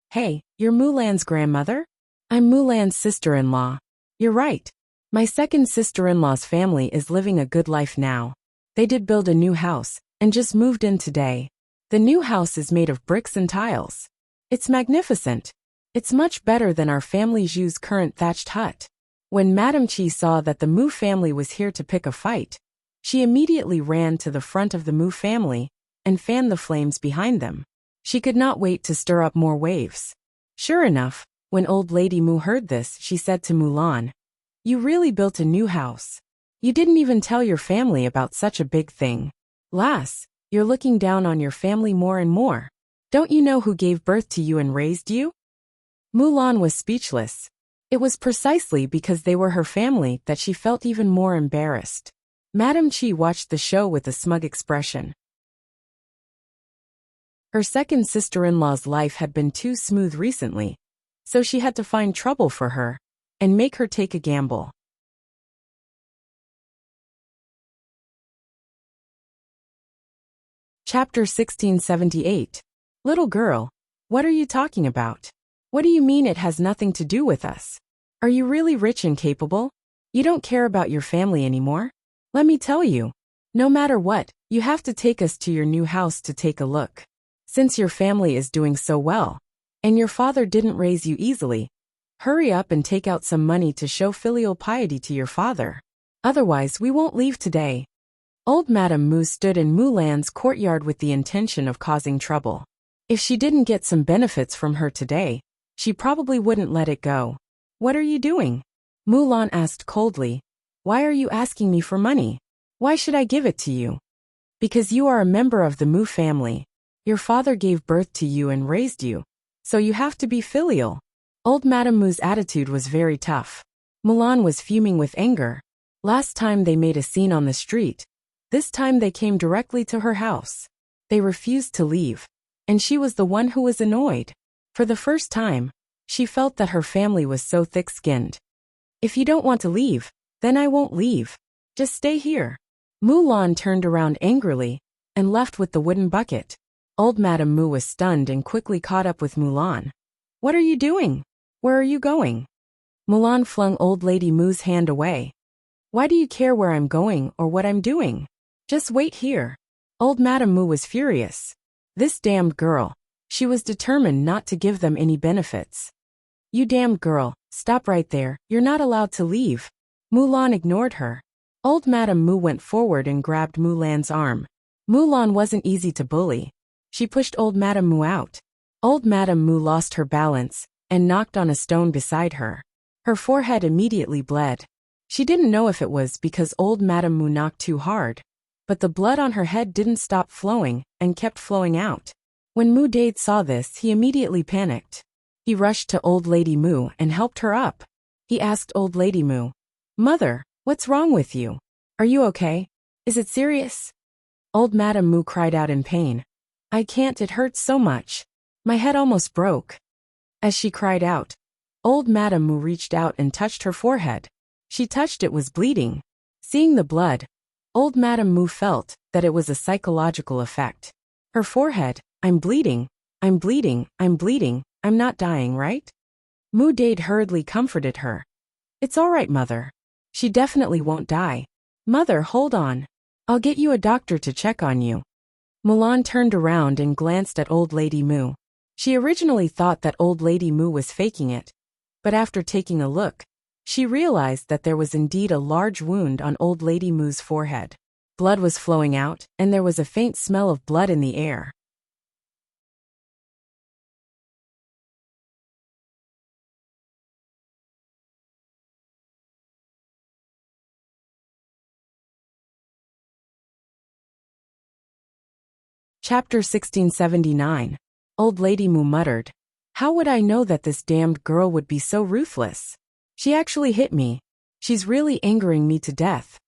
"Hey, you're Mulan's grandmother? I'm Mulan's sister-in-law. You're right. My second sister-in-law's family is living a good life now. They did build a new house, and just moved in today. The new house is made of bricks and tiles. It's magnificent. It's much better than our family's used current thatched hut." When Madame Chi saw that the Mu family was here to pick a fight, she immediately ran to the front of the Mu family and fanned the flames behind them. She could not wait to stir up more waves. Sure enough, when Old Lady Mu heard this, she said to Mulan, "You really built a new house. You didn't even tell your family about such a big thing. Lass, you're looking down on your family more and more. Don't you know who gave birth to you and raised you?" Mulan was speechless. It was precisely because they were her family that she felt even more embarrassed. Madame Chi watched the show with a smug expression. Her second sister-in-law's life had been too smooth recently, so she had to find trouble for her and make her take a gamble. Chapter 1678. Little girl, what are you talking about? What do you mean it has nothing to do with us? Are you really rich and capable? You don't care about your family anymore? Let me tell you, no matter what, you have to take us to your new house to take a look. Since your family is doing so well, and your father didn't raise you easily, hurry up and take out some money to show filial piety to your father. Otherwise, we won't leave today. Old Madame Mu stood in Mulan's courtyard with the intention of causing trouble. If she didn't get some benefits from her today, she probably wouldn't let it go. "What are you doing?" Mulan asked coldly. "Why are you asking me for money? Why should I give it to you?" "Because you are a member of the Mu family. Your father gave birth to you and raised you, so you have to be filial." Old Madame Mu's attitude was very tough. Mulan was fuming with anger. Last time they made a scene on the street. This time they came directly to her house. They refused to leave, and she was the one who was annoyed. For the first time, she felt that her family was so thick-skinned. "If you don't want to leave, then I won't leave. Just stay here." Mulan turned around angrily and left with the wooden bucket. Old Madame Mu was stunned and quickly caught up with Mulan. "What are you doing? Where are you going?" Mulan flung Old Lady Mu's hand away. "Why do you care where I'm going or what I'm doing? Just wait here." Old Madame Mu was furious. This damned girl. She was determined not to give them any benefits. "You damned girl, stop right there, you're not allowed to leave." Mulan ignored her. Old Madame Mu went forward and grabbed Mulan's arm. Mulan wasn't easy to bully. She pushed Old Madame Mu out. Old Madame Mu lost her balance and knocked on a stone beside her. Her forehead immediately bled. She didn't know if it was because Old Madame Mu knocked too hard, but the blood on her head didn't stop flowing and kept flowing out. When Mu Dade saw this, he immediately panicked. He rushed to Old Lady Mu and helped her up. He asked Old Lady Mu, "Mother, what's wrong with you? Are you okay? Is it serious?" Old Madame Mu cried out in pain. "I can't, it hurts so much. My head almost broke." As she cried out, Old Madame Mu reached out and touched her forehead. She touched it was bleeding. Seeing the blood, Old Madame Mu felt that it was a psychological effect. Her forehead, "I'm bleeding, I'm bleeding, I'm bleeding, I'm not dying, right?" Mu Dade hurriedly comforted her. "It's all right, Mother. She definitely won't die. Mother, hold on. I'll get you a doctor to check on you." Mulan turned around and glanced at Old Lady Mu. She originally thought that Old Lady Mu was faking it, but after taking a look, she realized that there was indeed a large wound on Old Lady Mu's forehead. Blood was flowing out, and there was a faint smell of blood in the air. Chapter 1679. Old Lady Mu muttered, How would I know that this damned girl would be so ruthless? She actually hit me. She's really angering me to death.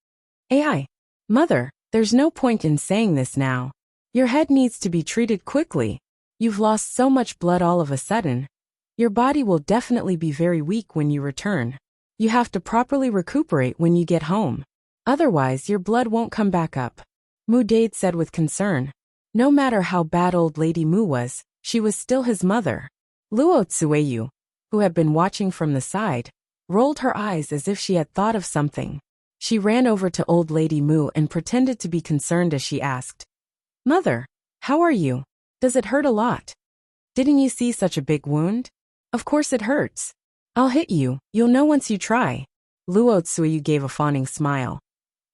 AI. Mother, there's no point in saying this now. Your head needs to be treated quickly. You've lost so much blood all of a sudden. Your body will definitely be very weak when you return. You have to properly recuperate when you get home. Otherwise, your blood won't come back up. Mu Dade said with concern. No matter how bad old lady Mu was, she was still his mother. Luo Tsueyu, who had been watching from the side, rolled her eyes as if she had thought of something. She ran over to old lady Mu and pretended to be concerned as she asked, Mother, how are you? Does it hurt a lot? Didn't you see such a big wound? Of course it hurts. I'll hit you, you'll know once you try. Luo Tsueyu gave a fawning smile.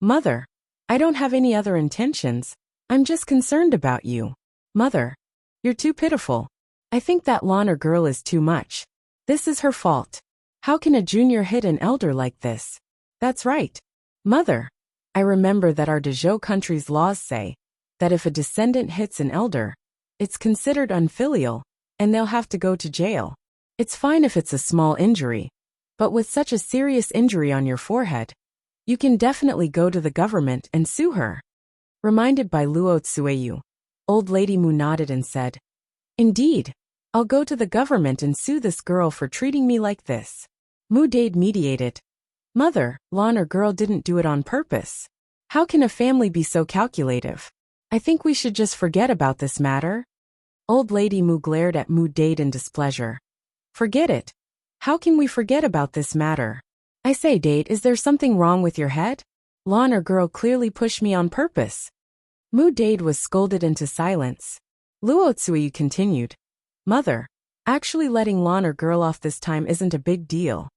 Mother, I don't have any other intentions. I'm just concerned about you. Mother, you're too pitiful. I think that Lana girl is too much. This is her fault. How can a junior hit an elder like this? That's right. Mother, I remember that our Dezhou country's laws say that if a descendant hits an elder, it's considered unfilial, and they'll have to go to jail. It's fine if it's a small injury, but with such a serious injury on your forehead, you can definitely go to the government and sue her. Reminded by Luo Tsueyu, old lady Mu nodded and said, Indeed, I'll go to the government and sue this girl for treating me like this. Mu Dade mediated. Mother, Lana girl didn't do it on purpose. How can a family be so calculative? I think we should just forget about this matter. Old lady Mu glared at Mu Dade in displeasure. Forget it. How can we forget about this matter? I say, Dade, is there something wrong with your head? Lana girl clearly pushed me on purpose. Mu Dade was scolded into silence. Luo Tsueyu continued. Mother, actually letting Lana girl off this time isn't a big deal.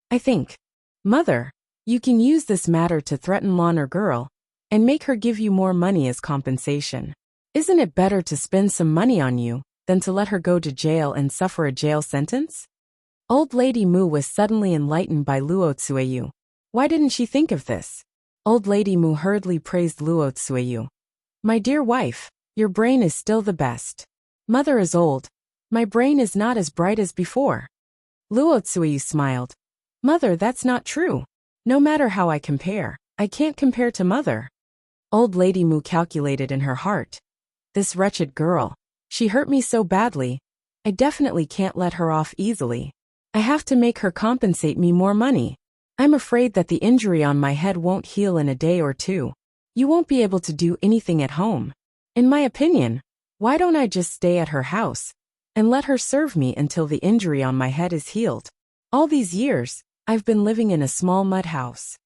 I think. Mother, you can use this matter to threaten Lana girl and make her give you more money as compensation. Isn't it better to spend some money on you than to let her go to jail and suffer a jail sentence? Old lady Mu was suddenly enlightened by Luo Tsueyu. Why didn't she think of this? Old lady Mu hurriedly praised Luo Tsueyu. My dear wife, your brain is still the best. Mother is old. My brain is not as bright as before. Luo Tsueyu smiled. Mother, that's not true. No matter how I compare, I can't compare to Mother. Old lady Mu calculated in her heart. This wretched girl. She hurt me so badly. I definitely can't let her off easily. I have to make her compensate me more money. I'm afraid that the injury on my head won't heal in a day or two. You won't be able to do anything at home. In my opinion, why don't I just stay at her house and let her serve me until the injury on my head is healed? All these years, I've been living in a small mud house.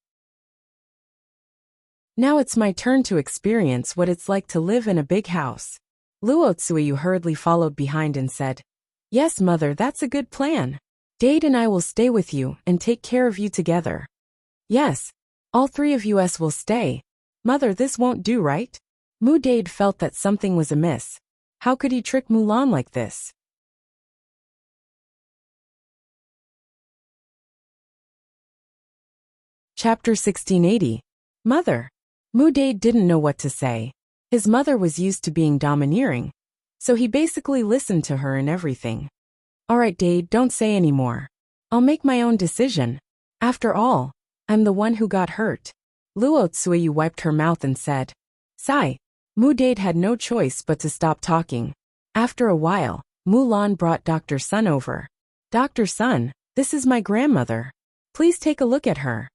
Now it's my turn to experience what it's like to live in a big house. Luo Tsueyu hurriedly followed behind and said, Yes, Mother, that's a good plan. Dade and I will stay with you and take care of you together. Yes, all three of us will stay. Mother, this won't do, right? Mu Dade felt that something was amiss. How could he trick Mulan like this? Chapter 1680. Mother. Mu Dade didn't know what to say. His mother was used to being domineering, so he basically listened to her in everything. All right, Dade, don't say any more. I'll make my own decision. After all, I'm the one who got hurt. Luo Tsueyu wiped her mouth and said, Sigh. Mu Dade had no choice but to stop talking. After a while, Mulan brought Dr. Sun over. Dr. Sun, this is my grandmother. Please take a look at her.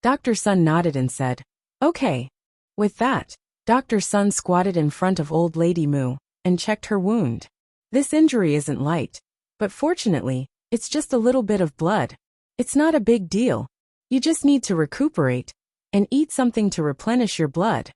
Dr. Sun nodded and said, Okay. With that, Dr. Sun squatted in front of old lady Mu and checked her wound. This injury isn't light, but fortunately, it's just a little bit of blood. It's not a big deal. You just need to recuperate and eat something to replenish your blood.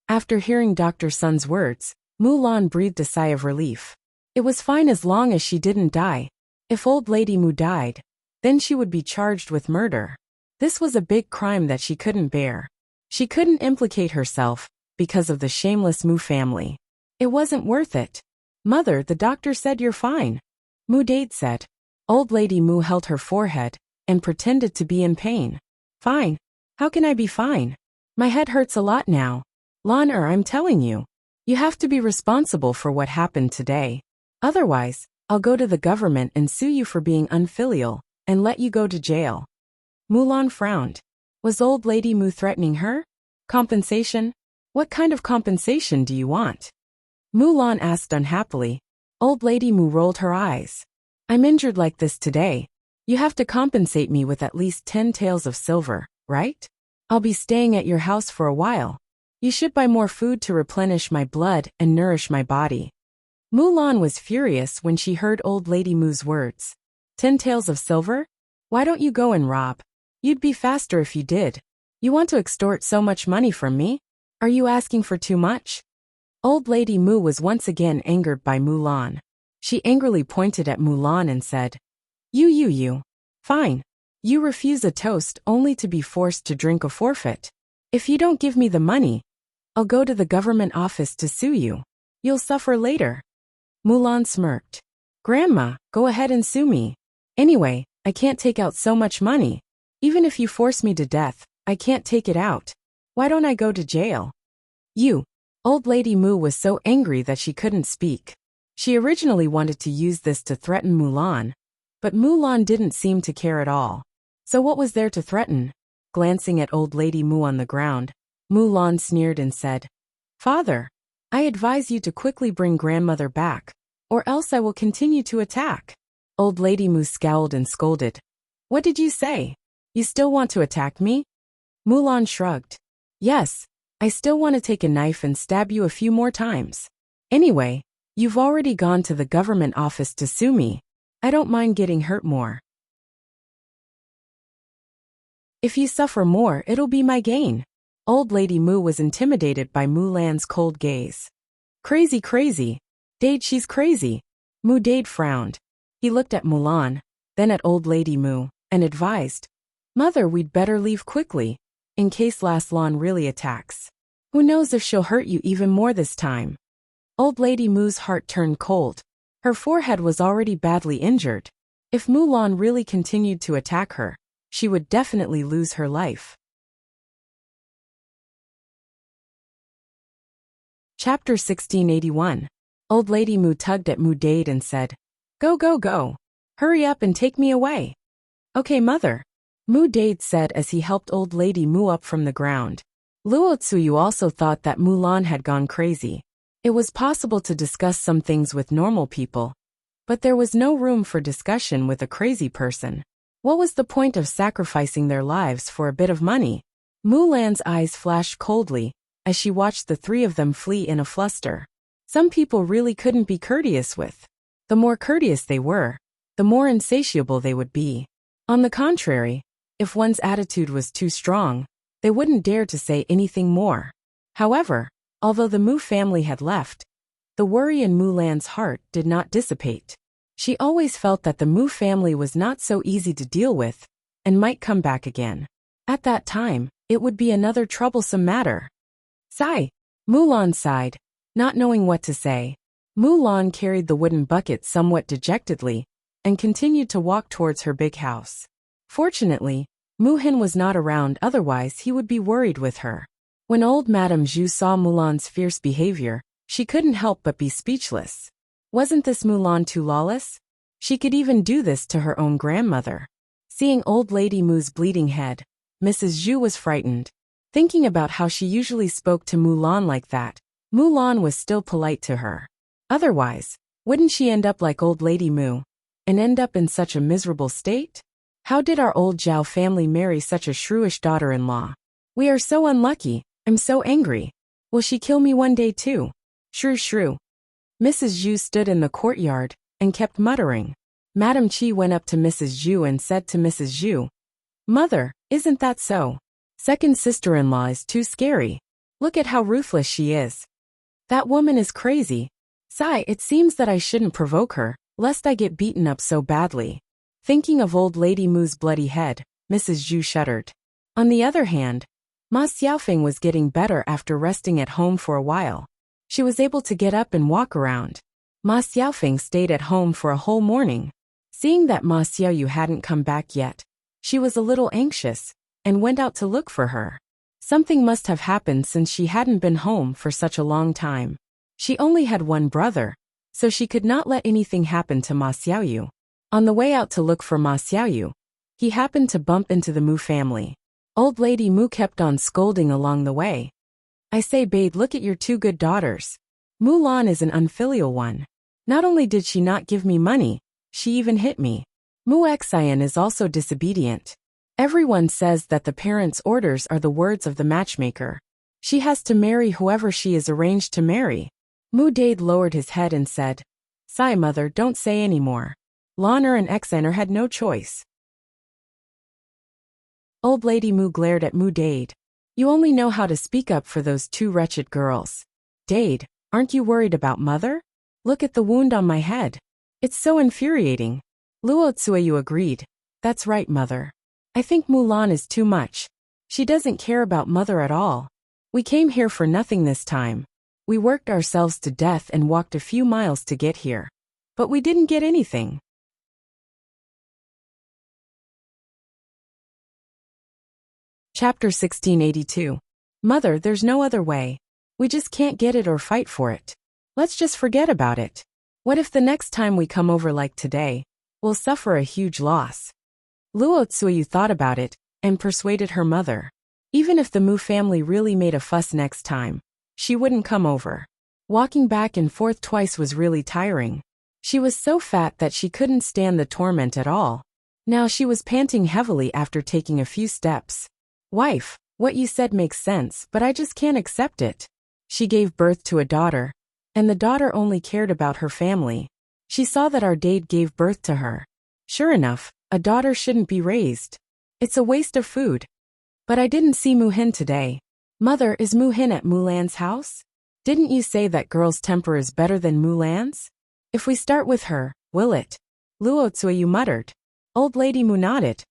After hearing Dr. Sun's words, Mulan breathed a sigh of relief. It was fine as long as she didn't die. If old lady Mu died, then she would be charged with murder. This was a big crime that she couldn't bear. She couldn't implicate herself because of the shameless Mu family. It wasn't worth it. Mother, the doctor said you're fine. Mu Dade said. Old lady Mu held her forehead and pretended to be in pain. Fine. How can I be fine? My head hurts a lot now. Lana, I'm telling you. You have to be responsible for what happened today. Otherwise, I'll go to the government and sue you for being unfilial, and let you go to jail. Mulan frowned. Was old lady Mu threatening her? Compensation? What kind of compensation do you want? Mulan asked unhappily. Old lady Mu rolled her eyes. I'm injured like this today. You have to compensate me with at least 10 taels of silver, right? I'll be staying at your house for a while. You should buy more food to replenish my blood and nourish my body. Mulan was furious when she heard old lady Mu's words. 10 taels of silver? Why don't you go and rob? You'd be faster if you did. You want to extort so much money from me? Are you asking for too much? Old lady Mu was once again angered by Mulan. She angrily pointed at Mulan and said, You. Fine. You refuse a toast only to be forced to drink a forfeit. If you don't give me the money, I'll go to the government office to sue you. You'll suffer later. Mulan smirked. Grandma, go ahead and sue me. Anyway, I can't take out so much money. Even if you force me to death, I can't take it out. Why don't I go to jail? You. Old lady Mu was so angry that she couldn't speak. She originally wanted to use this to threaten Mulan, but Mulan didn't seem to care at all. So what was there to threaten? Glancing at old lady Mu on the ground, Mulan sneered and said, Father, I advise you to quickly bring grandmother back, or else I will continue to attack. Old lady Mu scowled and scolded. What did you say? You still want to attack me? Mulan shrugged. Yes, I still want to take a knife and stab you a few more times. Anyway, you've already gone to the government office to sue me. I don't mind getting hurt more. If you suffer more, it'll be my gain. Old lady Mu was intimidated by Mulan's cold gaze. Crazy. Dade, she's crazy. Mu Dade frowned. He looked at Mulan, then at old lady Mu, and advised, Mother, we'd better leave quickly, in case Last Lan really attacks. Who knows if she'll hurt you even more this time. Old lady Mu's heart turned cold. Her forehead was already badly injured. If Mulan really continued to attack her, she would definitely lose her life. Chapter 1681. Old lady Mu tugged at Mu Dade and said, Go. Hurry up and take me away. Okay, mother. Mu Dade said as he helped old lady Mu up from the ground. Luo Tsuyu also thought that Mulan had gone crazy. It was possible to discuss some things with normal people, but there was no room for discussion with a crazy person. What was the point of sacrificing their lives for a bit of money? Mulan's eyes flashed coldly as she watched the three of them flee in a fluster. Some people really couldn't be courteous with. The more courteous they were, the more insatiable they would be. On the contrary, if one's attitude was too strong, they wouldn't dare to say anything more. However, although the Mu family had left, the worry in Mulan's heart did not dissipate. She always felt that the Mu family was not so easy to deal with, and might come back again. At that time, it would be another troublesome matter. Sigh. Mulan sighed, not knowing what to say. Mulan carried the wooden bucket somewhat dejectedly, and continued to walk towards her big house. Fortunately, Muhin was not around, otherwise he would be worried with her. When old Madame Zhu saw Mulan's fierce behavior, she couldn't help but be speechless. Wasn't this Mulan too lawless? She could even do this to her own grandmother. Seeing old lady Mu's bleeding head, Mrs. Zhu was frightened. Thinking about how she usually spoke to Mulan like that, Mulan was still polite to her. Otherwise, wouldn't she end up like old lady Mu, and end up in such a miserable state? How did our old Zhao family marry such a shrewish daughter-in-law? We are so unlucky. I'm so angry. Will she kill me one day too? Shrew. Mrs. Zhu stood in the courtyard and kept muttering. Madame Qi went up to Mrs. Zhu and said to Mrs. Zhu, Mother, isn't that so? Second sister-in-law is too scary. Look at how ruthless she is. That woman is crazy. Sigh, it seems that I shouldn't provoke her, lest I get beaten up so badly. Thinking of old lady Mu's bloody head, Mrs. Zhu shuddered. On the other hand, Ma Xiaofeng was getting better after resting at home for a while. She was able to get up and walk around. Ma Xiaofeng stayed at home for a whole morning. Seeing that Ma Xiaoyu hadn't come back yet, she was a little anxious, and went out to look for her. Something must have happened since she hadn't been home for such a long time. She only had one brother, so she could not let anything happen to Ma Xiaoyu. On the way out to look for Ma Xiaoyu, he happened to bump into the Mu family. Old Lady Mu kept on scolding along the way. I say, babe, look at your two good daughters. Mu Lan is an unfilial one. Not only did she not give me money, she even hit me. Mu Xian is also disobedient. Everyone says that the parents' orders are the words of the matchmaker. She has to marry whoever she is arranged to marry. Mu Dade lowered his head and said, Sigh, mother, don't say any more. Lan'er and Xaner had no choice. Old Lady Mu glared at Mu Dade. You only know how to speak up for those two wretched girls. Dade, aren't you worried about mother? Look at the wound on my head. It's so infuriating. Luo Tsueyu agreed. That's right, mother. I think Mulan is too much. She doesn't care about mother at all. We came here for nothing this time. We worked ourselves to death and walked a few miles to get here. But we didn't get anything. Chapter 1682. Mother, there's no other way. We just can't get it or fight for it. Let's just forget about it. What if the next time we come over like today, we'll suffer a huge loss? Luo Tsueyu thought about it and persuaded her mother. Even if the Mu family really made a fuss next time, she wouldn't come over. Walking back and forth twice was really tiring. She was so fat that she couldn't stand the torment at all. Now she was panting heavily after taking a few steps. Wife, what you said makes sense, but I just can't accept it. She gave birth to a daughter, and the daughter only cared about her family. She saw that our Dade gave birth to her. Sure enough, a daughter shouldn't be raised. It's a waste of food. But I didn't see Mu-hin today. Mother, is Mu-hin at Mulan's house? Didn't you say that girl's temper is better than Mulan's? If we start with her, will it? Luo Tsueyu muttered. Old Lady Mu nodded.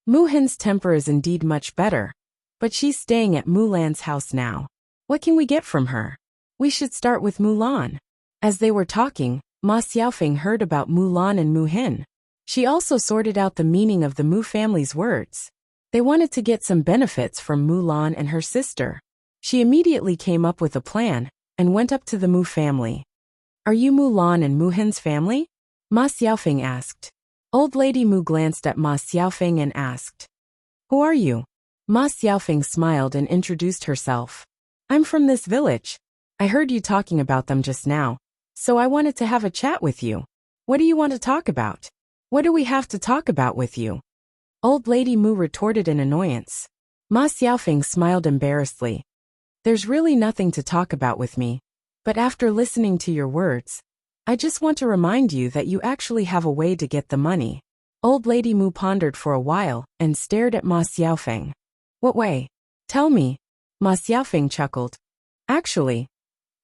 Mu-hin's temper is indeed much better, but she's staying at Mulan's house now. What can we get from her? We should start with Mulan. As they were talking, Ma Xiaofeng heard about Mulan and Mu-hin. She also sorted out the meaning of the Mu family's words. They wanted to get some benefits from Mulan and her sister. She immediately came up with a plan and went up to the Mu family. Are you Mulan and Mu-hin's family? Ma Xiaofeng asked. Old Lady Mu glanced at Ma Xiaofeng and asked, Who are you? Ma Xiaofeng smiled and introduced herself. I'm from this village. I heard you talking about them just now, so I wanted to have a chat with you. What do you want to talk about? What do we have to talk about with you? Old Lady Mu retorted in annoyance. Ma Xiaofeng smiled embarrassedly. There's really nothing to talk about with me, but after listening to your words, I just want to remind you that you actually have a way to get the money. Old Lady Mu pondered for a while and stared at Ma Xiaofeng. What way? Tell me. Ma Xiaofeng chuckled. Actually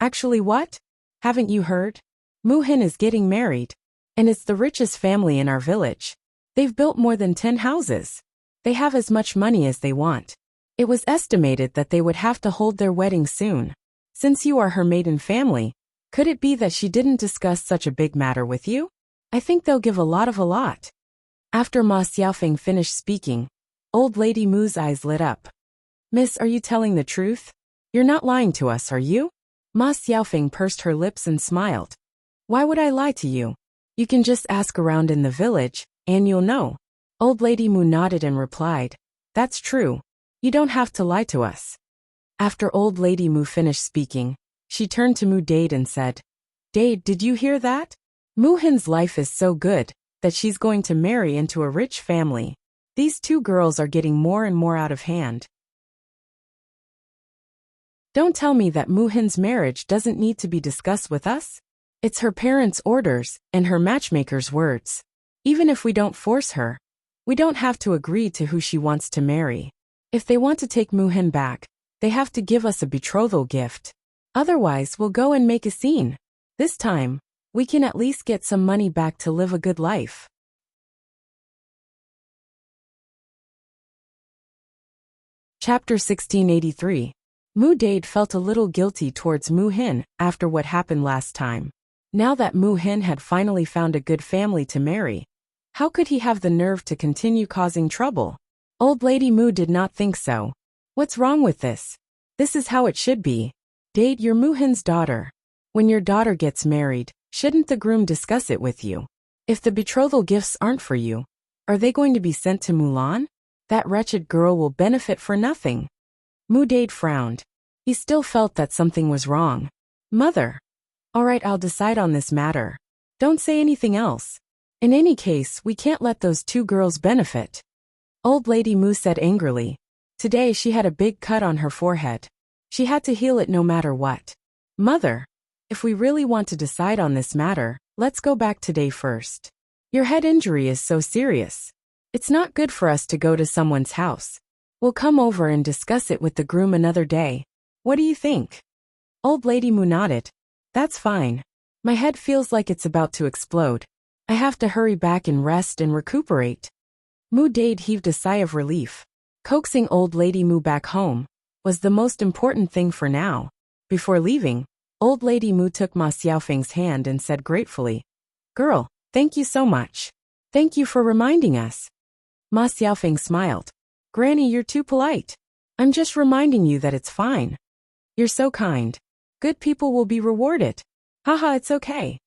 what? Haven't you heard? Mu-hin is getting married, and it's the richest family in our village. They've built more than 10 houses. They have as much money as they want. It was estimated that they would have to hold their wedding soon. Since you are her maiden family, could it be that she didn't discuss such a big matter with you? I think they'll give a lot. After Ma Xiaofeng finished speaking, Old Lady Mu's eyes lit up. Miss, are you telling the truth? You're not lying to us, are you? Ma Xiaofeng pursed her lips and smiled. Why would I lie to you? You can just ask around in the village, and you'll know. Old Lady Mu nodded and replied, That's true. You don't have to lie to us. After Old Lady Mu finished speaking, she turned to Mu Dade and said, Dade, did you hear that? Mu-hin's life is so good that she's going to marry into a rich family. These two girls are getting more and more out of hand. Don't tell me that Mu-hin's marriage doesn't need to be discussed with us. It's her parents' orders and her matchmaker's words. Even if we don't force her, we don't have to agree to who she wants to marry. If they want to take Mu-hin back, they have to give us a betrothal gift. Otherwise, we'll go and make a scene. This time, we can at least get some money back to live a good life. Chapter 1683. Mu Dade felt a little guilty towards Mu-hin after what happened last time. Now that Mu-hin had finally found a good family to marry, how could he have the nerve to continue causing trouble? Old Lady Mu did not think so. What's wrong with this? This is how it should be. Dade, you're Mu-hin's daughter. When your daughter gets married, Shouldn't the groom discuss it with you? If the betrothal gifts aren't for you, are they going to be sent to Mulan? That wretched girl will benefit for nothing. Mu Dade frowned. He still felt that something was wrong. Mother. All right, I'll decide on this matter. Don't say anything else. In any case, we can't let those two girls benefit. Old Lady Mu said angrily. Today she had a big cut on her forehead. She had to heal it no matter what. Mother. If we really want to decide on this matter, let's go back today first. Your head injury is so serious. It's not good for us to go to someone's house. We'll come over and discuss it with the groom another day. What do you think? Old Lady Mu nodded. That's fine. My head feels like it's about to explode. I have to hurry back and rest and recuperate. Mu Dade heaved a sigh of relief. Coaxing Old Lady Mu back home was the most important thing for now. Before leaving, Old Lady Mu took Ma Xiaofeng's hand and said gratefully, Girl, thank you so much. Thank you for reminding us. Ma Xiaofeng smiled. Granny, you're too polite. I'm just reminding you that it's fine. You're so kind. Good people will be rewarded. Haha, it's okay.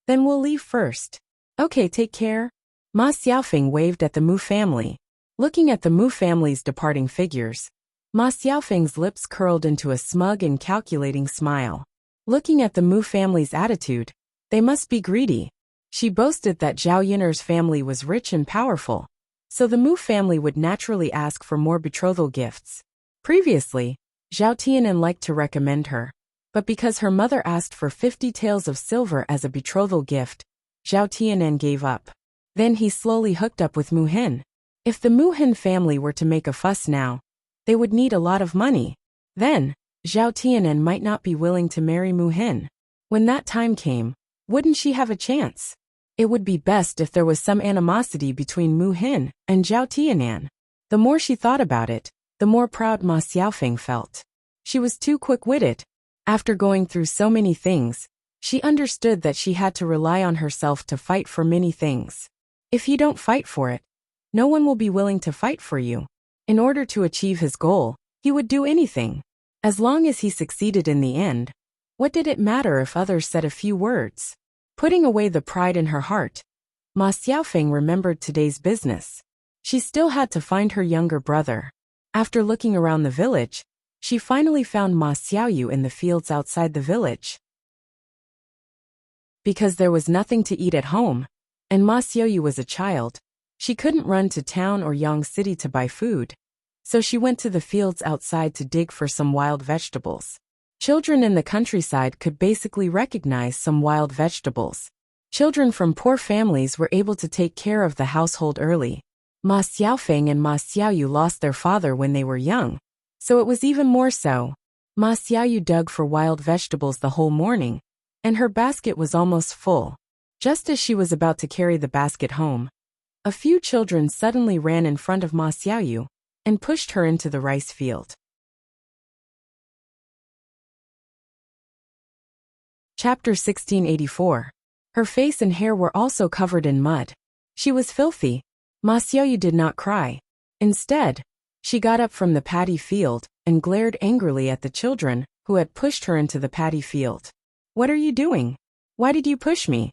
Then we'll leave first. Okay, take care. Ma Xiaofeng waved at the Mu family. Looking at the Mu family's departing figures, Ma Xiaofeng's lips curled into a smug and calculating smile. Looking at the Mu family's attitude, they must be greedy. She boasted that Zhao Yiner's family was rich and powerful, so the Mu family would naturally ask for more betrothal gifts. Previously, Zhao Tianan liked to recommend her, but because her mother asked for 50 taels of silver as a betrothal gift, Zhao Tianan gave up. Then he slowly hooked up with Mu Hin. If the Mu Hin family were to make a fuss now, they would need a lot of money. Then, Zhao Tianan might not be willing to marry Mu Hin. When that time came, wouldn't she have a chance? It would be best if there was some animosity between Mu Hin and Zhao Tianan. The more she thought about it, the more proud Ma Xiaofeng felt. She was too quick-witted. After going through so many things, she understood that she had to rely on herself to fight for many things. If you don't fight for it, no one will be willing to fight for you. In order to achieve his goal, he would do anything. As long as he succeeded in the end, what did it matter if others said a few words? Putting away the pride in her heart, Ma Xiaofeng remembered today's business. She still had to find her younger brother. After looking around the village, she finally found Ma Xiaoyu in the fields outside the village. Because there was nothing to eat at home, and Ma Xiaoyu was a child, she couldn't run to town or Yang City to buy food. So she went to the fields outside to dig for some wild vegetables. Children in the countryside could basically recognize some wild vegetables. Children from poor families were able to take care of the household early. Ma Xiaofeng and Ma Xiaoyu lost their father when they were young, so it was even more so. Ma Xiaoyu dug for wild vegetables the whole morning, and her basket was almost full. Just as she was about to carry the basket home, a few children suddenly ran in front of Ma Xiaoyu and pushed her into the rice field. Chapter 1684. Her face and hair were also covered in mud. She was filthy. Ma Xiaoyu did not cry. Instead, she got up from the paddy field and glared angrily at the children who had pushed her into the paddy field. What are you doing? Why did you push me?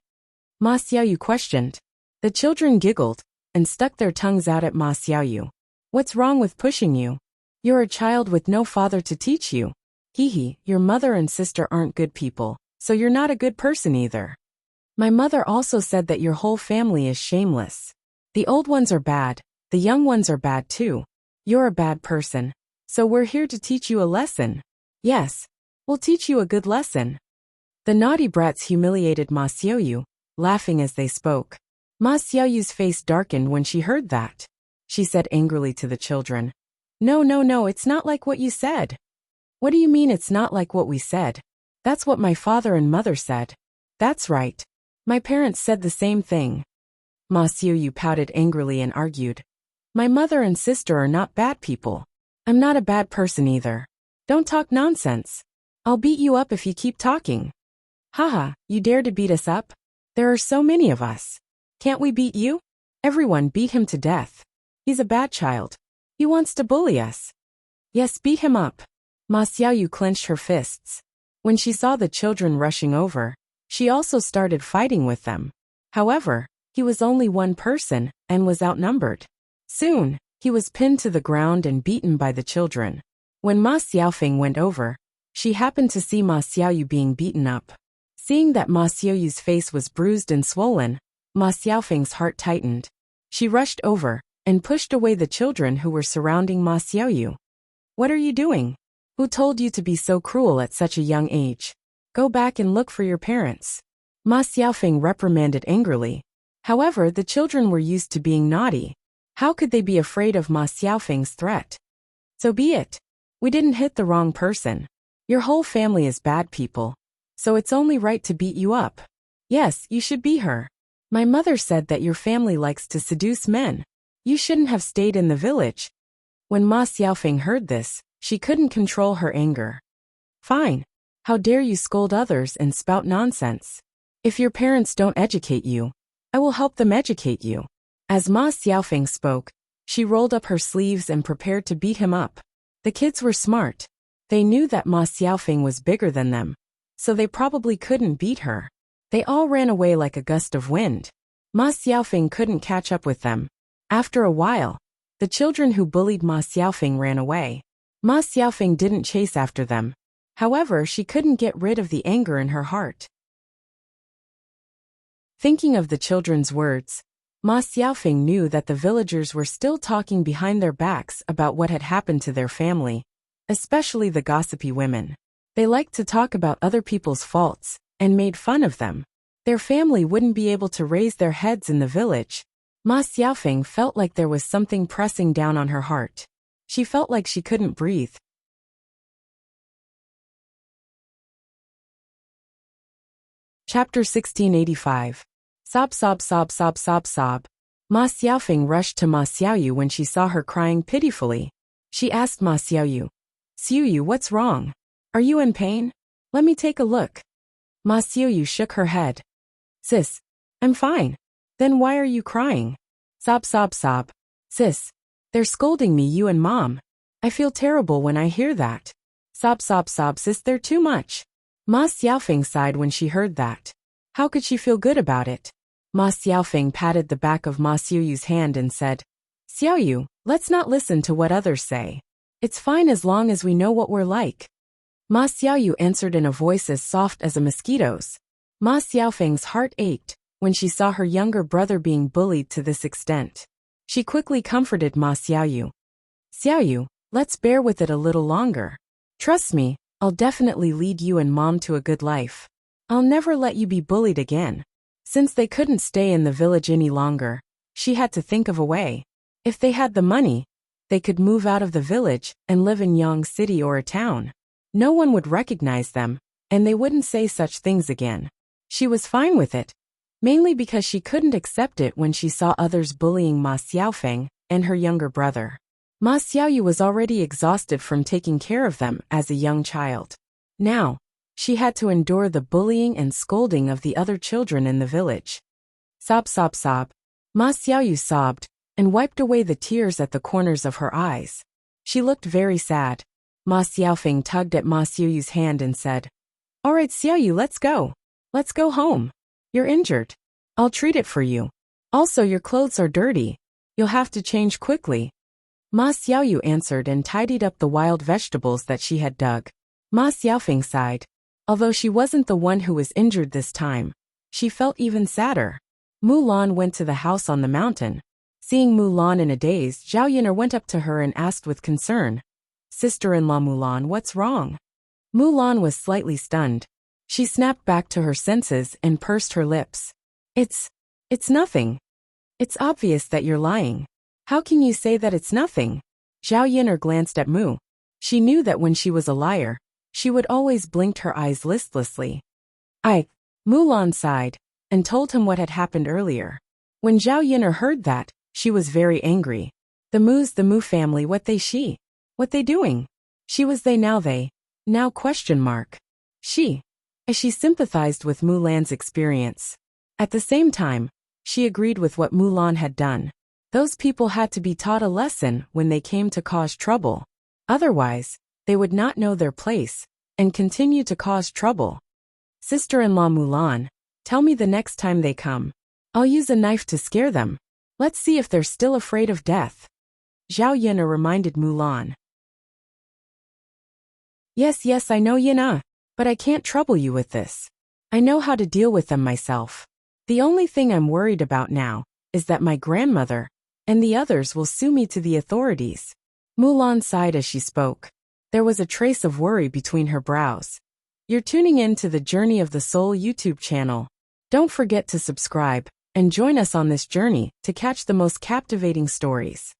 Ma Xiaoyu questioned. The children giggled and stuck their tongues out at Ma Xiaoyu. What's wrong with pushing you? You're a child with no father to teach you. Hee, your mother and sister aren't good people, so you're not a good person either. My mother also said that your whole family is shameless. The old ones are bad, the young ones are bad too. You're a bad person, so we're here to teach you a lesson. Yes, we'll teach you a good lesson. The naughty brats humiliated Ma Xiaoyu, laughing as they spoke. Ma Xiaoyu's face darkened when she heard that. She said angrily to the children, No, it's not like what you said. What do you mean it's not like what we said? That's what my father and mother said. That's right. My parents said the same thing. Ma Xiaoyu pouted angrily and argued. My mother and sister are not bad people. I'm not a bad person either. Don't talk nonsense. I'll beat you up if you keep talking. Haha, you dare to beat us up? There are so many of us. Can't we beat you? Everyone beat him to death. He's a bad child. He wants to bully us. Yes, beat him up. Ma Xiaoyu clenched her fists. When she saw the children rushing over, She also started fighting with them. However, he was only one person and was outnumbered. Soon, he was pinned to the ground and beaten by the children. When Ma Xiaofeng went over, she happened to see Ma Xiaoyu being beaten up. Seeing that Ma Xiaoyu's face was bruised and swollen, Ma Xiaofeng's heart tightened. She rushed over and pushed away the children who were surrounding Ma Xiaoyu. "What are you doing? Who told you to be so cruel at such a young age? Go back and look for your parents." Ma Xiaofeng reprimanded angrily. However, the children were used to being naughty. How could they be afraid of Ma Xiaofeng's threat? "So be it. We didn't hit the wrong person. Your whole family is bad people, so it's only right to beat you up. Yes, you should be her. My mother said that your family likes to seduce men. You shouldn't have stayed in the village." When Ma Xiaofeng heard this, she couldn't control her anger. "Fine. How dare you scold others and spout nonsense? If your parents don't educate you, I will help them educate you." As Ma Xiaofeng spoke, she rolled up her sleeves and prepared to beat him up. The kids were smart. They knew that Ma Xiaofeng was bigger than them, so they probably couldn't beat her. They all ran away like a gust of wind. Ma Xiaofeng couldn't catch up with them. After a while, the children who bullied Ma Xiaofeng ran away. Ma Xiaofeng didn't chase after them. However, she couldn't get rid of the anger in her heart. Thinking of the children's words, Ma Xiaofeng knew that the villagers were still talking behind their backs about what had happened to their family, especially the gossipy women. They liked to talk about other people's faults and made fun of them. Their family wouldn't be able to raise their heads in the village. Ma Xiaofeng felt like there was something pressing down on her heart. She felt like she couldn't breathe. Chapter 1685. Sob sob sob sob sob sob. Ma Xiaofeng rushed to Ma Xiaoyu when she saw her crying pitifully. She asked Ma Xiaoyu, "Xiaoyu, what's wrong? Are you in pain? Let me take a look." Ma Xiaoyu shook her head. "Sis, I'm fine." "Then why are you crying?" Sob sob sob. "Sis, they're scolding me, you and Mom. I feel terrible when I hear that." Sob sob sob. "Sis, they're too much." Ma Xiaofeng sighed when she heard that. How could she feel good about it? Ma Xiaofeng patted the back of Ma Xiaoyu's hand and said, "Xiaoyu, let's not listen to what others say. It's fine as long as we know what we're like." Ma Xiaoyu answered in a voice as soft as a mosquito's. Ma Xiaofeng's heart ached when she saw her younger brother being bullied to this extent. She quickly comforted Ma Xiaoyu. "Xiaoyu, let's bear with it a little longer. Trust me, I'll definitely lead you and Mom to a good life. I'll never let you be bullied again." Since they couldn't stay in the village any longer, she had to think of a way. If they had the money, they could move out of the village and live in Yang City or a town. No one would recognize them, and they wouldn't say such things again. She was fine with it, mainly because she couldn't accept it when she saw others bullying Ma Xiaofeng and her younger brother. Ma Xiaoyu was already exhausted from taking care of them as a young child. Now, she had to endure the bullying and scolding of the other children in the village. Sob sob sob. Ma Xiaoyu sobbed and wiped away the tears at the corners of her eyes. She looked very sad. Ma Xiaofeng tugged at Ma Xiaoyu's hand and said, "All right, Xiaoyu, let's go. Let's go home. You're injured. I'll treat it for you. Also, your clothes are dirty. You'll have to change quickly." Ma Xiaoyu answered and tidied up the wild vegetables that she had dug. Ma Xiaofeng sighed. Although she wasn't the one who was injured this time, she felt even sadder. Mulan went to the house on the mountain. Seeing Mulan in a daze, Zhao Yin'er went up to her and asked with concern, "Sister-in-law Mulan, what's wrong?" Mulan was slightly stunned. She snapped back to her senses and pursed her lips. It's nothing. It's obvious that you're lying. How can you say that it's nothing?" Zhao Yin'er glanced at Mu. She knew that when she was a liar, she would always blink her eyes listlessly. Mulan sighed and told him what had happened earlier. When Zhao Yin'er heard that, she was very angry. The Mu family, what they doing? She was they. Now question mark. As she sympathized with Mulan's experience. At the same time, she agreed with what Mulan had done. Those people had to be taught a lesson when they came to cause trouble. Otherwise, they would not know their place and continue to cause trouble. Sister-in-law Mulan, tell me the next time they come. I'll use a knife to scare them. Let's see if they're still afraid of death. Zhao Yina reminded Mulan. Yes, I know Yina, but I can't trouble you with this. I know how to deal with them myself. The only thing I'm worried about now is that my grandmother and the others will sue me to the authorities. Mulan sighed as she spoke. There was a trace of worry between her brows. You're tuning in to the Journey of the Soul YouTube channel. Don't forget to subscribe and join us on this journey to catch the most captivating stories.